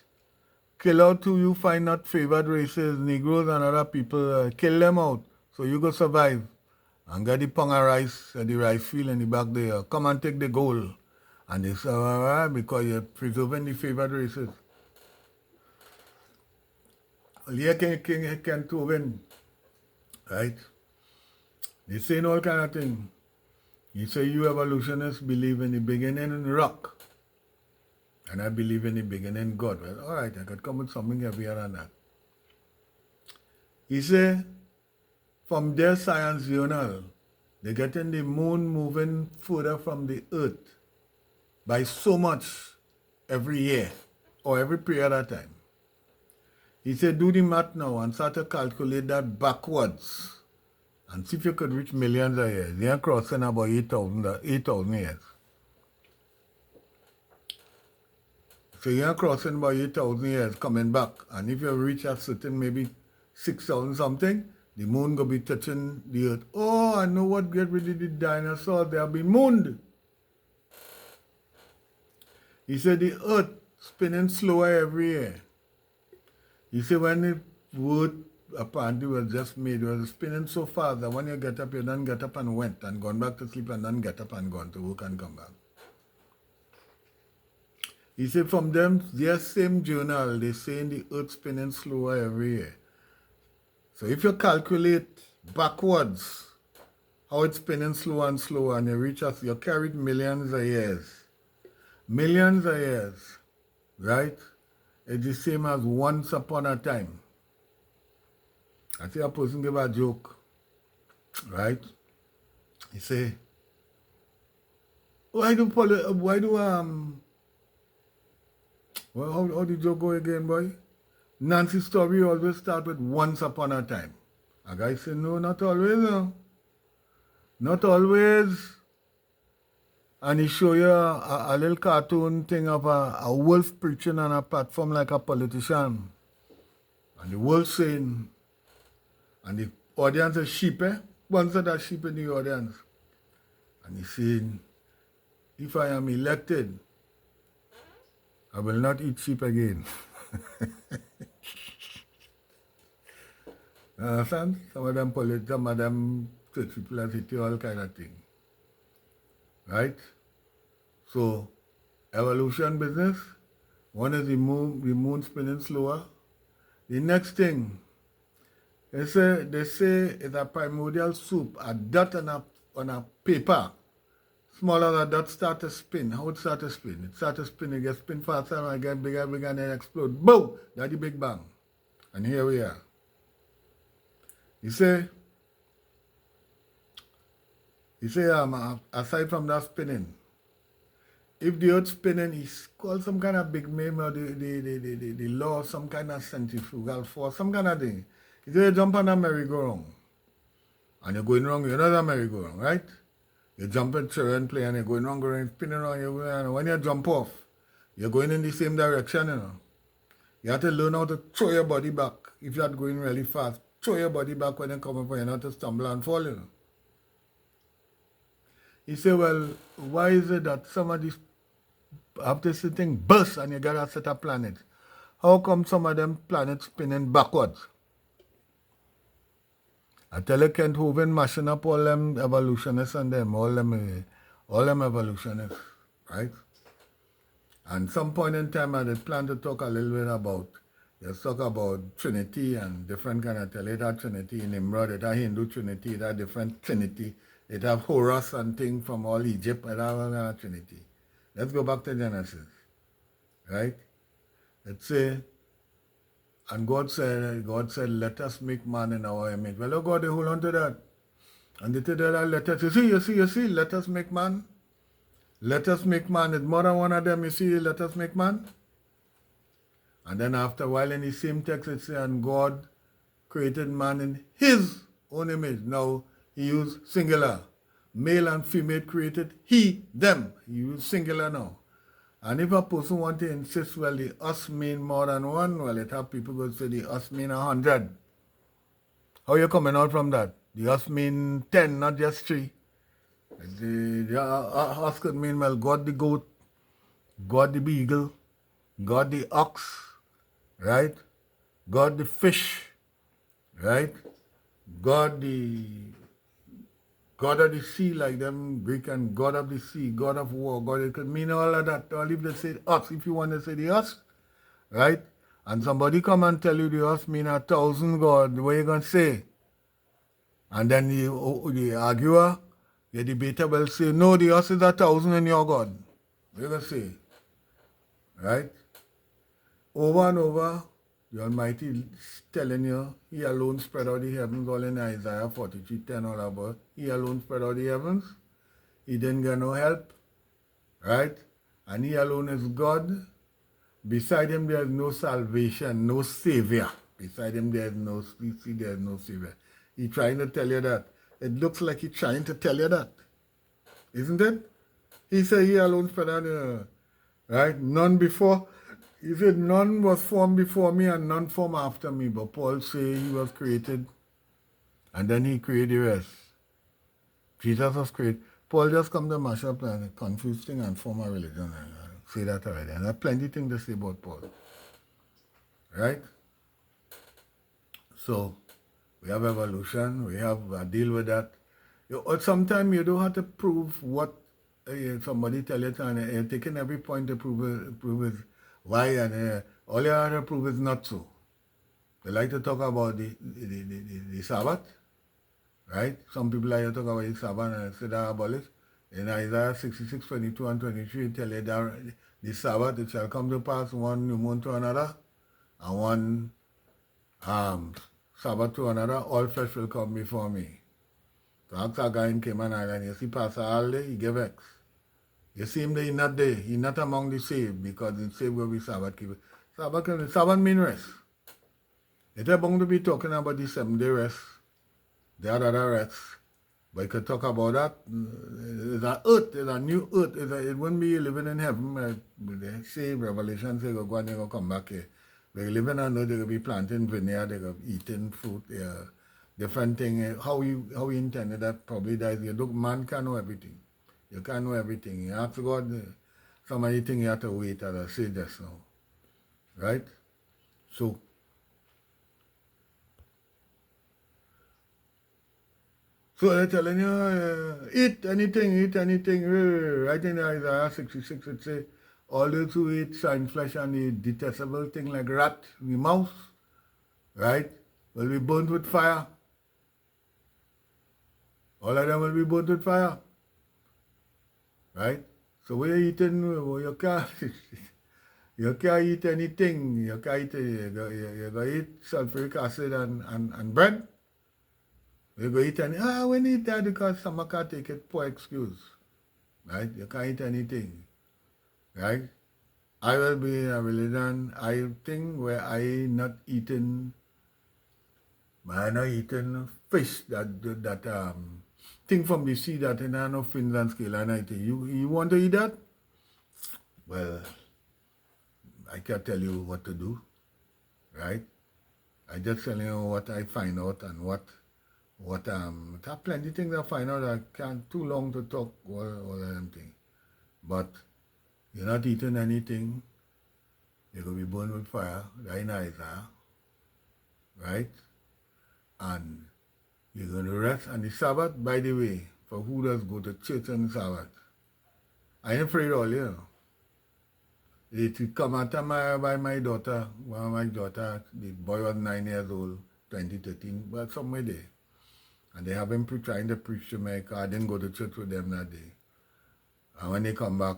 kill out who you find not favored races, Negroes and other people, kill them out so you go survive. And get the pound of rice, the rice field in the back there. Come and take the gold. And they say, all right, because you're preserving the favored races. Well, here Kent Hovind, right? They saying all kind of things. He say you evolutionists believe in the beginning in rock. And I believe in the beginning God. Well, all right, I could come with something heavier than that. He say, from their science journal, they're getting the moon moving further from the earth by so much every year or every period of time. He said, do the math now and start to calculate that backwards and see if you could reach millions of years. You're crossing about 8,000 years. So you're crossing about 8,000 years coming back. And if you reach a certain maybe 6,000 something, the moon will be touching the earth. Oh, I know what get rid of the dinosaurs. They'll be mooned. He said the earth spinning slower every year. He said when the earth apparently was just made, it was spinning so fast that when you get up, you don't get up and went and gone back to sleep and then get up and gone to work and come back. He said from them, their same journal, they saying the earth spinning slower every year. So if you calculate backwards how it's spinning slower and slower and you reach us, you carried millions of years. Millions of years, right? It's the same as once upon a time. I see a person give a joke, right? He say, how the joke go again, boy? Nancy's story always start with once upon a time. A guy say, no, not always, no. Not always. And he show you a little cartoon thing of a wolf preaching on a platform like a politician. And the wolf saying, and the audience is sheep, one set of sheep in the audience. And he's saying, if I am elected, I will not eat sheep again. Understand? Some of them politicians, some of them church people are saying all kind of thing. Right? So, evolution business, one is the moon spinning slower. The next thing, They say it's a primordial soup, a dot on a paper. Smaller than dot start to spin. How it start to spin? It start to spin, it gets spin faster and it get bigger, bigger, and then explode. Boom! That's the Big Bang. And here we are. You say, aside from that spinning, if the earth spinning is called some kind of big name or the law, some kind of centrifugal force, some kind of thing. You say you jump on a merry-go-round and you're going wrong, you're not a merry-go-round, right? You jump in children play and you're going wrong, going spinning around, and when you jump off, you're going in the same direction, you know. You have to learn how to throw your body back. If you're going really fast, throw your body back when you come up, you're not to stumble and fall, you know. He said, well, why is it that some of these, after this thing burst and you got a set of planets, how come some of them planets spinning backwards? I tell you, Kent Hovind mashing up all them evolutionists and them, all them evolutionists, right? And some point in time I did plan to talk a little bit about, just talk about Trinity and different kind of tell it a Trinity in Nimrod, it a Hindu Trinity, it a different Trinity. It have Horus and things from all Egypt, it have a Trinity. Let's go back to Genesis, right? Let's say, and God said, let us make man in our image. Well, oh God, they hold on to that. And they tell that, let us, you see, let us make man. Let us make man. It's more than one of them, you see, let us make man. And then after a while in the same text it says, and God created man in his own image. Now, he used singular. Male and female created he, them. He used singular now. And if a person want to insist, well, the us mean more than one, well, it have people go say the us mean 100. How you coming out from that? The us mean 10, not just 3. The us could mean, well, God the goat, God the beagle, God the ox, right? God the fish, right? God of the sea, like them Greek, and God of the sea, God of war, God, it could mean all of that. Or if they say us, if you want to say the us, right? And somebody come and tell you the us mean 1,000 God, what you going to say? And then the arguer, the debater will say, no, the us is 1,000 in your God. What you going to say? Right? Over and over, the Almighty is telling you, he alone spread out the heavens, all in Isaiah 43:10 all about. He alone spread out the heavens. He didn't get no help, right? And he alone is God. Beside him there is no salvation, no savior. Beside him there is no savior. He's trying to tell you that. It looks like he's trying to tell you that. Isn't it? He said he alone spread out the, right? None before. He said, none was formed before me and none formed after me. But Paul said he was created and then he created the rest. Jesus was created. Paul just come to mash up and confuse things and form a religion. Say that already. And there's plenty of things to say about Paul. Right? So, we have evolution. We have a deal with that. Sometimes you don't have to prove what somebody tell you, and you're taking every point to prove it. Why? And all you have to prove is not so. They like to talk about the Sabbath, right? Some people like to talk about the Sabbath and say that abolished. In Isaiah 66, 22 and 23, it tell you that the Sabbath, it shall come to pass one new moon to another, and one Sabbath to another, all flesh will come before me. So after a guy in Cayman Island, you see Pastor Alde, he gave X. You see him there, he's not there. He's not among the saved because the saved will be Sabbath keeper. Sabbath means rest. It's about to be talking about the 7-day rest, the other rest. But you could talk about that. There's an earth, there's a new earth. It wouldn't be living in heaven. They say, Revelation say, go and you come back here. They living on earth, they're going to be planting vineyard, they're going to be eating fruit, different thing. How you intended that probably that is, look, man can't know everything. You can't know everything. You have to God, some of the things you have to wait, as I say just now. Right? So they're telling you, eat anything, right in Isaiah 66, it says, all those who eat swine flesh and the detestable thing like rat, the mouse, right? will be burnt with fire. All of them will be burnt with fire. Right? So when you're eating, you can't, you can't eat anything. You can't eat, you go eat sulfuric acid and bread. You go eat we need that because someone can't take it, poor excuse. Right? You can't eat anything. Right? I will be in a religion, I think, where I not eating fish that thing from the sea that in no fins and scale and everything. You want to eat that? Well, I can't tell you what to do, right? I just tell you what I find out and what there are plenty things I find out. I can't too long to talk all them things. But you're not eating anything. You're going to be burned with fire. Very nice, huh? Right? And you're going to rest. And the Sabbath, by the way, for who does go to church on the Sabbath, I ain't afraid all, you know. It come out by my daughter, one of my daughter, the boy was 9 years old, 2013, but somewhere there. And they have him trying to preach to me, because I didn't go to church with them that day. And when they come back,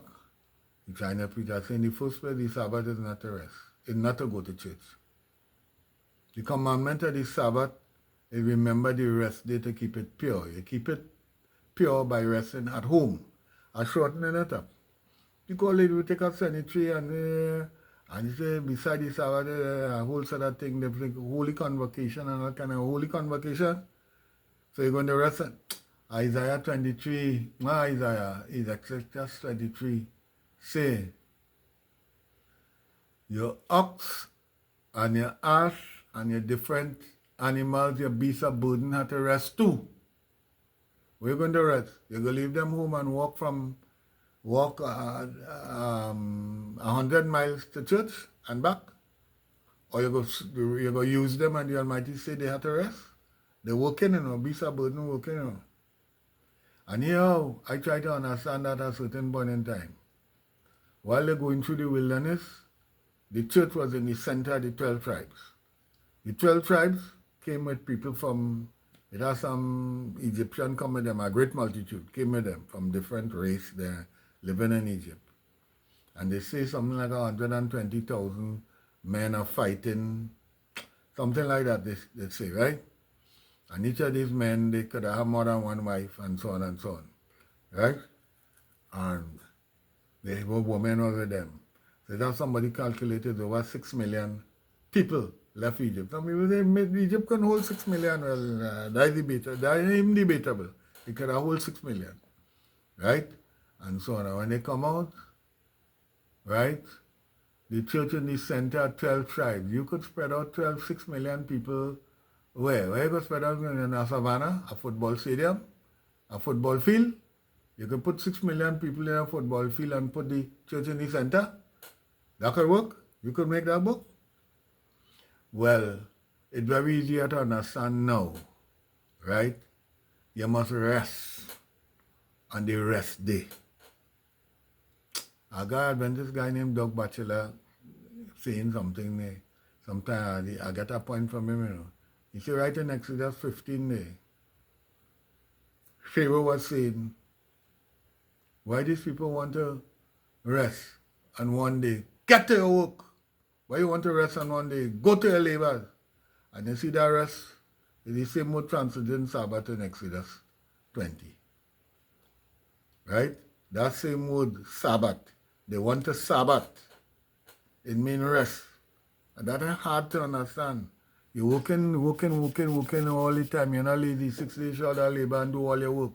he trying to preach. I say, in the first place, the Sabbath is not to rest. It's not to go to church. The commandment of the Sabbath is remember the rest day to keep it pure. You keep it pure by resting at home and shortening it up. You call it, we take a cemetery and you say beside the Sabbath, a whole set of things, they bring holy convocation and all kind of holy convocation. So you're going to rest it. Isaiah 23, Isaiah is Exodus 23, say, your ox and your ass and your different animals, your beasts of burden have to rest too. Where you going to rest? You're going to leave them home and walk 100 miles to church and back? Or you're going to use them and the Almighty say they have to rest? They're working, you know, beasts of burden working, you know. And here, I try to understand that at a certain point in time. While they're going through the wilderness, the church was in the center of the 12 tribes. The 12 tribes came with people from, it has some Egyptian come with them, a great multitude came with them from different race there living in Egypt. And they say something like 120,000 men are fighting, something like that they say, right? And each of these men, they could have more than one wife and so on, right? And they were women over them. So that somebody calculated over 6 million people left Egypt. Some people say Egypt can hold 6 million. Well, that is even debatable. It could hold 6 million, right? And so on. When they come out, right, the church in the center, 12 tribes. You could spread out 6 million people. Where you could spread out in a savannah, a football stadium, a football field. You could put 6 million people in a football field and put the church in the center. That could work. You could make that work. Well, it's very easy to understand now, right? You must rest on the rest day. I got Adventist guy named Doug Batchelor saying something there. Sometimes I get a point from him, you know. He said right in Exodus 15 there, Pharaoh was saying, why these people want to rest on one day? Get to your work. Why you want to rest on one day? Go to your labor. And you see that rest is the same word translated Sabbath in Exodus 20. Right? That same word, Sabbath. They want to Sabbath. It means rest. And that is hard to understand. You're working all the time. You're not lazy. 6 days short of labor and do all your work.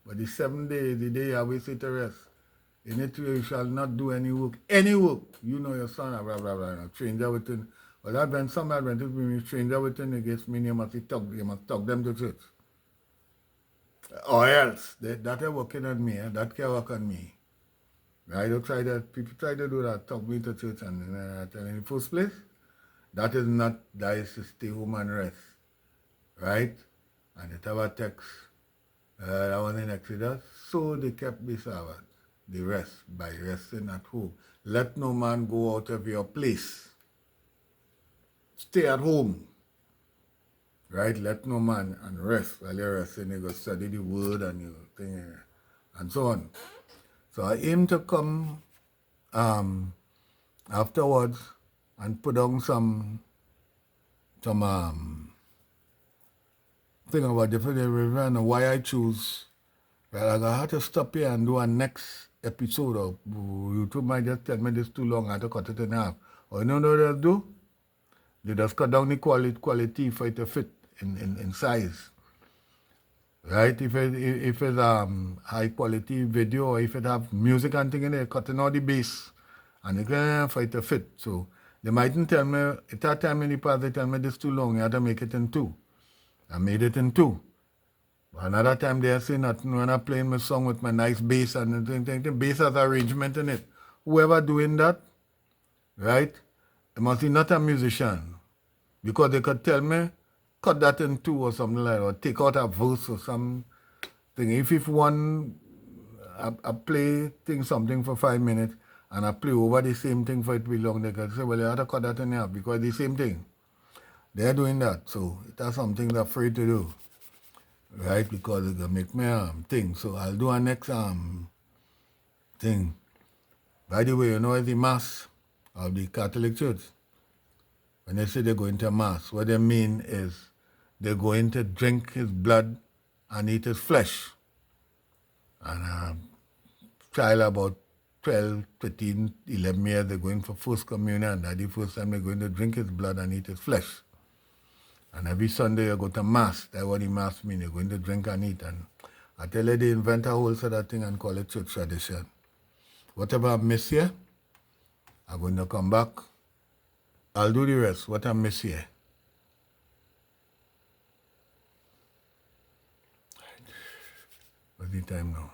But the 7th day is the day you always say to rest. In it you shall not do any work. Any work. You know your son, blah, blah, blah. Stranger within. Well, that when some Adventists bring stranger within against me, you must talk them to church. Or else, that are working on me. That can work on me. I don't try that. People try to do that. Talk me to church and in the first place. That is to stay home and rest. Right? And it have a text. That was in Exodus. So they kept the Sabbath, the rest, by resting at home. Let no man go out of your place. Stay at home. right? Let no man and rest. While you're resting, you go study the word and you thing and so on. So I aim to come afterwards and put on some thing about different river and why I choose. Well, I had to stop here and do a next episode of YouTube might just tell me this too long, I had to cut it in half. Or you know what they'll do? They just cut down the quality for it to fit in size. Right? If it's high quality video or if it have music and thing in there, cutting out the bass and it can for it to fit. So they mightn't tell me at that time in the past they tell me this too long, you have to make it in 2. I made it in 2. Another time they say nothing when I'm playing my song with my nice bass and the bass has arrangement in it. Whoever doing that, right, they must be not a musician. Because they could tell me, cut that in 2 or something like that, or take out a verse or something. If one, I play something for 5 minutes and I play over the same thing for it to be long, they could say, well, you have to cut that in half because the same thing. They're doing that, so that's something they're afraid to do. Right, because it's gonna make me thing. So I'll do a next thing. By the way, you know the Mass of the Catholic Church. When they say they're going to Mass, what they mean is they're going to drink his blood and eat his flesh. And a child about 12, 13, 11 years, they're going for first communion, and that's the first time they're going to drink his blood and eat his flesh. And every Sunday you go to Mass. That's what the Mass means. You're going to drink and eat. And I tell you, they invent a whole sort of thing and call it church tradition. Whatever I miss here, I'm going to come back. I'll do the rest. What I miss here. What's the time now?